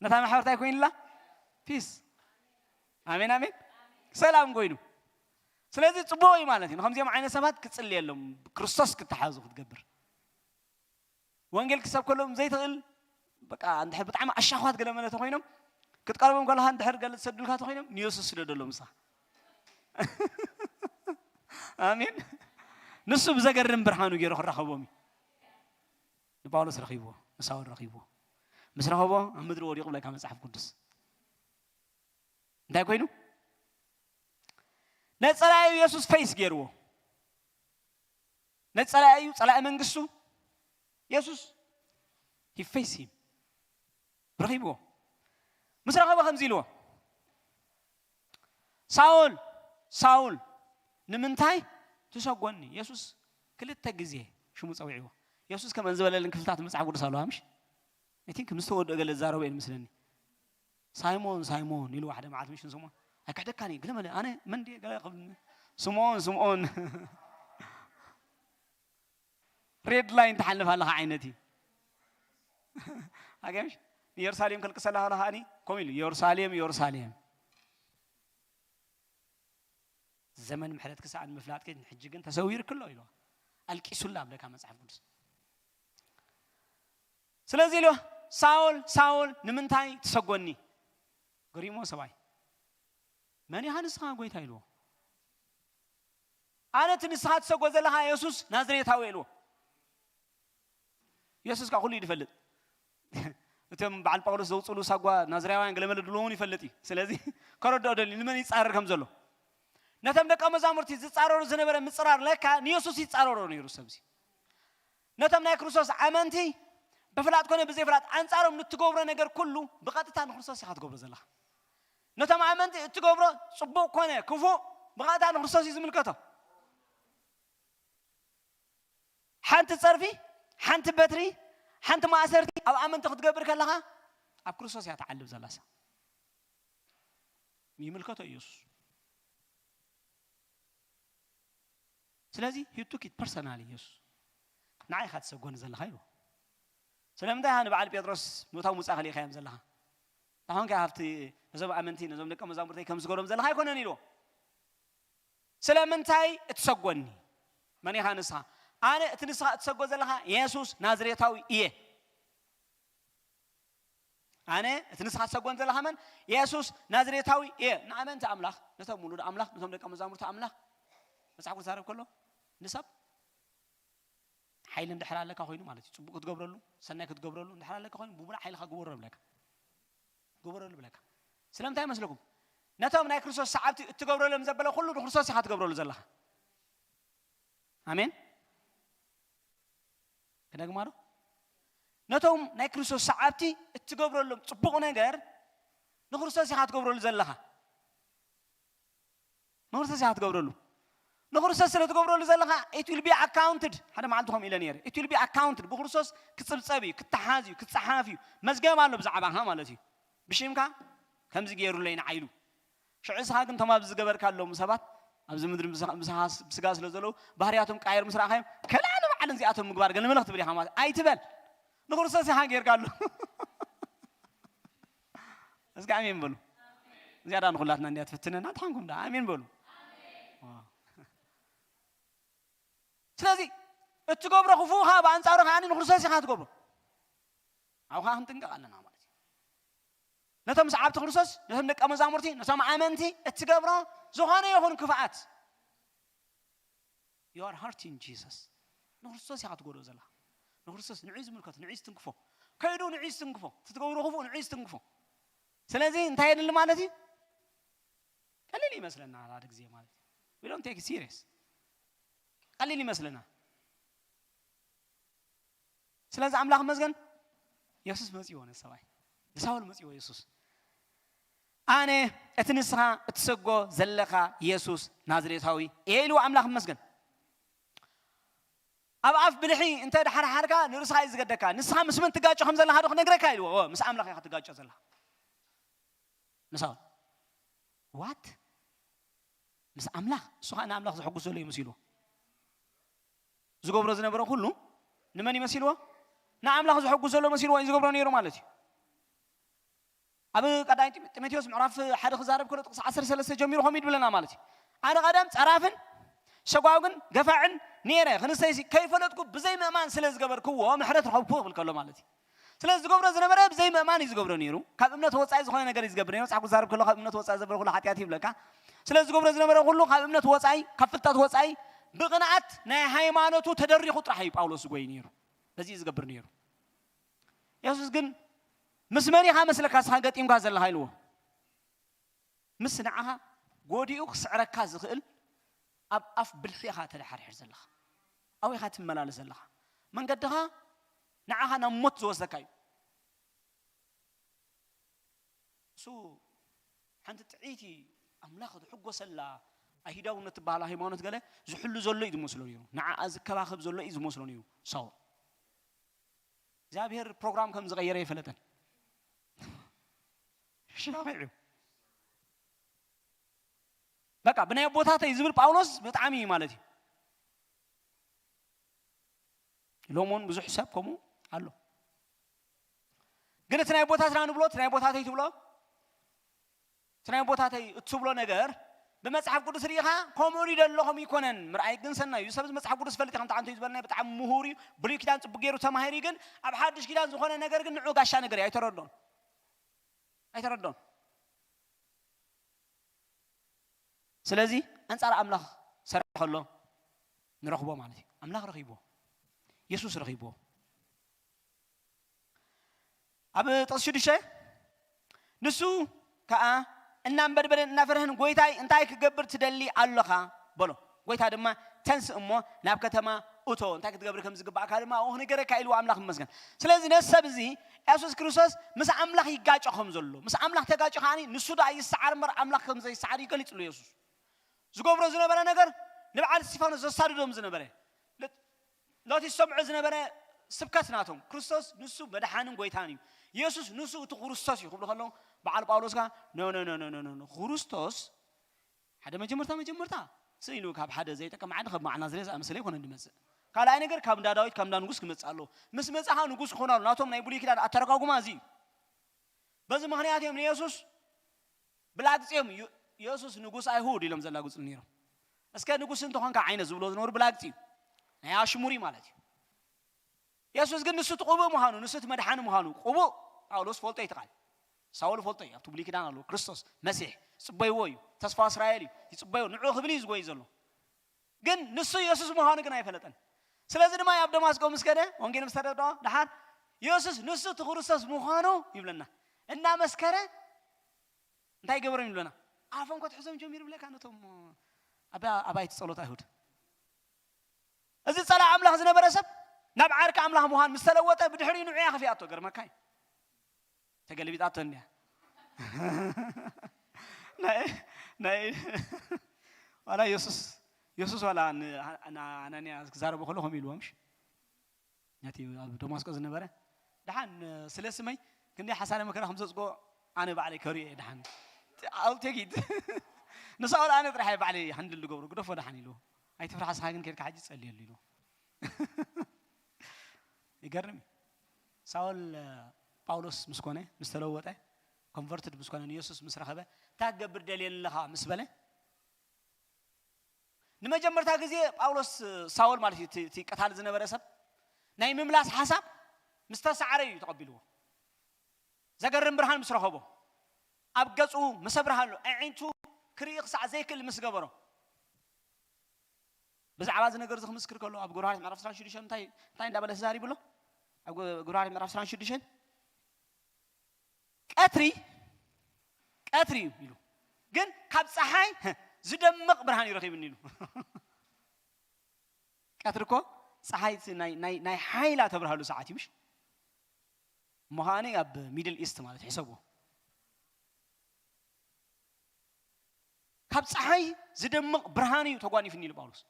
نتا محبر تايكوين لا بيس آمين آمين سلام قوينو سلازي تبوي مالتي نخمس يوم عين سبات كتصلي لهم كريستوس كتحازو تقبر وانجيل كسب كلهم زي تقل بقى عند حد بتعمل أشخاص قال ما نتوقينهم كتقربهم قالها عند حد قال تسدل كاتوقينهم نيوسوس لدلهم صح آمين نصب زجرن برهانو جيرو رخبومي نبالوس رخيبه مساور رخيبه مسرهبه أمدرو وريق ولا كم صحف قدس ده كوينو نتصلايو يسوس فيس جيرو نتصلايو صلاة منقصو يسوس he face him رخيبه مسرهبه خمزيلو ساول نمنتاي تسوقني يسوس كل التجزيه شو مصوعيه يسوس كمان زبالة لنكفتات مسح قدس الله همش I think مستوى قال الزارو بين مسلني سايمون يلو واحدة معاه مش نسمع هكذا كاني قال ما أنا من دي قال قبل سمون ريد لاين تحلف هلا عينتي هاجمش يرساليم كل قصة لها هاني كميل يرساليم زمن محلات كساعد مفلات كده حججن تسوير كله يلو الكيسولا بلك هم صعب قدس سلازي له ساول نمنتاي تسقوني غريمو سباي ماني هانسها قوي تايلو أنا تنسها تسقو زلها يسوس نازريت هاويلو يسوس كقولي يفلت أنتم بعد باولوس زوجلو سقوا نازريوان قلنا ملدلون يفلتي سلازي كردو دلني لمن يتصارر كم زلوا نتم دك أمزامرتي يتصارروا زنبرة متصرر لك نيسوس يتصارروا نيروس سبزي نتم ناكروسوس عمانتي بفلات كونه بزي فلات أنصارهم نتجوبره نجار كله بقطة عن خصوصي هتجوبره زلها نتم عمانتي تجوبره صبوا كونه كفو بقطة عن خصوصي زمن كتا حنت تصرفي حنت بتري حنت ما أسرتي أو عمانتي تجوبر كلها أب خصوصي هتعلم زلها يمل كتا يسوع سلازي he took it personally يسوع نعي خد سجون زلها خيره سلام ده هنبع على بيتروس متاو مسأخلي خيام زلها ታሁን ከሀፍቲ ነዞም አመንቲ ነዞም ደቀ መዛሙርተይ ከም ዝገሮም ዘለካ አይኮነን ኢሎ ስለምንታይ እትሰጎኒ ማን ይኻንሳ አነ እትንሳ እትሰጎ ዘለካ ኢየሱስ ናዝሬታዊ እየ አነ እትንሳ እትሰጎን ዘለካ ማን ኢየሱስ ናዝሬታዊ እየ ንአመንቲ አምላኽ ነቶም ሙሉድ አምላኽ ነቶም ደቀ መዛሙርተ አምላኽ መጽሐፍ ተዛረብ ከሎ ንሰብ ኃይል እንደሐላለካ ኮይኑ ማለት እዩ ጽቡቅ ክትገብረሉ ሰናይ ክትገብረሉ እንደሐላለካ ኮይኑ ብሙሉ ኃይል ካግበረሉ ብለካ ስለምንታይ መስለኩም ነቶም ናይ ክርስቶስ ሰዓብቲ እትገብረሎም ዘበለ ሁሉ ክርስቶስ ይኻ ትገብረሉ ዘለኻ አሜን ከደግማዶ ነቶም ናይ ክርስቶስ ሰዓብቲ እትገብረሎም ጽቡቅ ነገር ንክርስቶስ ይኻ ትገብረሉ ዘለኻ ንክርስቶስ ይኻ ትገብረሉ ንክርስቶስ ስለ ትገብረሉ ዘለኻ it will be accounted ሓደ ማዓልትኩም ኢለ ነይረ it will be accounted ብክርስቶስ ክጽብጸብ እዩ ክትሓዝ እዩ ክትጽሓፍ እዩ መዝገብ ኣሎ ብዛዕባኻ ማለት እዩ ብሽምካ ከምዚ ገይሩለይና ዓይሉ ሽዑስኻ ግን ተማብ ዝገበርካሎም ሰባት ኣብዚ ምድሪ ብስጋ ስለ ዘለው ባህርያቶም ቃየር ምስራኻዮም ከላነ በዓልን እዚኣቶም ምግባር ግን መልእኽት ብሊኻ ማለት ኣይትበል ንክርስቶስ ይኻ ጌርካሉ እስኪ አሜን በሉ ዝያዳ ንኹላትና እንዲያ ትፍትነና ታንኩም ዳ አሜን በሉ ስለዚህ እትገብሮ ክፉኻ በአንጻሩ ካኒ ንክርስቶስ ይኻ ትገብሮ አውኻ ክንጥንቀቕ ኣለና ማለት እዩ ነቶም ሰዓብቲ ክርስቶስ ነቶም ደቀ መዛሙርቲ ነቶም አመንቲ እትገብሮ ዝኾነ ይኹን ክፍኣት you are hurting Jesus ንክርስቶስ ይኻ ትገብሮ ዘለኻ ንክርስቶስ ንዑይ ዝምልከት ንዑይ ዝትንክፎ ከይዱ ንዑይ ዝትንክፎ ትትገብሮ ክፉእ ንዑይ ዝትንክፎ ስለዚህ እንታይ የድሊ ማለት እዩ ቀሊል ይመስለና ሓደ ጊዜ ማለት we don't take it serious ቀሊል ይመስለና ስለዚህ አምላኽ መስገን ኢየሱስ መጽዮ ሆነ ሰባይ ሳውል መጽዮ ኢየሱስ አነ እትንስኻ እትሰጎ ዘለኻ ኢየሱስ ናዝሬታዊ ኢሉ አምላኽ መስገን አብ ብልሒ እንተ ድሓርሓርካ ንርስኻ ይዝገደካ ንስኻ ምስምን ትጋጮ ከም ዘለኻ ዶ ነግረካ ኢሉ ምስ አምላኽ ኢኻ ትጋጮ ዘለኻ ንሳው ዋት ምስ አምላኽ እሱኻ ንአምላኽ ዝሕጉስ ዘሎ ይመስሉ ዝገብሮ ዝነበረ ሁሉ ንመን ይመስልዎ ንአምላኽ ዝሕጉስ ዘሎ መስልዎ ዝገብሮ ነይሩ ማለት እዩ አብ ቀዳይ ጢሞቴዎስ ምዕራፍ 1 ክዛረብ ከሎ ጥቅስ 13 ጀሚሩ ከም ይብለና ማለት እዩ አነ ቀደም ጸራፍን ሸጓውግን ገፋዕን ነይረ ክንሰይሲ ከይፈለጥኩ ብዘይ ምእማን ስለ ዝገበርክዎ ምሕረት ረኸብኩ ይብል ከሎ ማለት እዩ ስለዚህ ዝገብሮ ዝነበረ ብዘይ ምእማን ዝገብሮ ነይሩ ካብ እምነት ወጻኢ ዝኾነ ነገር ዝገብር ነይሩ ጻዕቁ ዛረብ ከሎ ካብ እምነት ወጻኢ ዝገብር ሁሉ ኃጢአት ይብለካ ስለዚህ ዝገብሮ ዝነበረ ሁሉ ካብ እምነት ወጻኢ ካብ ፍልጠት ወጻኢ ብቕንዓት ናይ ሃይማኖቱ ተደሪኹ ጥራሕ እዩ ጳውሎስ ጎይ ነይሩ በዚ ዝገብር ነይሩ ኢየሱስ ግን ምስ መሪኻ መስለካ ስኻ ገጢምካ ዘለኻ ኢልዎ ምስ ንዓኻ ጎዲኡ ክስዕረካ ዝኽእል ኣብ ኣፍ ብልሒኻ ተደሓርሕር ዘለኻ ኣው ኢኻ ትመላለስ ዘለኻ መንገድኻ ንዓኻ ናብ ሞት ዝወስደካ እዩ እሱ ሓንቲ ጥዒቲ ኣምላኽ ዝሕጎሰላ አይሁዳውነት ትባሃል ሃይማኖት ገለ ዝሕሉ ዘሎ እዩ ዝመስሎ ነይሩ ንዓኣ ዝከባኸብ ዘሎ እዩ ዝመስሎ ነይሩ ሳውል እግዚአብሔር ፕሮግራም ከም ዝቀየረ ይፈለጠን ሽናውዒ በቃ በናይ ቦታተ ይዝብል ጳውሎስ በጣም እዩ ማለት እዩ ሎሞን ብዙሕ ሰብ ኮሙ አሎ ግን ትናይ ቦታትና ንብሎ ትናይ ቦታተይ ትብሎ ትናይ ቦታተይ እትብሎ ነገር በመጽሐፍ ቅዱስ ሪኻ ኮሞሪ ደለኹም ይኮነን ምርአይ ግን ሰናዩ ሰብ መጽሐፍ ቅዱስ ፈልጥ ከም ታንተ ይዝበልና በጣም ምሁሪ ብሉይ ኪዳን ጽቡቅ ገይሩ ተማሂሪ ግን ኣብ ሓድሽ ኪዳን ዝኾነ ነገር ግን ንዑ ጋሻ ነገር አይተረዶን ስለዚህ አንጻር አምላኽ ሰረሕ ከሎ ንረኽቦ ማለት እዩ አምላኽ ረኺቦ ኢየሱስ ረኺቦ ኣብ ጥቅስ 6 ንሱ ከዓ እናንበድበደን እናፈረህን ጎይታይ እንታይ ክገብር ትደሊ ኣለኻ በሎ ጎይታ ድማ ተንስ እሞ ናብ ከተማ እቶ እንታይ ክትገብር ከም ዝግባእካ ድማ አሁን ነገረካ ኢልዎ አምላኽ መስገን ስለዚህ ነሰብ እዚ ኢየሱስ ክርስቶስ ምስ አምላኽ ይጋጭ ከም ዘሎ ምስ አምላኽ ተጋጭ ካኒ ንሱ ዳ ይስዓር መር አምላኽ ከም ዘይስዓር ይገልጽሉ ኢየሱስ ዝገብሮ ዝነበረ ነገር ንበዓል እስጢፋኖስ ዘሳድዶም ዝነበረ ሎቲ ሰምዑ ዝነበረ ስብከት ናቶም ክርስቶስ ንሱ መድሓንን ጎይታን እዩ ኢየሱስ ንሱ እቲ ክርስቶስ እዩ ክብሉ ከለዉ በዓል ጳውሎስ ጋ ኖ ክርስቶስ ሓደ መጀመርታ ስኢሉ ካብ ሓደ ዘይጠቀም ዓዲ ካብ ማዕና ዝለዛ መስለ ይኮነ እንድመጽእ ካልኣይ ነገር ካብ ዳዊት ካብ ንጉስ ክመጽእ ኣሎ ምስ መጽሓ ንጉስ ክኾናሉ ናቶም ናይ ብሉይ ኪዳን ኣተረጓጉማ እዚ በዚህ ምክንያት የምን ኢየሱስ ብላግጽም ኢየሱስ ንጉስ አይሁድ ኢሎም ዘላጉጽ ነይሮ እስከ ንጉስ እንተኾንካ አይነ ዝብሎ ዝኖር ብላግጽ ናይ አሽሙሪ ማለት ኢየሱስ ግን ንሱ ተቆቦ መሃኑ ንሱ ተመድሓኒ መሃኑ ቆቦ ጳውሎስ ፈልጦ ይተቃል ሳውል ፈልጦ ያቱ ብሉይ ኪዳን አሎ ክርስቶስ መሲሕ ጽበይዎ እዩ ተስፋ እስራኤል ይጽበዩ ንዑ ክብል ይዝጎይ ዘሎ ግን ንሱ ኢየሱስ መሃኑ ግን አይፈለጠን ስለዚህ ድማ ያብ ደማስቆ መስከደ ወንጌል ምስተደዶ ደሓር ኢየሱስ ንሱ ክርስቶስ መሃኑ ይብለና እና መስከረ እንታይ ገበረም ይብለና አፈን ኮትሕዞም ጀሚር ብለካ ነቶም አባይት ጸሎት አይሁድ እዚ ጸላ አምላኽ ዝነበረ ሰብ ናብ ዓርካ አምላኽ መሃን ምስተለወጠ ብድሕሪ ንዑ ያኸፊያቶ ገርመካይ ተገልቢጣቶ እንያ ወላ ኢየሱስ ወላ አናንያ ዛረበ ከለኹም ይልዎምሽ ነቲ ኣብ ደማስቆ ዝነበረ ደሓን ስለስመይ ክንደይ ሓሳነ መከራ ከም ዘጽጎ ኣነ ባዕለይ ከሪየ ደሓን ኣልተጊድ ንሳውል ኣነ ጥራይ ባዕለይ ሓንድል ገብሩ ግደፎ ደሓን ኢልዎ ኣይትፍራሕስኻ ግን ከድካ ሓጂ ጸልየሉ ኢልዎ ይገርም ሳውል ጳውሎስ ምስኮነ ምስተለወጠ ኮንቨርትድ ምስኮነ ኢየሱስ ምስረኸበ ታገብር ደልየለኻ ምስበለ ንመጀመርታ ጊዜ ጳውሎስ ሳውል ማለት ይቀታል ዝነበረ ሰብ ናይ ምምላስ ሐሳብ ምስተሰዓረ እዩ ተቀቢልዎ ዘገርም ብርሃን ምስረኸቦ ኣብ ገጹ መሰብርሃሉ ዓይንቱ ክሪኢ ክሳዕ ዘይክል ምስገበሮ ብዛዕባ ዝነገር ዝኽምስክር ከሎ ኣብ ጉራሪ ምዕራፍ 16 እንታይ እንዳበለ ዛሪብ ብሎ ኣብ ጉራሪ ምዕራፍ 16 ቀትሪ ይሉ ግን ካብ ፀሓይ ዝደምቕ ብርሃን ይረኺብኒ ኢሉ ቀትሪ እኮ ፀሓይ ናይ ሓይላ ተብርሃሉ ሰዓት ይምሽ መሃኒ ኣብ ሚድል ኢስት ማለት ሕሰብዎ ካብ ፀሓይ ዝደምቕ ብርሃን እዩ ተጓኒፍኒ ኢሉ ጳውሎስ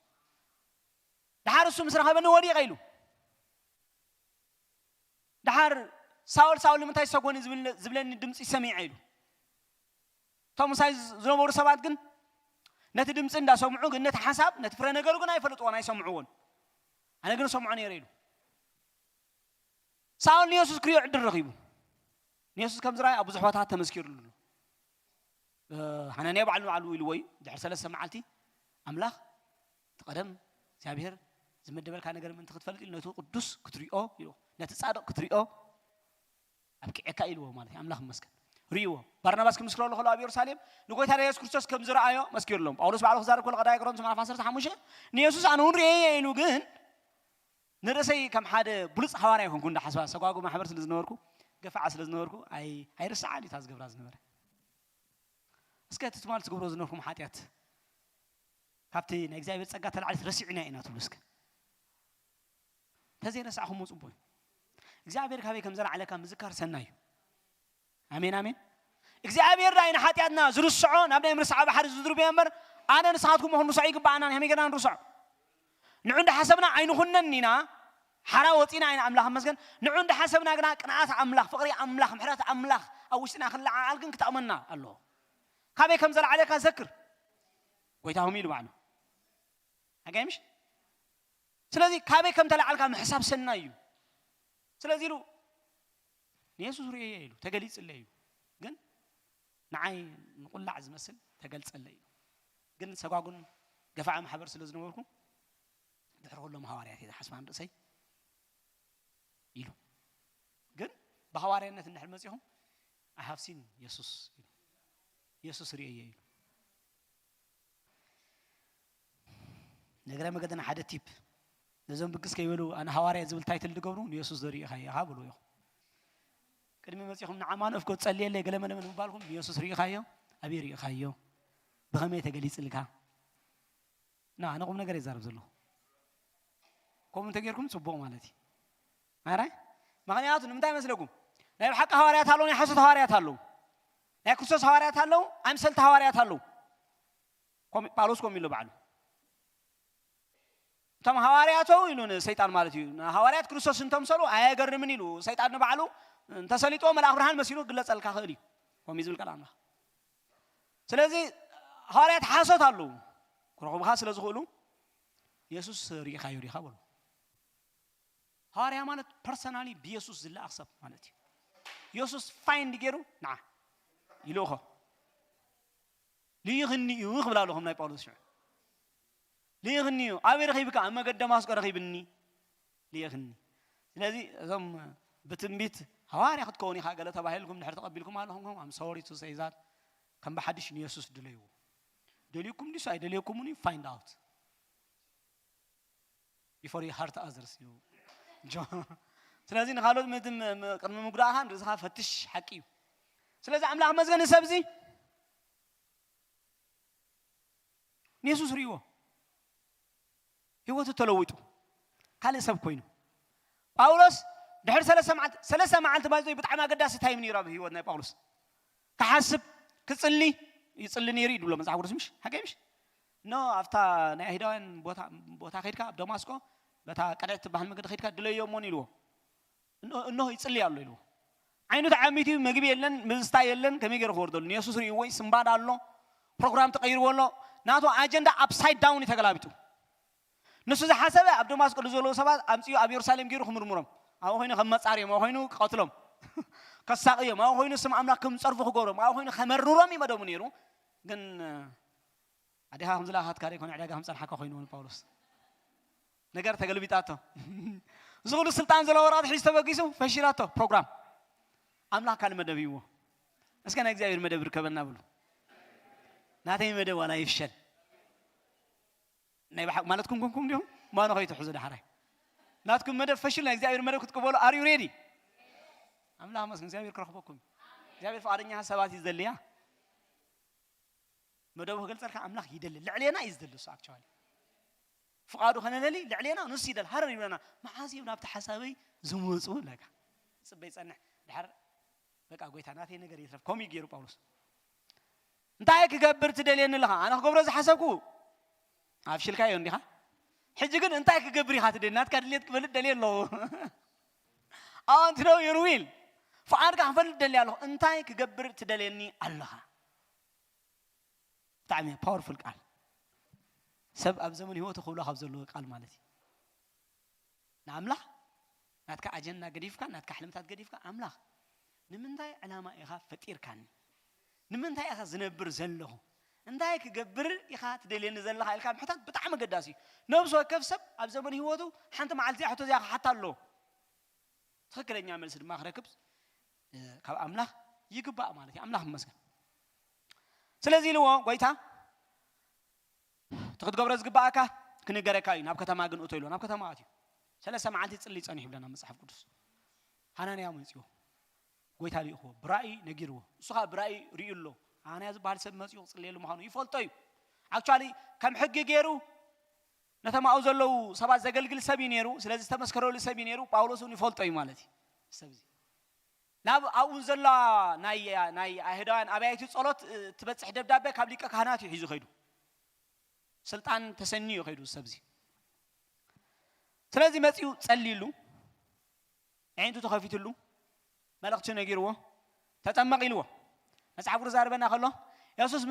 ድሓር እሱ ምስ ረኸበኒ ወዲቐ ኢሉ ድሓር ሳውል ምንታይ ሰጎኒ ዝብለኒ ድምፂ ሰሚዐ ኢሉ ቶም ሳይ ዝነበሩ ሰባት ግን ነቲ ድምፂ እንዳሰምዑ ግን ነቲ ሓሳብ ነቲ ፍረ ነገሩ ግን ኣይፈልጥዎን ኣይሰምዑዎን ኣነ ግን ሰምዖ ነይረ ኢሉ ሳውል ንኢየሱስ ክሪኦ ዕድል ረኺቡ ንኢየሱስ ከም ዝረኣየ ኣብ ብዙሕ ቦታታት ተመስኪሩሉ ሓናንያ ባዕሉ ኢልዎ እዩ ድሕሪ 3 መዓልቲ ኣምላኽ ተቐደም እግዚአብሔር ዝመደበልካ ነገር ምን ትኽትፈልጥ ኢሉ ነቱ ቅዱስ ክትሪኦ ኢሉ ነቲ ጻድቕ ክትሪኦ ኣብ ቂዕካ ኢልዎ ማለት ኣምላኽ መስከን ሪዎ ባርናባስ ከምስክረሉ ከሎ ኣብ ኢየሩሳሌም ንጎይታ ኢየሱስ ክርስቶስ ከም ዝረኣዮ መስኪሩሎም ጳውሎስ ባዕሉ ክዛረብ ከሎ ቀዳይ ቆሮንቶስ ምዕራፍ 15 ንኢየሱስ ኣነ እውን ሪአየ ኢሉ ግን ንርእሰይ ከም ሓደ ብሉፅ ሓዋርያ ይኮንኩ እንዳሓስባ ሰጓጉ ማሕበር ስለ ዝነበርኩ ገፋዓ ስለ ዝነበርኩ ኣይርስዓን እዩ ዝገብራ ዝነበረ እስከ ትትማል ዝገብሮ ዝነበርኩም ሓጢያት ካብቲ ናይ እግዚአብሔር ጸጋ ተላዕሊት ረሲዕና ኢና ትብሉ እስከ ተዘይረሳዕኹም ጽቡቕ እግዚአብሔር ካበይ ከም ዘላዕለካ ምዝካር ሰናይ አሜን አሜን እግዚአብሔር ዳይና ሓጢያትና ዝርስዖ ናብ ናይ ምርስዓ ባሕሪ ዝድርብ እምበር ኣነ ንስኻትኩም ሆኑ ሳይ ግባአና ከመይ ገና ንርስዖ ንዑንዳ ሓሰብና ኣይንኹነኒና ሓራ ወፂና ኣይና ኣምላኽ መስገን ንዑንዳ ሓሰብና ግና ቅንዓት ኣምላኽ ፍቕሪ ኣምላኽ ምሕረት ኣምላኽ ኣብ ውሽጥና ክለዓል ግን ክተኣመና ኣሎ ካበይ ከም ዘላዕለካ ዘክር ጎይታሁም ኢሉ ባዕሉ አጋይምሽ ስለዚህ ካበይ ከም ተላዕልካ ምሕሳብ ሰናይ እዩ ስለዚህ ኢሉ ኢየሱስ ሪእየ ኢሉ ተገሊጽለ እዩ ግን ንዓይ ንቁላዕ ዝመስል ተገልጸለ እዩ ግን ሰጓጉን ገፋዓ ማሕበር ስለ ዝነበርኩ ድሕሪ ኩሎም ሐዋርያት ሓስባ ንርእሰይ ኢሉ ግን ብሐዋርያነት እንድሕር መጺኹም I have seen ኢየሱስ ሪእየ ኢሉ ነገረ መገደና ሓደ ቲፕ ነዞም ብግስ ከይበሉ ኣነ ሐዋርያ ዝብል ታይትል ዝገብሩ ኢየሱስ ዘሪእኻ ኢኻ ብሎ ኢኹ ቅድሚ መጺኹም ንዓማን እፍኮ ጸልየለይ ገለመለ ምን ባልኩም ኢየሱስ ሪእኻዮ ኣበይ ሪእኻዮ ብኸመይ ተገሊጽልካ ኣነ ቁም ነገር ይዛረብ ዘለኹ ከምኡ ተገይርኩም ጽቡቕ ማለት እዩ ኣራይ ምክንያቱ ንምንታይ መስለኩም ናይ ሓቂ ሐዋርያት ኣለዉ ናይ ሓሶት ሐዋርያት ኣለዉ ናይ ክርስቶስ ሐዋርያት ኣለዉ ኣምሰልቲ ሐዋርያት ኣለዉ ጳውሎስ kom ኢሉ ባዕሉ ተም ሐዋርያቱ ኢሉን ሰይጣን ማለት እዩ ሐዋርያት ክርስቶስ እንተምሰሉ ኣያገርምን ኢሉ ሰይጣን ባዕሉ ተሰሊጦ መልአክ ብርሃን መሲሉ ግለጸልካ ኸእል እዩ kom ይዝብል ቃል ኣምላኽ ስለዚ ሐዋርያት ሓሶት ኣለዉ ክረኽቡኻ ስለ ዝኽእሉ ኢየሱስ ሪእኻዮ ሪእኻ በሉ ሐዋርያ ማለት ፐርሰናሊ ብኢየሱስ ዝለኣኽ ሰብ ማለት እዩ ኢየሱስ ፋይንድ ገይሩ ንዓ ኢሉኸ ليغني يغبل لهم ناي باولوس شو ليغني أبي رخيبك أما قد دمشق رخيبني ليغني لذي ثم بتنبيت هواري أخذ كوني حاجة لا تباهي لكم نحر تقبلكم علىهم I'm sorry to say that كم بحدش يسوس دليوكم decide دليوكم مني find out before you hurt others you ስለዚህ نخالد مدم قرن مقراها رزقها فتش حكيو ስለዚህ أملاك مزجن سبزي ኢየሱስ ሪዮ ህይወቱ ተለውጡ ካለ ሰብ ኮይኑ ጳውሎስ ድሕር 3 መዓልቲ ባይዞ ብጣዕሚ አገዳሲ ታይም ነይሩ ህይወት ናይ ጳውሎስ ክሓስብ ክጽሊ ይጽሊ ነይሩ ይብሎ መጽሓፍ ቅዱስ ምሽ ሓገይምሽ ኖ አፍታ ናይ አይሁዳውያን ቦታ ኸይድካ ኣብ ደማስቆ በታ ቀዳይት ትባህል መገድ ኸይድካ ድለዮሞን ይልዎ እኖ ይጽሊ ያሎ ይልዎ አይኑ ተዓሚቲ መግቢ የለን ምዝታ የለን ከመይ ገር ወርዶሉ ኢየሱስ ሪዮ ወይ ስምባዳ አሎ ፕሮግራም ተቀይርዎሎ ናቶ አጀንዳ አፕሳይድ ዳውን ይተገላቢጡ ንሱ ዝሓሰበ ኣብ ደማስቆ ዘሎ ሰባት ኣምጽዩ ኣብ ኢየሩሳሌም ገይሩ ክምርምሮም ኣብ ኮይኑ ከመጻርዮም ኣብ ኮይኑ ቀትሎም ከሳቅዮም ኣብ ኮይኑ ስም ኣምላክ ከምጸርፉ ክገብሮም ኣብ ኮይኑ ከመርሮም ይመደሙ ነይሩ ግን ኣዲኻ ከምዝላኻት ካሪ ኮን ዕዳጋ ከምጸልሓካ ኮይኑ ጳውሎስ ነገር ተገልቢጣቶ ዝغሉ ስልጣን ዘሎ ወራት ሒዝ ተበጊሱ ፈሽራቶ ፕሮግራም ኣምላክ ካልመደብይዎ እስከ ናይ እግዚአብሔር መደብ ርከበና ብሉ ناتي مدى ولا يفشل ناي بحق مالتكم كم اليوم ما نخيت حزن حراي ناتكم مدى فشل ناي زعير مدى كتقبلوا are you ready أم لا مسكن زعير كرخبكم زعير فارنيها سبات يزدليا مدى وقلت لك أم لا يدل لعلينا يزدل actually فقادو خلنا لي لعلينا نص يدل هرني لنا ما حاسي بنابت حسابي زموزون لك سبيت أنا الحر بقى قويت أنا في نجاري يصرف كم يجيرو باولوس انتاي كجبر تدلين لها انا خبره حسبكو افشل كاي عندي ها حجي كن انتاي كجبري هاتدنات كدليت كبل دليل لو انت نو يور ويل فارك حفل دليالو انتاي كجبر تدليني الله تعمي باورفul قال سب اب زمن هيوته خبله خب زلو قال مالتي نعمله ناتك اجننا قديفك ناتك حلمتات قديفك املاح نمنتاي علامه يخاف فطير كان نمنتاي اخ زنبر زلخو انتاي كجبر يخات دلين زلخ الكام حتى بطعم قداسي نفسه كفسب اب زمن هيوته حنت معلتي حتى زي حتى له تخكلኛ መልስ ድማ خركبس ካብ አምላክ ይግባእ ማለት አምላክ መስገን ስለዚህ ልዎ ጎይታ ተክትገብረ ዝግባእካ ክንገረካዩ ናብ ከተማ ግን እቶ ኢሎ ናብ ከተማ አትዩ ሰለሰ መዓልቲ ጽሊ ጸኒሕ ብለና መጽሐፍ ቅዱስ ሃናንያ መጽዮ ጎይታ ሊእኹ ብራእይ ነጊርዎ እሱኻ ብራእይ ሪእሎ ሃናንያ ዝበሃል ሰብ መጽዮ ጽልየሉ ምዃኑ ይፈልጦ እዩ actually ከም ሕጊ ገይሩ ነተማኡ ዘለው ሰባት ዘገልግል ሰብ ነይሩ ስለዚህ ተመስከረሉ ሰብ ነይሩ ጳውሎስን ይፈልጦ እዩ ማለት እዩ ሰብዚ ናብ አውን ዘላ ናይ አይሁዳውያን አብያይቱ ጸሎት ትበጽሕ ደብዳቤ ካብ ሊቀ ካህናት ይሒዙ ኸይዱ ስልጣን ተሰኒዩ ኸይዱ ሰብዚ ስለዚህ መጽዩ ጸሊሉ ዓይንቱ ተኸፊትሉ መልእኽቲ ነጊርዎ ተጠመቕ ኢልዎ መጽሐፍ ቅዱስ ዛርበና ከሎ ኢየሱስ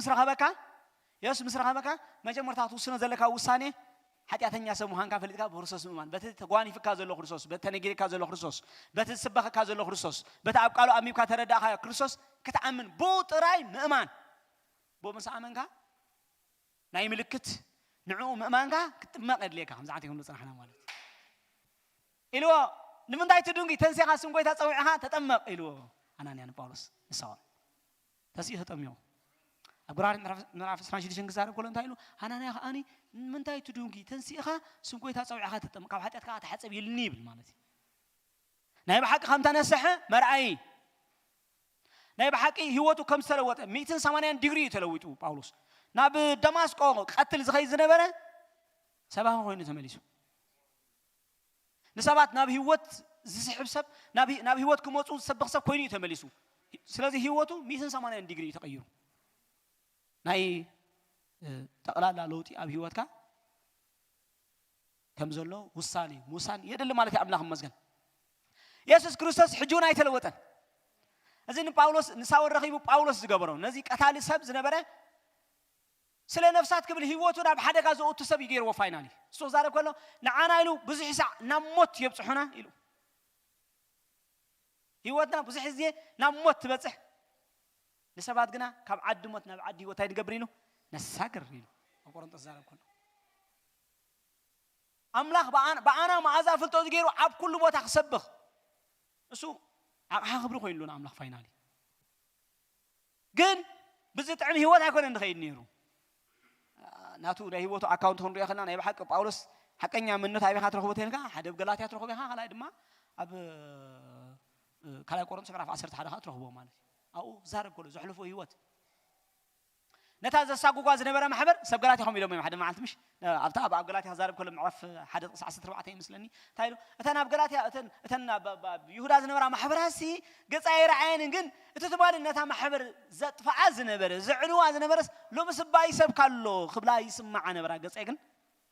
ምስ ረኸበካ መጀመርታ ትውስኖ ዘለካ ውሳኔ ኃጢአተኛ ሰብ መሆንካ ፈልጥካ በክርስቶስ ምእማን በቲ ተጓኒፍካ ዘሎ ክርስቶስ በቲ ተነጊርካ ዘሎ ክርስቶስ በቲ ስበኸካ ዘሎ ክርስቶስ በቲ ኣብ ቃሉ ኣሚብካ ተረዳእካ ክርስቶስ ክትኣምን ቦጥራይ ምእማን ቦምሳ ኣመንካ ናይ ምልክት ንዑ ምእማንካ ክትጥመቕ የድልየካ ከምዚ ዓንተ ይሁን ጽናሕና ማለት ኢልዎ ንምንታይ ትድንጊ ተንሲኻ ስም ጎይታ ፀዊዕኻ ተጠመቕ ኢልዎ ሃናንያን ጳውሎስ ንሳውን ተሲኡ ተጠሚቑ أقرار نعرف إسرائيل شديد جنگزار كلهم تايلو هنانيا خاني من تاي تدونكي تنسيخها سمكوي تاسوي عهات تم كاب حتى كات حسب يلنيب المالتي نايب حق خمتنا الصحة مرعي نايب حقي هوتو كم سلوات 180 ديجري تلويتو باولوس ناب دمشق قتل زخي زنبره سبعه هوين تمليسو نسبات ناب هوت زسحب سب ناب هوت كموتو سبخ سب كويني تمليسو سلازي هوتو 180 ديجري تغيرو ناي تقلالا لوتي اب هيوتكا كم زلو وصاني موسان يدل مالك املاح مسجن يسوع كريستوس حجونا يتلوطن اذن باولوس نساو رخيبو باولوس زغبرو نزي قتالي سب زنبره سለ ነፍሳት ክብል ህይወቱ ናብ ሓደጋ ዘውቱ ሰብ ይገርዎ ፋይናሊ ሶ ዛሬ ኮሎ ንዓና ኢሉ ብዙሕ ሰዓት ናብ ሞት ይብጽሑና ኢሉ هيوتنا بزح زي نموت بزح نسبات جنا كاب عد موت ناب عد هيوت هيد قبرينه نساكر رينه أقولن تزارب كله أملاخ بأنا ما أزال فلتوز غيره عب كل بوت أخسبخ أسو هخبره خوين لون أملاخ فاينالي جن بزت عم هيوت هكون ندخل نيرو ناتو ده هيوتو أكاونت هون رياخنا نبي حق باولس حقني منه تابي خاطر خوتين كا حد بقلاتي خاطر خوبي ها خلاص دما أب كلا قرن سكرا عصرت حدا خاطر خوبه مالتي أو زارب كله زحلفه هيوت نتاز الساقو قاز نبرة محبر سبقلاتي هم يلوم حدا ما عرفتمش أبتها بقلاتي هزارب كله معرف حدا قصة 4 مسلني تايلو أتنا بقلاتي أتنا يهودا نبرة محبر هسي قصير عين جن تتبال نتا محبر زت فعز نبرة زعلوا عز نبرة لو بس باي سب كله خبلا يسمع نبرة قصير جن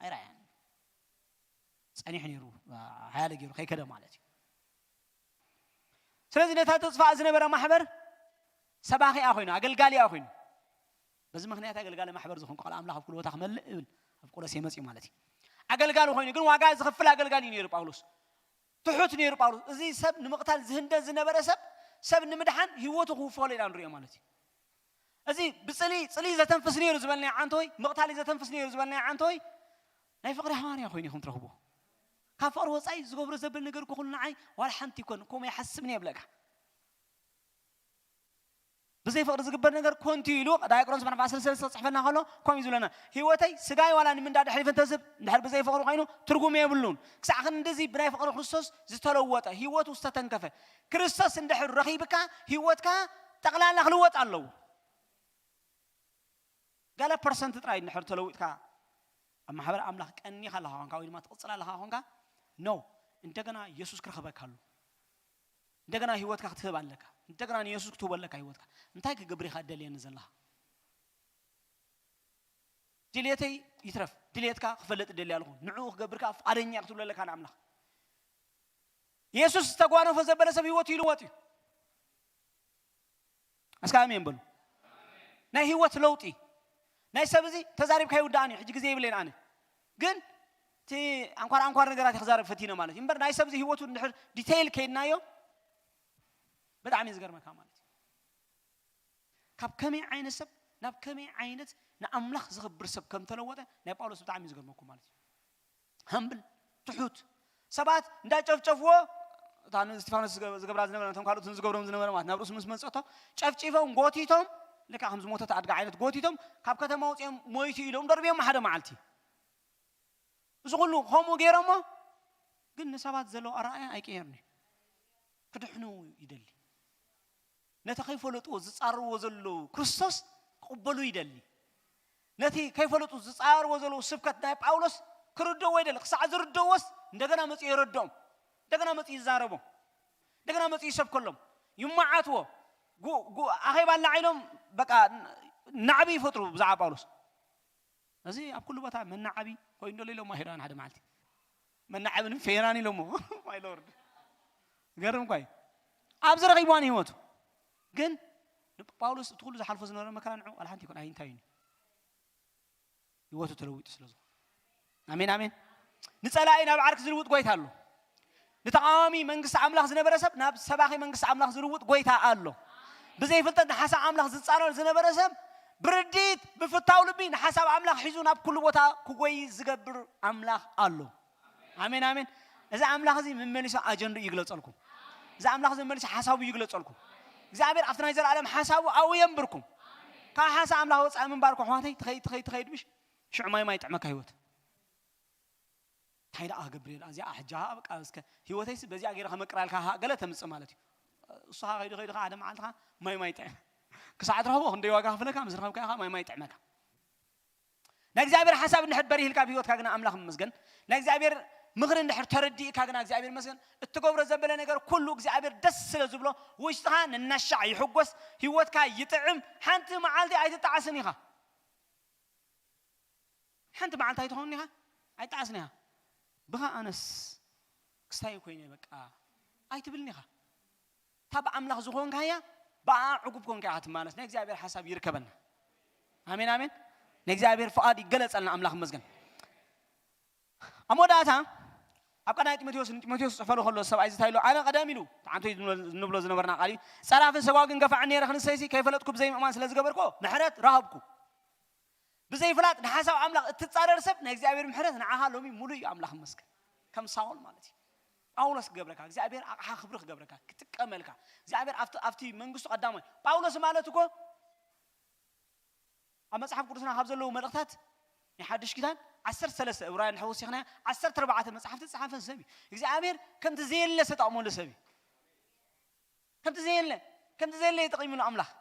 أي رأيان أني حنيرو حالك يرو خي كذا مالتي سلزي نتا تصفع عز نبرة محبر سباخي أخوينا أقل قالي أخوينا بس ما خنيت أقل قال محبر زخون قال أملاك بقول وتحمل إبل بقول سيمس مالتي أقل قالوا خويني قل واقع زخفلا أقل قال ينير باولوس تحوت نير باولوس زي سب نمقتال زهند زنبرة سب نمدحن هيوته خوفه لي أنريا مالتي زي بصلي إذا تنفس نير زبالنا عنتوي مقتال إذا تنفس نير زبالنا عنتوي ناي فقر هواني يا خويني خم ترهبوه كافر وصاي زغبر زبل نجر كخلنا عي ولا حنتي كم يحسبني أبلغ بزي فقر زغبر نجر كنتي لو داي قرن سبحانه فاصل سلسل صحفنا خلو كم يزولنا هيوتي سجاي ولا من داد حليف تزب نحر بزي فقر قينو ترجم يبلون كساخن ندزي بناي فقر خصوص زتلوته هيوت واستتنكفه كريستوس اندحر رخيبك هيوتك تقلال خلوت الله قال برسنت تراي نحر تلوتك أما حبر أملاك أني خلها هونكا ويما تقصلا لها هونكا نو أنت كنا يسوع كرخبك هلو أنت كنا هيوتك خطيب عليك أنت كنا يسوع كتب لك هيوتك أنت هيك قبري خد دليل نزل لها دليتي يترف دليتك خفلت دليل له نعوخ قبرك فقرني يقتل لك أنا أملاك يسوع استقوانه فزبل سبي وتي أسكامين بلو نه هيوت لوتي ناي سبزي تزارب كيو داني حج جزي بلين أنا جن تي أنكار نجارات تزارب فتينا مالتي إمبر ناي سبزي هو تنحر ديتيل كين نايو بدعمي زجر مكان مالتي كاب كمي عين سب ناب كمي عينت نأملخ زغب برسب كم تلوته نبقى بدعمي زجر مكان مالتي همبل تحوت سبات ندا شفوا تانو استفانوس زجر براز نبرة تام كارو تنزجر برام نبرة ما نبرة سمس مسأته شفوا ونقطي تام لك خمس موتات عاد قاعدة قوتي تام كاب كذا موت يوم مويتي لهم دربيهم ما حدا معلتي زغلو هم وغيرهم قلنا سبات زلوا أرائي أي كيرني كدحنو يدلي نتخيف لطو زصار وزلو كريستوس قبلوا يدلي نتي كيف لطو زصار وزلو سبكت ناي باولوس كردو ويدل قصع زردوس እንደገና መጽ ይረዶም እንደገና መጽ ይዛረቡ እንደገና መጽ ይሰብ كلهم يمعاتو جو أخي بالله عينهم بقى نعبي فطروا بزع باولوس أزي أب كل بتاع من نعبي هو إنه ليلو ما هيران هذا مالتي من نعبي فيراني لومو ماي لورد قرم كوي أبزر غيباني هوتو جن باولوس تقول إذا حلف زنور مكان عو على حنتي يكون عين تايني يوتو تلويت سلزو آمين آمين نسأل أين بعرك زلوت قوي تالو نتعامي منقص عملاق زنبرسب ناب سباخي منقص عملاق زلوت قوي تالو بزي فلتن حساب عملاق زتصارو زنبرسب برديت بفتاو لبين حساب عملاق حيزون أب كل وتا كوي زجبر عملاق الله آمين آمين إذا عملاق زي من مليس أجندو يجلس لكم إذا عملاق زي من مليس حسابه يجلس لكم إذا عبير أفتنا يزال عالم حسابه أو ينبركم كحساب عملاق وصع من باركم حواتي تخيل مش شو ما يتعمك هيوت هيدا جبريل أزيا أحجها بك أسك هيوت هيس بزيا غير خم قرال كها قلت مس مالتي الصها غير هذا معلها ما يتعم كساعد رهبه هندي واقع فلك أمس رهبك ما يتعمك نجزابير حساب نحد بريه الكاب هيوت كأجنا أملاخ مسجن نجزابير مغرن نحر تردي كأجنا نجزابير مسجن التجوبر زبلة نجار كله نجزابير دس لزبله ويشتغل النشع يحقوس هيوت كا يتعم حنت معالدي عايز تعسنيها حنت معالدي هيتهونيها عايز تعسنيها بها أنس كستايو كويني بقى أي تبلنيها تابع أملاخ زخون كهيا بقى عقوبكم كهات مانس نجزابير حساب يركبنا آمين آمين نجزابير فؤاد يجلس على أملاخ مسجن أموداتها أبقى تيموثيوس صفلو خلوا السبع عايز تايلو أنا قدام له عنتو نبلو زنبرنا قالي صرافن سواقن قفع عني رخن سيسي كيف لتكم زي ما سلز قبركو محرت رهبكو بزي فلات نحاسب عملاق تتصارر سب نexaبير محرت نعها لومي مولي عملاق مسك كم ساول مالتي باولس قبرك እግዚአብሔር አቅሓ خبرك قبرك ክትቀመልካ እግዚአብሔር አፍቲ መንግስቱ ቀዳማይ ጳውሎስ ማለት እኮ ኣብ መጽሓፍ ቅዱስና ካብ ዘለው መልእክታት ንሓድሽ ኪዳን 13 ዕብራውያን ሕውስ ይኽና 14 መጽሓፍቲ ጻሓፈ ሰብ እግዚአብሔር ከምቲ ዘየለ ሰጣሞለ ሰብ ከምቲ ዘየለ ይጥቅምሉ አምላኽ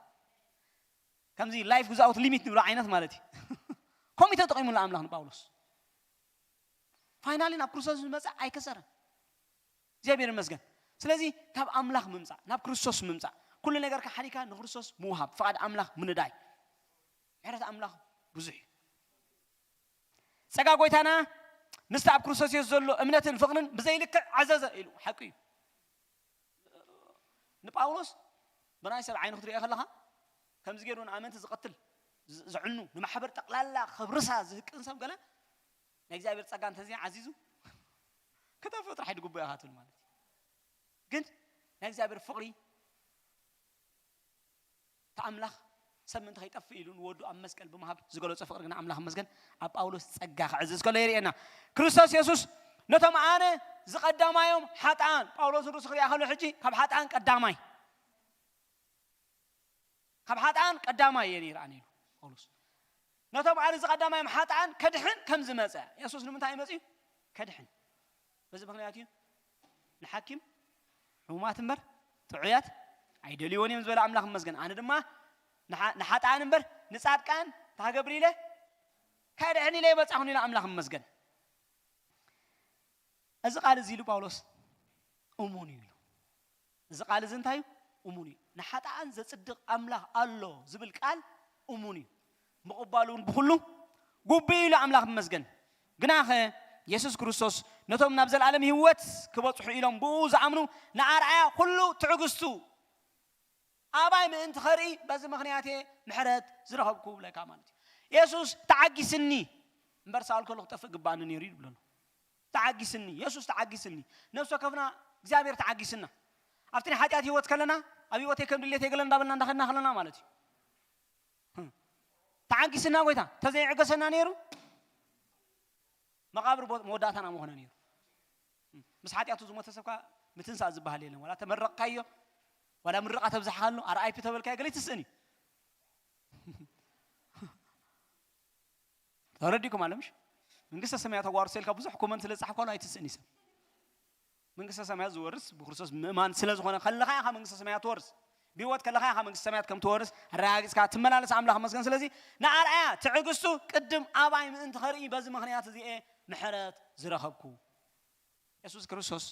ከምዚ ላይፍ ዊዛውት ሊሚት ንብሎ ዓይነት ማለት እዩ ኮሚቴ ተጠቂሙሉ አምላኽ ንጳውሎስ ፋይናሊ ናብ ክርስቶስ መጽ ኣይከሰረን እግዚአብሔር ይመስገን ስለዚህ ካብ አምላኽ መምጻእ ናብ ክርስቶስ መምጻእ ኩሉ ነገር ከሓሊካ ንክርስቶስ ምውሃብ ፍቃድ አምላኽ ምንዳይ ምሕረት አምላኽ ብዙሕ ጸጋ ጎይታና ምስቲ ኣብ ክርስቶስ ዘሎ እምነትን ፍቅርን ብዘይልክዕ ዓዘዘ ኢሉ ሓቂ እዩ ንጳውሎስ ብናይ ሰብ ዓይኑ ክትሪኦ ከለኻ ከምዚ ገይሩ ንኣመንቲ ዝቐትል ዝዕኑ ንማሕበር ጠቕላላ ክብርሳ ዝህቅን ሰብ ገለ ናይ እግዚአብሔር ጸጋ እንተዚያ ዓዚዙ ከተፈጥሮ ሓይድ ጉባኤ ሃትል ማለት ግን ናይ እግዚአብሔር ፍቅሪ ተአምላኽ ሰምንት ከይጠፍ ኢሉን ወዱ ኣብ መስቀል ብምሃብ ዝገለጸ ፍቅሪ ግን አምላኽ መስገን ኣብ ጳውሎስ ጸጋ ክዕዝዝ ከሎ የሪኤና ክርስቶስ ኢየሱስ ነቶም ኣነ ዝቀዳማዮም ሓጣን ጳውሎስ ሩስ ክሪኣ ከሎ ሕጂ ካብ ሓጣን ቀዳማይ የኒ ይርአኒ ኢሉ ጳውሎስ ነቶም ኣነ ዝቀዳማዮም ሓጣን ከድሕን ከም ዝመጸ ኢየሱስ ንምንታይ መጽዩ ከድሕን በዚ ምክንያት እዩ ንሓኪም ሕሙማት እምበር ጥዑያት ኣይደልዮን እዮም ዝበለ አምላኽ መስገን ኣነ ድማ ንሓጣን እምበር ንጻድቃን ታገብር ኢለ ከድሕን ኢለ ይበጻኹን ኢለ አምላኽ መስገን እዚ ቃል እዚ ኢሉ ጳውሎስ እሙን እዩ እዚ ቃል እዚ እንታይ እሙን እዩ ንሓጣን ዘጽድቕ አምላኽ ኣሎ ዝብል ቃል እሙን እዩ ምቕባሉን ብኩሉ ጉቡእ ኢሉ አምላኽ መስገን ግናኸ ኢየሱስ ክርስቶስ ነቶም ናብ ዘለዓለም ህይወት ክበጽሑ ኢሎም ብኡ ዝኣምኑ ንኣርኣያ ኩሉ ትዕግስቱ ኣባይ ምእንቲ ኸርኢ በዚ ምክንያት ምሕረት ዝረኸብኩ ብለካ ማለት እዩ ኢየሱስ ተዓጊስኒ እምበር ሳውል ከሎ ክጠፍእ ግባእኒ ነይሩ ይብለሉ ተዓጊስኒ ኢየሱስ ተዓጊስኒ ነፍሲ ወከፍና እግዚአብሔር ተዓጊስና ኣብቲ ናይ ሓጢኣት ህይወት ከለና ኣብ ህይወተይ ከም ድሌተይ ገለ እንዳበልና እንዳኸድና ከለና ማለት እዩ ተዓጊስና ጎይታ ተዘይዕገሰና ነይሩ መቃብር መወዳእታና መኾነ ነይሩ ምስ ሓጢኣቱ ዝሞተ ሰብካ ምትንሳእ ዝበሃል የለን ወላ ተመረቕካዮ ወላ ምርቃ ተብዛሕካሉ አርአይፒ ተበልካዮ ገለ ይትስእኒ ተረዲኩም ኣለምሽ መንግስተ ሰማያት ተዋርሰልካ ብዙሕ ኮመንት ስለጻሕካ ነው አይትስእኒ ሰብ መንግስተ ሰማያት ዝወርስ ብክርስቶስ ምእማን ስለዝኾነ ከለኻ ኢኻ መንግስተ ሰማያት ትወርስ ቢወት ከለኻ ኢኻ መንግስተ ሰማያት ከም ትወርስ ኣረጋጊጽካ ትመላለስ አምላኽ መስገን ስለዚ ንኣርኣያ ትዕግስቱ ቅድም ኣባይ ምእንቲ ኸርኢ በዚ ምክንያት እዚኤ ምሕረት ዝረኸብኩ ኢየሱስ ክርስቶስ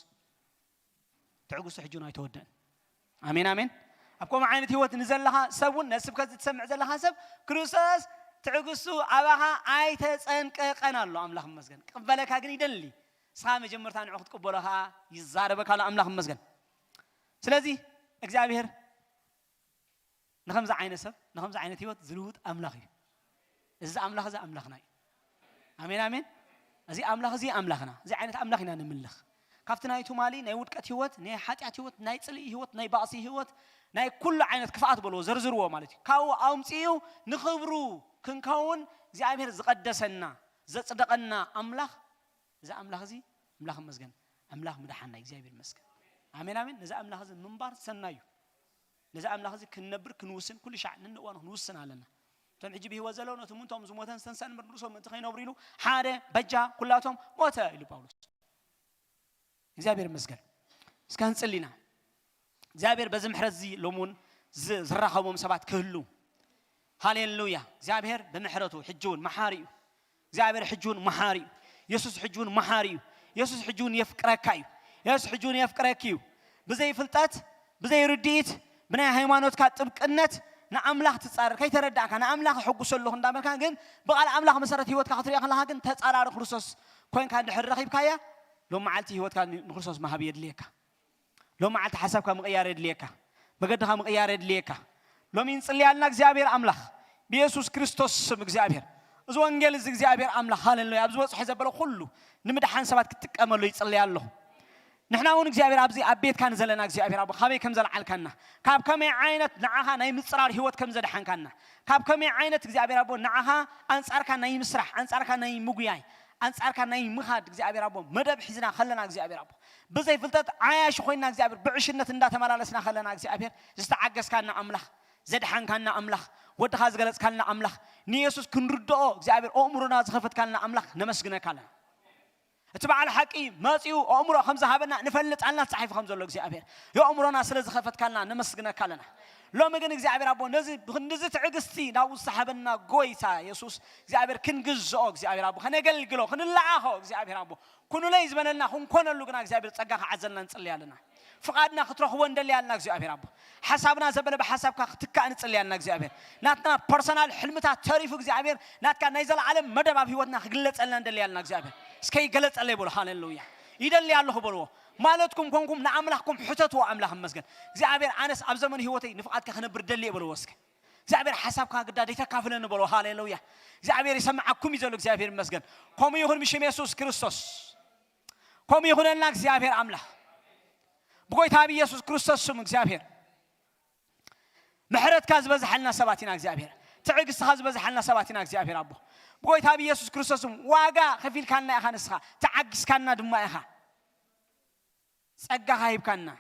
ትዕግስቱ ሕጂ ነው ኣይተወደአን አሜን አሜን ኣብኮም ዓይነት ህይወት ንዘለኻ ሰብን ነስብከት ዝትሰምዕ ዘለኻ ሰብ ክርስቶስ ትዕግስቱ ኣባኻ ኣይተጸንቀቀን ኣሎ አምላኽ መስገን ቅበለካ ግን ይደሊ ስኻ መጀመርታ ንዑ ክትቅበለኻ ይዛረበካ ኣሎ አምላኽ መስገን ስለዚ እግዚአብሔር ንኸምዚ ዓይነት ሰብ ንኸምዚ ዓይነት ህይወት ዝልውጥ አምላኽ እዩ እዚ አምላኽ እዚ አምላኽና እዩ አሜን አሜን እዚ አምላኽ እዚ አምላኽና እዚ ዓይነት አምላኽ ኢና ንምልኽ ካብቲ ናይ ቱማሊ ናይ ውድቀት ህይወት ናይ ሓጢኣት ህይወት ናይ ጽልኢ ህይወት ናይ ባእሲ ህይወት ናይ ኩሉ ዓይነት ክፍኣት በሎ ዘርዝርዎ ማለት እዩ ካብኡ ኣውምፂኡ ንኽብሩ ክንከውን እግዚአብሔር ዝቀደሰና ዘጽደቀና አምላኽ እዚ አምላኽ እዚ አምላኽ መስገን አምላኽ ምድሓና እግዚአብሔር መስገን አሜን አሜን ነዚ አምላኽ እዚ ምንባር ሰናዩ ነዚ አምላኽ እዚ ክንነብር ክንውስን ኩሉ ሻዕ ንንእዋኑ ክንውስን ኣለና ቶም ሕጂ ብህይወት ዘለዉ ነቶም ምንቶም ዝሞተን ዝተንሳን ምርድሶም ምእንቲ ከይነብሩ ኢሉ ሓደ በጃ ኩላቶም ሞተ ኢሉ ጳውሎስ እግዚአብሔር መስገን እስከ እንጽሊና እግዚአብሔር በዚ ምሕረት እዚ ሎሙን ዝራኸቦም ሰባት ክህሉ ሃሌሉያ እግዚአብሔር ብምሕረቱ ሕጂውን መሓሪ እዩ እግዚአብሔር ሕጂውን መሓሪ እዩ ኢየሱስ ሕጂውን መሓሪ እዩ ኢየሱስ ሕጂውን የፍቅረካ እዩ ኢየሱስ ሕጂውን የፍቅረክ እዩ ብዘይ ፍልጠት ብዘይ ርድኢት ብናይ ሃይማኖትካ ጥብቅነት ንአምላኽ ትጻረር ከይተረዳእካ ንአምላኽ ሕጉሰለኹ እንዳበልካ ግን ብቓል አምላኽ መሰረት ህይወትካ ክትሪኦ ከለኻ ግን ተጻራሪ ክርስቶስ ኮይንካ እንድሕር ረኺብካያ ሎም መዓልቲ ህይወትካ ንክርስቶስ መሃብ የድልየካ ሎም መዓልቲ ሓሳብካ ምቕያር የድልየካ መገድኻ ምቕያር የድልየካ ሎሚ እንጽልያልና እግዚአብሔር አምላኽ ብኢየሱስ ክርስቶስ ስም እግዚአብሔር እዚ ወንጌል እዚ እግዚአብሔር አምላክ ሃሌሉያ ኣብዚ ወጽሕ ዘበለ ኩሉ ንምድሓን ሰባት ክትቀመሉ ይጽልይ ኣለሁ ንሕና እውን እግዚአብሔር ኣብዚ አቤት ካን ዘለና እግዚአብሔር አብ ካበይ ከም ዘለዓልካና ካብ ከመይ ዓይነት ንዓኻ ናይ ምጽራር ህይወት ከም ዘድሓንካና ካብ ከመይ ዓይነት እግዚአብሔር አብ ንዓኻ አንጻርካ ናይ ምስራሕ አንጻርካ ናይ ምጉያይ አንጻርካ ናይ ምኻድ እግዚአብሔር አብ መደብ ሒዝና ከለና እግዚአብሔር አብ በዘይ ፍልጠት ዓያሽ ኮይና እግዚአብሔር ብዕሽነት እንዳተመላለስና ከለና እግዚአብሔር ዝተዓገስካና አምላኽ ዘድሓንካና አምላኽ ወድኻ ዝገለጽካልና አምላኽ ንኢየሱስ ክንርድኦ እግዚአብሔር አእምሮና ዝኸፈትካልና አምላኽ ነመስግነካ ኣለና اتبع الحقي ماتيو عمره خمسة هبنا نفلت على صحيف خمسة لوك زعبير يا عمرنا سلز خفت كلنا نمسكنا كلنا لو ما جن زعبير أبو نزل تعجستي ناو صحابنا قويتا يسوس زعبير كنجز أوك زعبير أبو خنا قل قلو خنا لعاه زعبير أبو كنا ليز بننا خن كنا لوجنا زعبير تسقى عزلنا نصلي علينا فقدنا خطره وندلي على زعبير أبو حسابنا زبنا بحسابك تكا نصلي على زعبير ناتنا personal حلمتها تعرف زعبير ناتك نيزل علم مدى ما في ودنا خجلت على ندلي على زعبير سكي قلت عليه بقول هاليلويا يدلي الله بقوله مالتكم كونكم نعملكم حتتوا عملهم مسجن زعبير أنس أبزمن هوتي نفقات كخنا بردلي بقوله وسك زعبير حسابك قد يتكافلن بقوله هاليلويا زعبير يسمعكم يزولك زعبير مسجن قوم يهون مش يسوع كريستوس قوم يهون لك زعبير عمله بقول تابي يسوع كريستوس سمك زعبير محرت كاز بزحلنا سباتنا زعبير تعجز خاز بزحلنا سباتنا زعبير أبو بقول تابي يسوع كريستوس واجا خفيل كنا إخا نسخة تعجز كنا دم إخا سأجا خايب كنا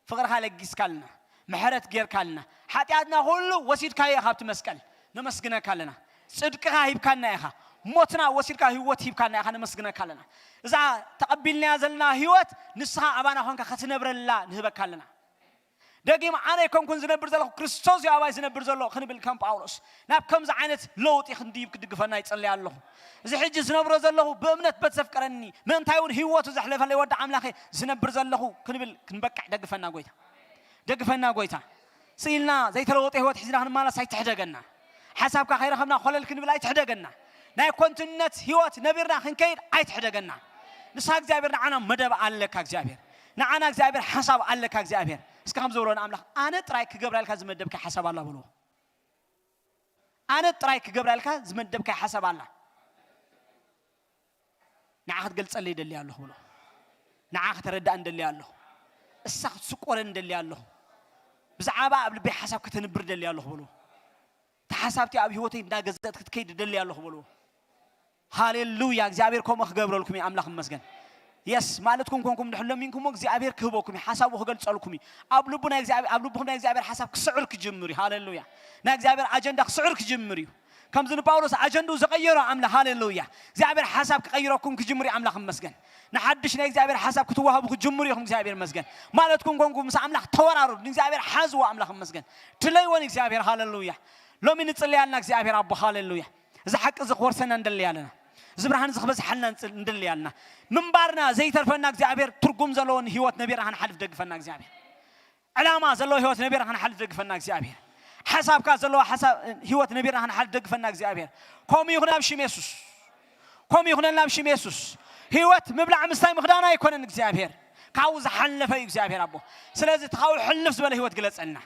فقر خالق جس كلنا محرت غير كلنا حتى عدنا هولو وسيد كاي خابت مسكال نمسكنا كلنا صدق خايب كنا إخا موتنا وسيد كاي هوت هيب كنا إخا نمسكنا كلنا إذا تقبلنا زلنا هوت نسخة أبانا هون كختنا بر الله نهبك كلنا دقيم أنا يكون كن زنبر زلوا كريستوس يا أباي زنبر زلوا خني بالكام باولوس ناب كم زعنت لوط يخنديب كدق فنا يتصلي الله إذا حج زنبر زلوا بأمنة بتسفكرني من تايون هو تزحلف اللي ودع عملاخي زنبر زلوا خني كنبكع دق فنا قويتا دق فنا قويتا سيلنا زي تلوط هو تحزنا خن مالا سايت حدقنا حسابك خير خمنا خلل كن بلا يتحدقنا ناي كنت النت هو نبيرنا خن كيد عيت حدقنا نساق زابير عنا مدب عليك زابير نعنا زابير حساب عليك زابير اسكام زورون أملاخ أنا ترايك جبرائيل كازم الدبك حسب الله بلو أنا ترايك جبرائيل كازم الدبك حسب الله نعهد قلت اللي دللي الله بلو نعهد رد أن دللي الله السخط سكور أن دللي الله بزعابة قبل بحسب كتنبر دللي الله بلو تحسبتي أبي هوتي ناقزت كتكيد دللي الله بلو هاليلويا زابيركم أخجبرلكم أملاخ مسجن يس مالتكم كونكم نحلم منكم وزعبير كهبوكم حساب وخجل سألكم أبلبنا زعبير أبلبنا زعبير حساب كسعر كجمري هاليلويا ناك أجندة كسعر كجمري كم زين باولوس أجندو زغيره عمله هاليلويا زعبير حساب كغيركم كجمري عمله خم مسجن نحدش ناك زعبير حساب كتوهب كجمري خم زعبير مسجن مالتكم كونكم مس عمله تورارو ناك زعبير حزوا عمله خم مسجن تلاقي زعبير هاليلويا لو من تصلي على زعبير أبو هاليلويا إذا حق إذا خورسنا ندلي علينا زبرهان زخبز حلنا ندلي علينا من بارنا زي ترفنا زعبير ترقم زلون هيوت نبير هن حلف دق فناك زعبير علامة زلوا هيوت نبير هن حلف دق فناك زعبير حساب كازلوا حساب هيوت نبير هن حلف دق فناك زعبير قوم يخنا بشي ميسوس قوم يخنا بشي ميسوس هيوت مبلع مستاي مخدانا يكون زعبير كاوز حل في زعبير أبو سلازي تحاول حلف زبالة هيوت جلس لنا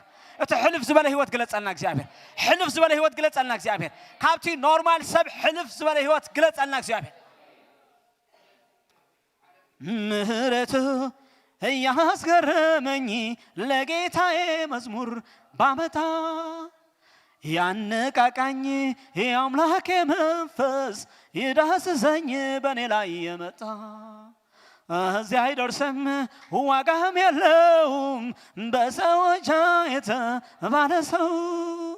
حلف زبالة هيوت جلس لنا زعبير حلف زبالة هيوت جلس لنا زعبير كابتي نورمال سب حلف زبالة هيوت جلس لنا زعبير مهرته هي أسكرمني لقيتها مزمور بامتا يعنكاكني يا أملاك منفس يدهس زني بني لا يمتا زي درسم هو قام يلوم بس وجايت بارسو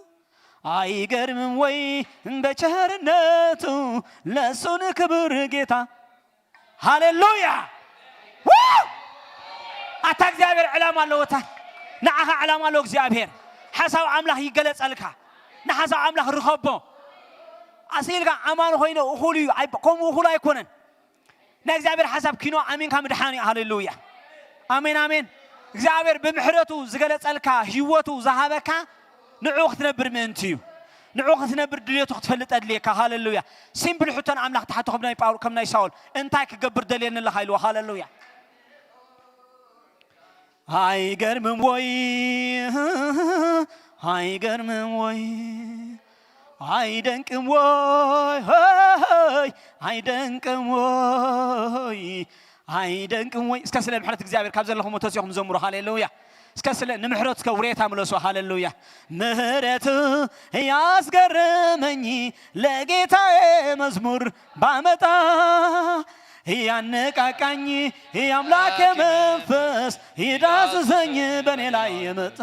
أي قرم وي بشهرناتو لسون كبر جيتا هاليلويا أتاك زابير علامة لوتا نعها علامة لوك زابير حساب عمله يقلت ألكا نحساب عمله رخبو أصيلك أمان خوينه أخولي قوم أخولا يكونن ناك زابير حساب كينو أمين كامل دحاني هاليلويا أمين أمين زابير بمحرته زقلت ألكا هيوته زهابكا نعوخ تنبر منتيو نعوخ تنبر دليتو تفلت أدليكا هاليلويا سيمبل حتى عمله تحت خبنا يباور كم نايساول انتاك قبر دليل الله هايلو هاليلويا هاي قرم وي هاي قرم وي አይደንቅም ወይ አይደንቅም ወይ አይደንቅም ወይ እስከ ስለ ምሕረት እግዚአብሔር ካብ ዘለኹም ተሲኹም ዘምሩ ሃሌሉያ እስከ ስለ ንምሕረት እስከ ውሬታ ምለሱ ሃሌሉያ ምሕረት ያስገረመኝ ለጌታዬ መዝሙር ባመጣ ያነቃቃኝ የአምላኬ መንፈስ ይዳስሰኝ በኔ ላይ የመጣ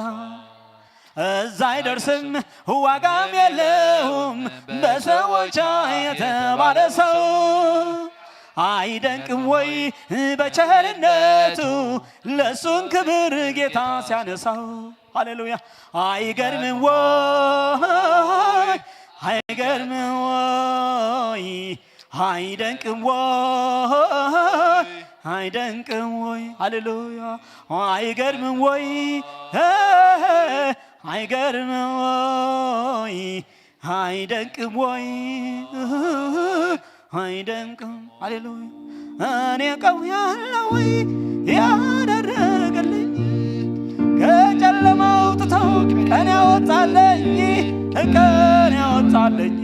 እዛ አይደርስም ዋጋም የለውም በሰዎች የተባለ ሰው አይደንቅም ወይ በቸርነቱ ለሱን ክብር ጌታ ሲያነሳው ሃሌሉያ አይገርምም ወይ አይገርምም ወይ አይደንቅም ወይ አይደንቅም ወይ ሃሌሉያ አይገርምም ወይ አይገርምም ወይ አይደንቅም ወይ አይደንቅም ሃሌሉያ እኔ ቀውያለሁ ወይ ያደረገልኝ ከጨለማው አውጥቶ ቀን ያወጣለኝ ቀን ያወጣለኝ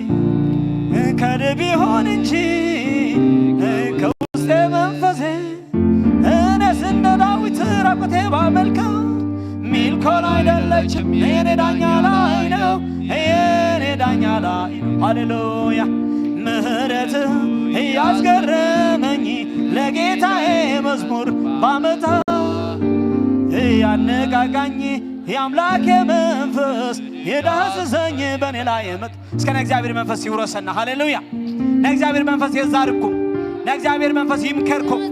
ከልብ ይሆን እንጂ ከውስጤ መንፈሴ እኔስ እንደ ዳዊት ራቁቴ ባመልከው ሚልኮል አይደለችም የኔ ዳኛ ላይ ነው የኔ ዳኛ ላይ ሃሌሉያ ምሕረት ያስገረመኝ ለጌታዬ መዝሙር ባመጣ ያነቃቃኝ የአምላኬ መንፈስ የዳስሰኝ በኔ ላይ የመጣ እስከ እግዚአብሔር መንፈስ ይውረሰና ሃሌሉያ እግዚአብሔር መንፈስ ይዛርኩም እግዚአብሔር መንፈስ ይምከርኩም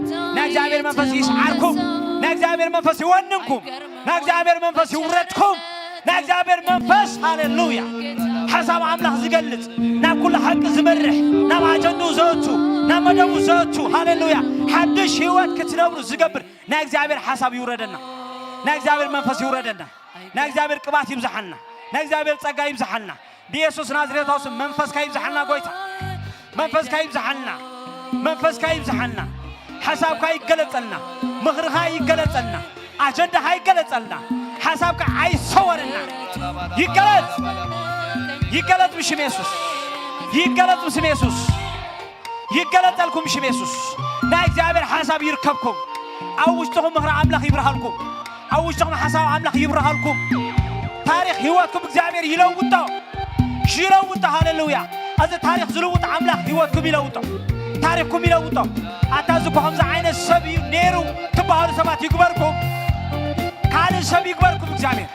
እግዚአብሔር መንፈስ ይስዓርኩም እግዚአብሔር መንፈስ ይወንንኩም እግዚአብሔር መንፈስ ይውረድኩም እግዚአብሔር መንፈስ ሃሌሉያ حسب عمله زجلت ناكل حق زمرح نماجنو زوتو نمدو زوتو هاليلويا حدش هوات كتنبرو زجبر ناكزابير حسب يوردنا ناكزابير منفس يوردنا ناكزابير قبات يمزحنا ناكزابير ጸጋ ይምزحنا بيسوس نازريت اوس منفس كاي يمزحنا قويتا منفس كاي يمزحنا منفس كاي يمزحنا حسب كاي يقلصلنا مخر كاي يقلصلنا اجنده هاي يقلصلنا حسب كاي يصورنا يقلص يقلط بشم يسوس يقلط بشم يسوس يقلط لكم بشم يسوس نا እግዚአብሔር ሐሳብ ይርከብኩም አውጅተኩም ምኽራ አምላኽ ይብርሃልኩም አውጅተኩም ሐሳብ አምላኽ ይብርሃልኩም ታሪክ ህይወትኩም እግዚአብሔር ይለውጣው ሃሌሉያ አዘ ታሪክ ዝለውጥ አምላኽ ህይወትኩም ይለውጣው ታሪክኩም ይለውጣው አታዝኩም ዛ አይነት ሰብ ነሩ ተባህሩ ሰባት ይግበርኩም ካለ ሰብ ይግበርኩም እግዚአብሔር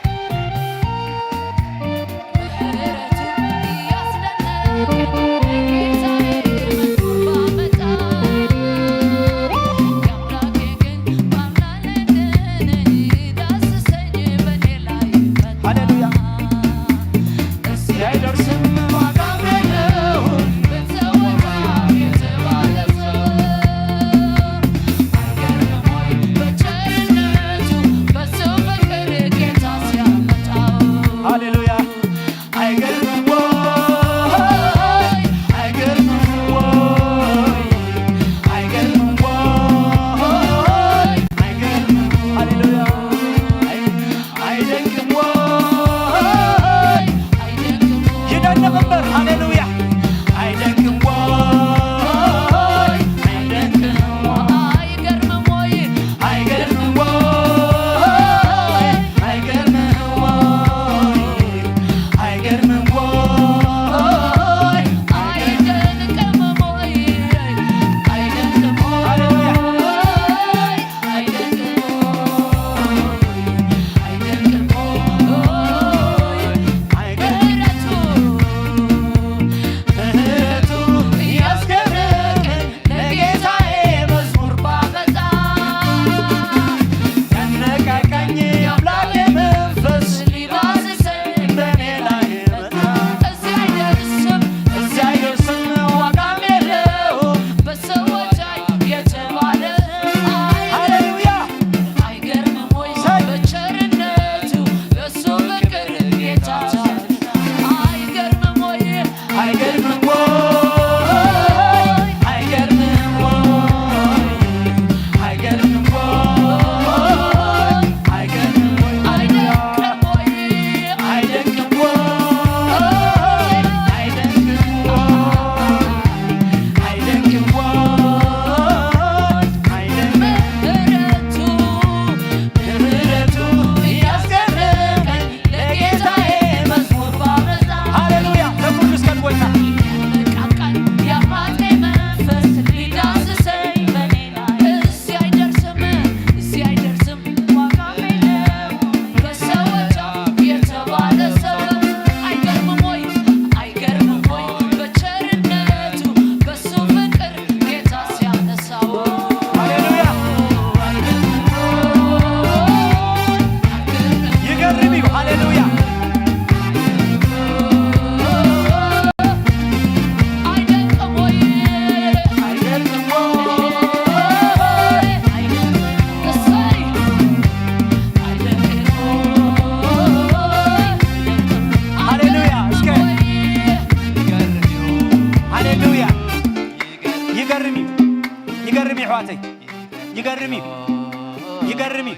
ይገርም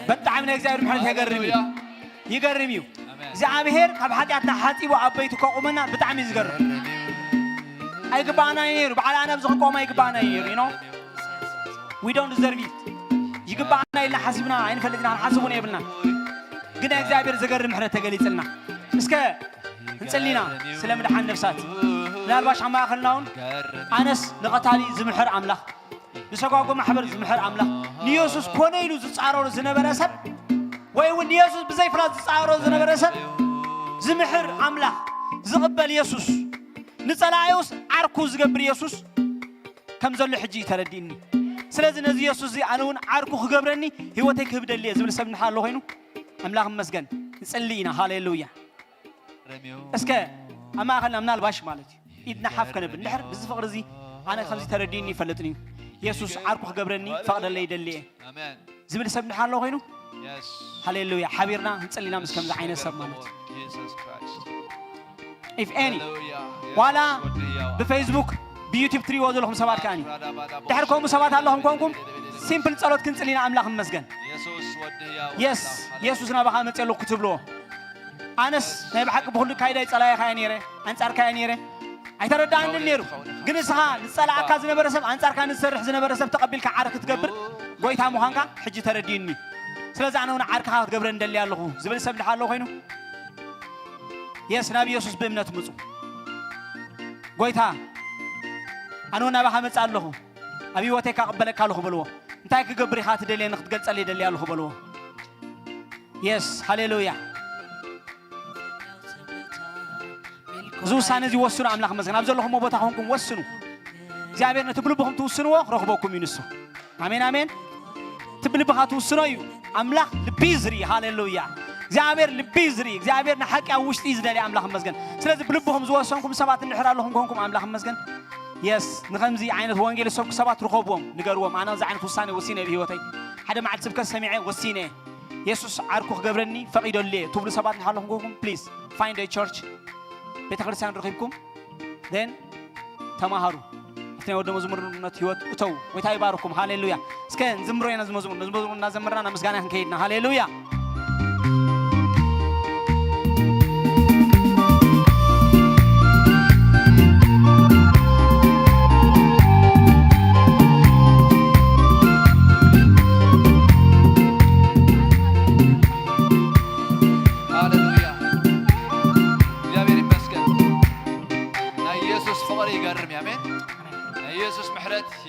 በጣም ነው እግዚአብሔር ምሕረት ይገርም እግዚአብሔር ካብ ኃጢአትና ሓጢቡ አበይቱ ከቆመና በጣም ይዝገርም አይግባና ይሩ ባዓላና ብዝቆማ አይግባና ይሩ you know we don't deserve it ይግባና ኢላ ሐሲብና አይንፈልግና ሐስቡን ይብልና ግን እግዚአብሔር ዝገርም ምሕረት ተገሊጽልና እስከ እንጽሊና ስለምድሓን ነፍሳት ምናልባሽ አማኸልናውን አነስ ንቀታሊ ዝምሕር አምላኽ ንሰጓጎ ማሕበር ዝምሕር አምላኽ ንኢየሱስ ኮነ ኢሉ ዝጻረሩ ዝነበረ ሰብ ወይ እውን ኢየሱስ ብዘይፍላት ዝጻረሩ ዝነበረ ሰብ ዝምሕር አምላኽ ዝቕበል ኢየሱስ ንጸላዮስ ዓርኩ ዝገብር ኢየሱስ ከም ዘሎ ሕጂ ተረዲእኒ ስለዚህ ነዚ ኢየሱስ ኣነ እውን ዓርኩ ክገብረኒ ህይወተይ ክብደል ዝብል ሰብ ንሓሎ ኮይኑ አምላኽ መስገን ንጽሊና ሃሌሉያ እስከ አማኸልና ምናልባሽ ማለት ኢድና ሓፍ ከነብል ንድሕር ብዚ ፍቕሪ እዚ ኣነ ከምዚ ተረዲእኒ ይፈልጥኒ ኢየሱስ ዓርኩ ክገብረኒ ፈቕደለይ ይደልየ አሜን ዝብል ሰብ ንሓሎ ኮይኑ ሃሌሉያ ሓቢርና ንጽሊና ምስ ከምዚ ዓይነት ሰብ ማለት if any ዋላ በፌስቡክ በዩቲዩብ ትሪዎ ዘለኹም ሰባት ከኣኒ ድሕር ከምኡ ሰባት ኣለኹም ኮንኩም ሲምፕል ጸሎት ክንጽሊና አምላኽ መስገን የስ ኢየሱስ ናባኻ መጽለኹ ክትብልዎ ኣነስ ናይ ብሓቂ ብኹሉ ካይዳ ይጸላየ ካየ ነይረ አንጻርካ ነይረ ኣይተረዳእንን ነይሩ ግን እስኻ ዝጸላእካ ዝነበረ ሰብ አንጻርካ ንዝሰርሕ ዝነበረ ሰብ ተቐቢልካ ዓር ክትገብር ጎይታ ምዃንካ ሕጂ ተረዲእኒ ስለዚ ኣነ እውን ዓርካ ክትገብረ እንደሊ ኣለኹ ዝብል ሰብ ድሓሎ ኮይኑ የስ ናብ ኢየሱስ በእምነት ምፁ ጎይታ ኣነ እውን ናባኻ መጽእ ኣለኹ ኣብ ህይወተይ ካቕበለካ ኣለኹ በልዎ እንታይ ክገብር ኢኻ ትደልየኒ ክትገልጸለይ ደሊ ኣለኹ በልዎ የስ ሃሌሉያ እዚ ውሳነ እዚ ወስኑ አምላኽ መስገን ኣብ ዘለኹም ቦታ ኮንኩም ወስኑ እግዚአብሔር ነትብልብኹም ትውስንዎ ክረኽበኩም እዩ ንሱ አሜን አሜን ትብልብኻ ትውስኖ እዩ አምላኽ ልቢ ዝርኢ ሃሌሉያ እግዚአብሔር ልቢ ዝርኢ እግዚአብሔር ንሓቂ ኣብ ውሽጢ ዝደልየ አምላኽ መስገን ስለዚ ብልብኹም ዝወሰንኩም ሰባት እንድሕር ኣለኹም ኮንኩም አምላኽ መስገን የስ ንኸምዚ ዓይነት ወንጌል ዝሰብኩ ሰባት ርኸብዎም ንገርዎም ኣነ እዚ ዓይነት ውሳነ ወሲነ ብህይወተይ ሓደ መዓልቲ ስብከት ሰሚዐ ወሲነ ኢየሱስ ዓርኩ ክገብረኒ ፈቒዶልየ ትብሉ ሰባት እንድሕር ኣለኹም ኮንኩም ፕሊዝ ፋይንድ ኤ ቸርች ቤተ ክርስቲያን ረኺብኩም then ተማሃሩ እተና ወደ መዝሙርነት ህይወት እተው ወይታ ይባርኩም ሃሌሉያ እስከ ዝምሮ የና ዝመዝሙርና ዘምራና ምስጋና ከይድና ሃሌሉያ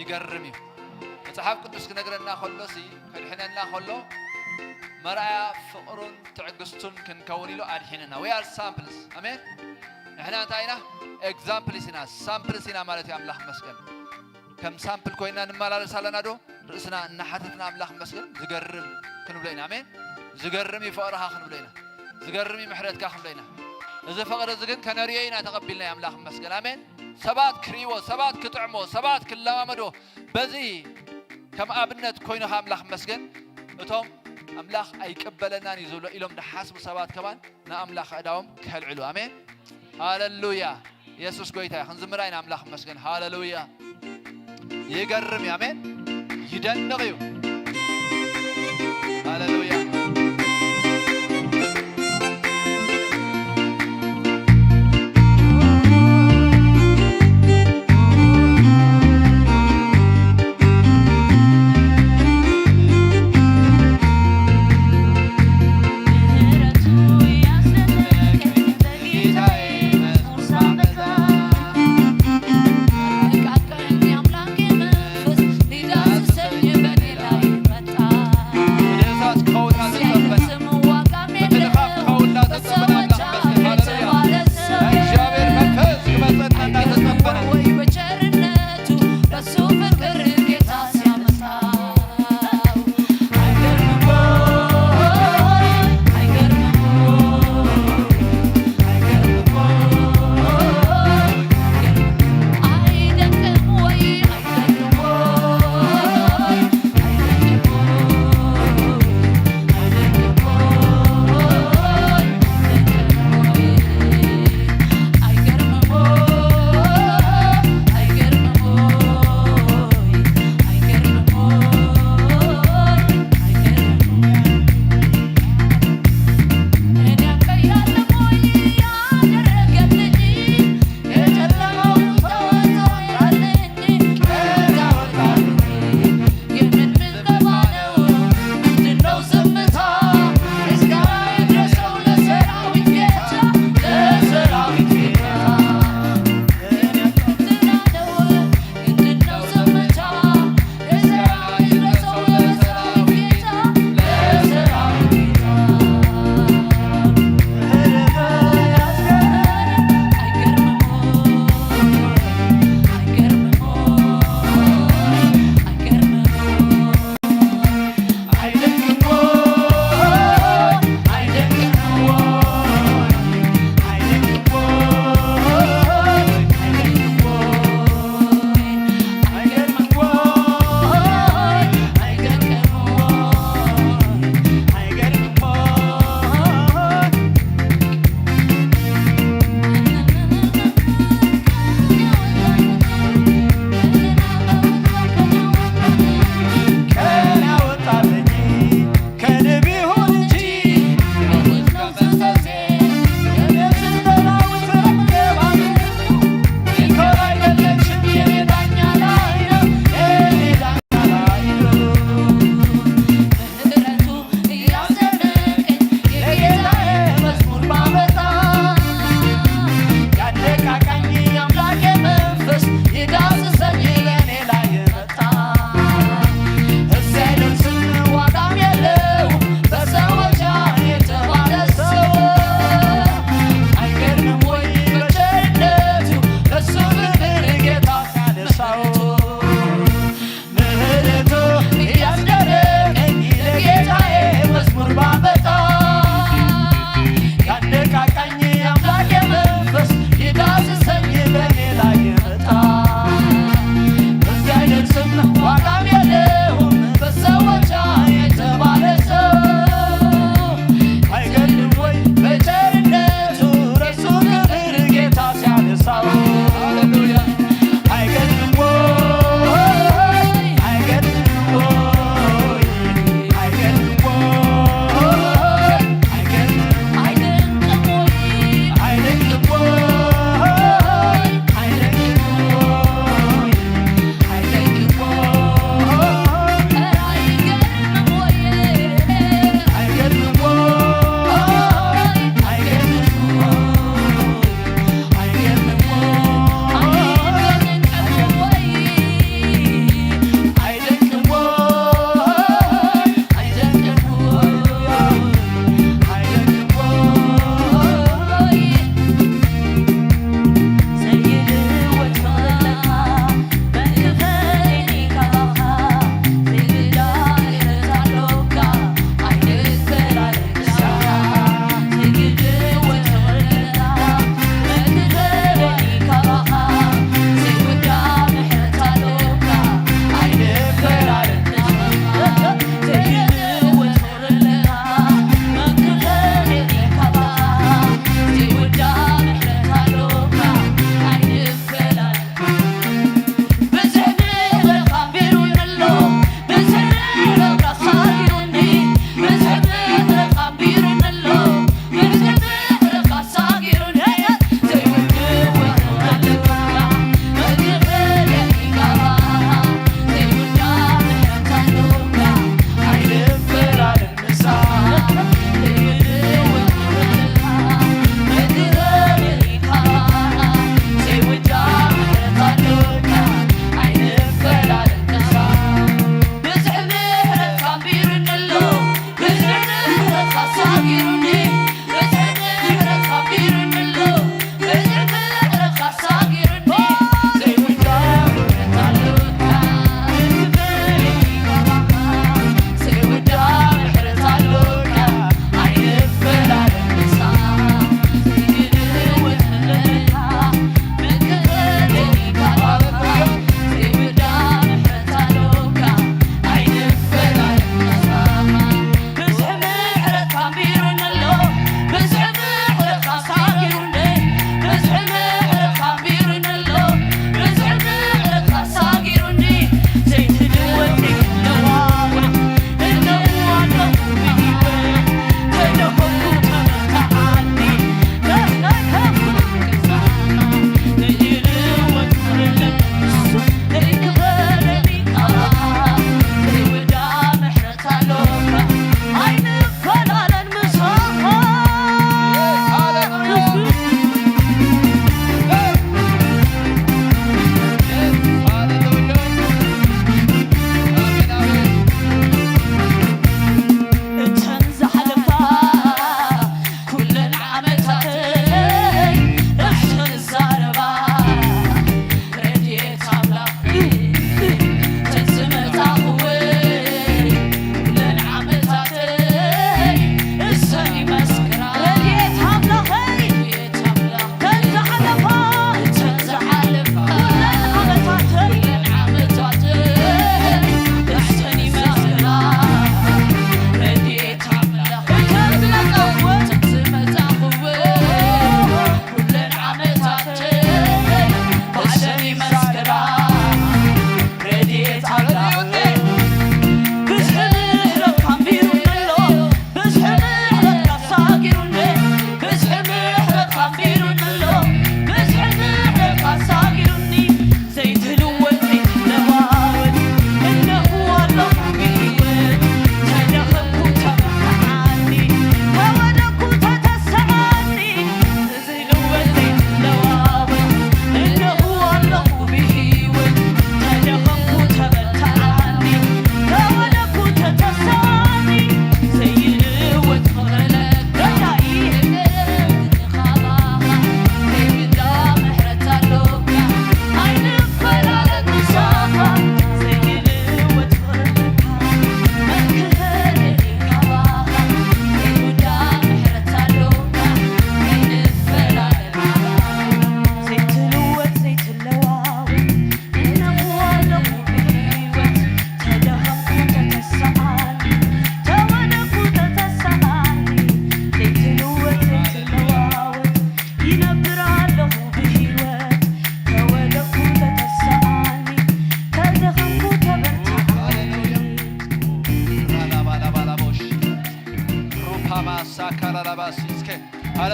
ይገርም እዩ መጽሐፍ ቅዱስ ክነግረና ኸሎሲ ከድሕነና ኸሎ መርአያ ፍቕሩን ትዕግስቱን ክንከውን ኢሉ ኣድሒንና we are samples አሜን ንሕና እንታይ ኢና ኤግዛምፕልስ ኢና ሳምፕልስ ኢና ማለት እዩ አምላኽ መስገን ከም ሳምፕል ኮይና ንመላለስ ኣለና ዶ ርእስና እናሓተትና አምላኽ መስገን ዝገርም ክንብሎ ኢና አሜን ዝገርም እዩ ፍቕርኻ ክንብሎ ኢና ዝገርም እዩ ምሕረትካ ክንብሎ ኢና እዚ ፍቕሪ እዚ ግን ከነሪኦ ኢና ተቐቢልና እዩ አምላኽ መስገን አሜን ሰባት ክሪዎ ሰባት ክጥዕሞ ሰባት ክለማመዶ በዚ ከም ኣብነት ኮይኑኻ አምላኽ መስገን እቶም አምላኽ ኣይቅበለናን እዩ ዝብሎ ኢሎም ድሓስቡ ሰባት ከማን ንኣምላኽ ኣእዳዎም ከልዕሉ አሜን ሃሌሉያ ኢየሱስ ጎይታ ክንዝምራ ኢና አምላኽ መስገን ሃሌሉያ ይገርም እዩ አሜን ይደንቕ እዩ ሃሌሉያ Did I say you better?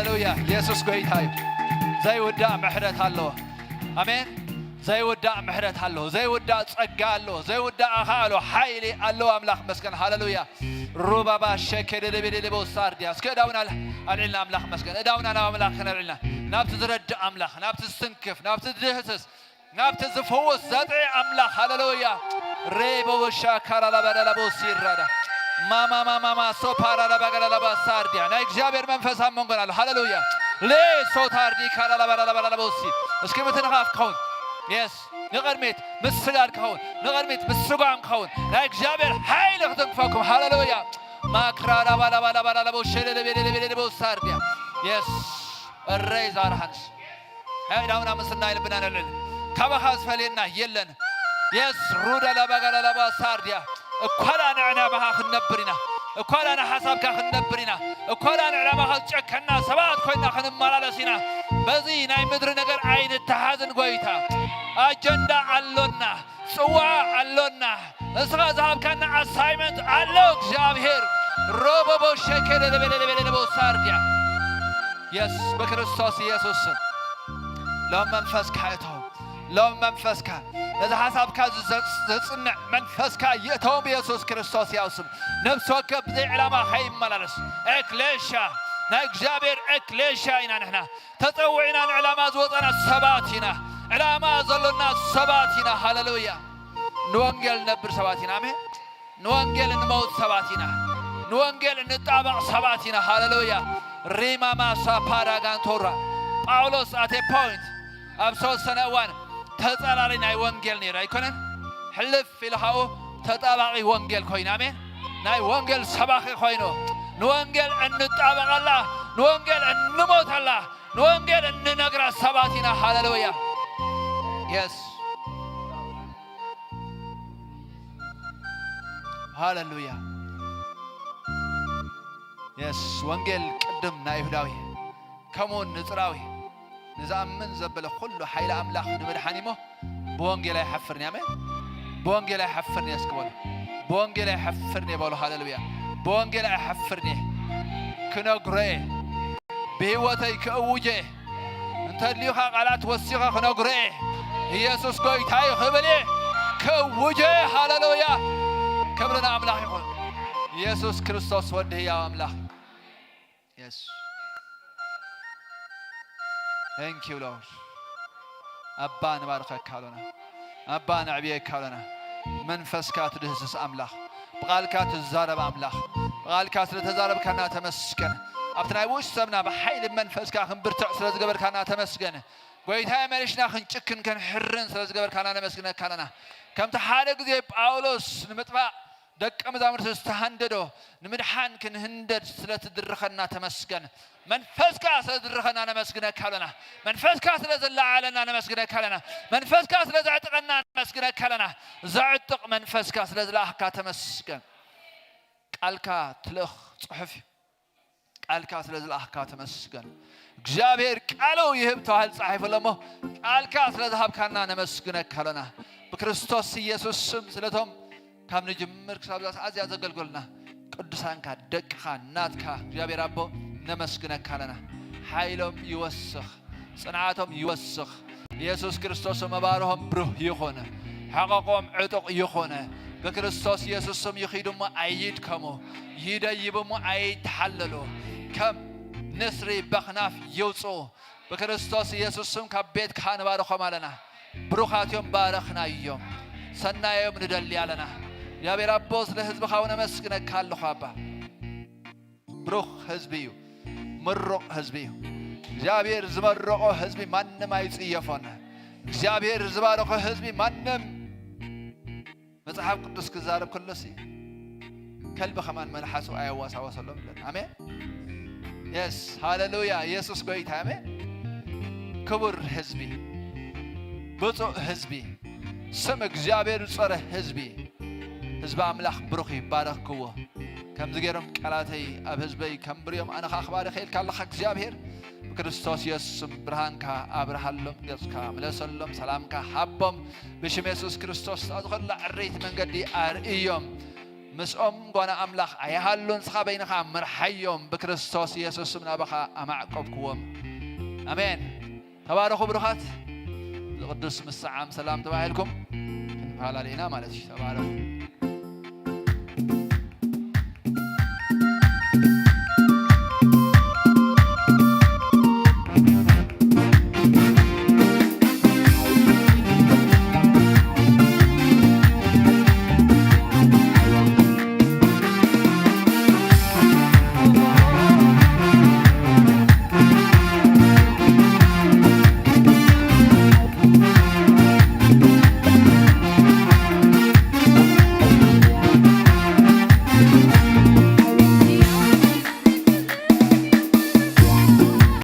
ሃሌሉያ ኢየሱስ ጌታ እዩ ዘይውዳእ ምሕረት ኣለዎ ኣሜን ዘይውዳእ ምሕረት ኣለዎ ዘይውዳእ ጸጋ ኣለዎ ዘይውዳእ ኣኻሎ ሓይሊ ኣለዎ ኣምላኽ መስገን ሃሌሉያ ሩባባ ሸከደለበለለቦ ሳርዲያ እስከ ዳውና አልዕልና አምላኽ መስገን ዳውና አምላኽ ከነልዕልና ናብቲ ዝረድእ ኣምላኽ ናብቲ ዝትንክፍ ናብቲ ዝህስስ ናብቲ ዝፈውስ ዘጥዒ ኣምላኽ ሃሌሉያ ሬቦ ሻካራላ ባዳላቦ ሲራዳ ማማ ሶፓራላ ባጋላባ ሳርዲያ ናይ እግዚአብሔር መንፈስ ኣብ መንጎና ኣሎ ሃሌሉያ ሶታርዲ ካራላ ባዳላቦ ሲ እስኪ ምትንኻፍ ከውን የስ ንቕድሚት ምስ ስጋድ ከውን ንቕድሚት ምስ ስጓም ከውን ናይ እግዚአብሔር ሓይሊ ክትንክፈኩም ሃሌሉያ ማክራራ ባላባላባላቦ ሸለለበለለበለለቦ ሳርዲያ የስ እረይ ዛርሃንስ ዳውና ምስና ይልብና ነልዕል ካባኻ ዝፈልየና የለን የስ ሩዳ ላባጋላላባ ሳርዲያ እኳላ ንዕና ባኻ ክንነብር ኢና እኳላ ንሓሳብካ ክንነብር ኢና እኳላ ንዕላማኻ ዝጨከና ሰባት ኮይና ክንመላለስ ኢና በዚ ናይ ምድሪ ነገር ኣይንተሓዝን ጎይታ ኣጀንዳ ኣሎና ጽዋዕ ኣሎና እስኻ ዝሃብካና ኣሳይመንት ኣሎ እግዚአብሔር ሮቦቦ ሸከለለበለለበለለቦ ሳርዲያ የስ በክርስቶስ ኢየሱስ ሎም መንፈስካ እተው ሎም መንፈስካ ነዚ ሓሳብካ ዝጽንዕ መንፈስካ ይእተው ብኢየሱስ ክርስቶስ ያውስም ነፍሲ ወከፍ ብዘይ ዕላማ ኸይመላለስ ኤክሌሻ ናይ እግዚአብሔር ኤክሌሻ ኢና ንሕና ተጸዊዕና ንዕላማ ዝወፀና ሰባት ኢና ዕላማ ዘሎና ሰባት ኢና ሃሌሉያ ንወንጌል ነብር ሰባት ኢና ኣሜን ንወንጌል እንመውት ሰባት ኢና ንወንጌል እንጣበቕ ሰባት ኢና ሃሌሉያ ሪማማሳ ፓራጋንቶራ ጳውሎስ ኣቴ ፖይንት ኣብ ዝተወሰነ እዋን ተጻራሪ ናይ ወንጌል ነይሩ ኣይኮነን ሕልፍ ኢልኻኡ ተጣባቒ ወንጌል ኮይኑ ኣሜን ናይ ወንጌል ሰባኺ ኮይኑ ንወንጌል እንጣበቐላ ንወንጌል እንሞተላ ንወንጌል እንነግራ ሰባት ኢና ሃሌሉያ የስ ሃሌሉያ የስ ወንጌል ቅድም ናይ ይሁዳዊ ከምኡውን ንጽራዊ ንዝኣምን ዘበለ ኩሉ ሓይሊ ኣምላኽ ንምድሓን እሞ ብወንጌል ኣይሓፍርኒ ኣሜን ብወንጌል ኣይሓፍርኒ እስክበሉ ብወንጌል ኣይሓፍርኒ የበሉ ሃሌሉያ ብወንጌል ኣይሓፍርኒ ክነግሮ እየ ብህይወተይ ክእውጀ እየ እንተድልዩኻ ቃላት ወሲኻ ክነግሮ እየ ኢየሱስ ጌታ እዩ ክብል እየ ክእውጀ ሃሌሉያ ክብርና ኣምላኽ ይኹን ኢየሱስ ክርስቶስ ወዲ ህያው ኣምላኽ የስ Thank you, Lord. أبا نبارك كالونا أبا نعبيه كالونا منفس كات دهسس أملاخ بقال كات الزارب أملاخ بقال كات التزارب كنا تمسكن أبتنا وش سمنا بحيل منفس كاخن برتع سلز قبر كنا تمسكن قويت هاي مالشنا خن تشكن كان حرن سلز قبر كنا نمسكن كلنا كم تحالق زي باولوس نمتبع دك أمزامر تستهنددو نمدحان كن هندد سلت درخنا تمسكن منفس كاس درخنا نمسكن كلنا منفس كاس لزلا علنا نمسكن كلنا منفس كاس لزعتقنا نمسكن كلنا زعتق منفس كاس لزلا حكا تمسكن قالكا تلخ صحف قالكا لزلا حكا تمسكن እግዚአብሔር ቃለው ይህብታል صحيف ለሞ ቃልካ ስለዝሃብካና ነመስግነ ከለና በክርስቶስ ኢየሱስ ስም ስለቶም ካብ ንጅምር ክሳብ ዛስ ያዘገልግልና ቅዱሳንካ ደቅኻ ናትካ እግዚአብሔር አቦ ነመስግነ ከለና ኃይሎም ይወስኽ ጽንዓቶም ይወስኽ ኢየሱስ ክርስቶስ መባረሆም ብሩህ ይኾነ حققهم عتق يخونه بكريستوس ኢየሱስ ስም ይኺዱሞ አይድከሙ ይደይብሞ አይተሐለሉ ከም ንስሪ በኽናፍ ይውፁ በክርስቶስ ኢየሱስ ስም ከቤት ካንባረኸም አለና ብሩኻትዮም ባረኽናዮም ሰናዮም ንደል ያለና እግዚአብሔር አቦ ስለ ሕዝብኻ ወነመስግነካ ኣለኹ አባ ብሩኽ ሕዝብዩ ምሩቕ ሕዝብዩ እግዚአብሔር ዝመረቆ ሕዝቢ ማንም አይጽየፎን እግዚአብሔር ዝባረኮ ሕዝቢ ማንም መጽሐፍ ቅዱስ ክዛረብ ከለሲ ከልብ ከማን መልሐሱ አያዋሳወሰሎም አሜን يس هاليلويا ኢየሱስ ጌታ አሜን ክቡር ሕዝቢ ብፁዕ ሕዝቢ ስም እግዚአብሔር ጸረ ሕዝቢ ሕዝብ አምላኽ ብሩኽ ይባረክዎ ከም ዝገረም ቃላተይ ኣብ ሕዝበይ ከምብርዮም ኣነ ኣኽባሪ ኸይል ካለኻ እግዚአብሔር ክርስቶስ ኢየሱስ ብርሃንካ አብርሃሎም ገጽካ መለሰሎም ሰላምካ ሐቦም በሽም ኢየሱስ ክርስቶስ አዝኸላ ዕሬት መንገዲ አርእዮም مسኦም ጓና ኣምላኽ ኣይሃሉን ስኻ በይንኻ ምርሓዮም ብክርስቶስ ኢየሱስ ናበኻ ኣማዕቆብክዎም ኣሜን ተባረኹ ብሩኻት ቅዱስ ምስዓም ሰላም ተባሂልኩም ክንባላልና ማለት እዩ ተባረኹ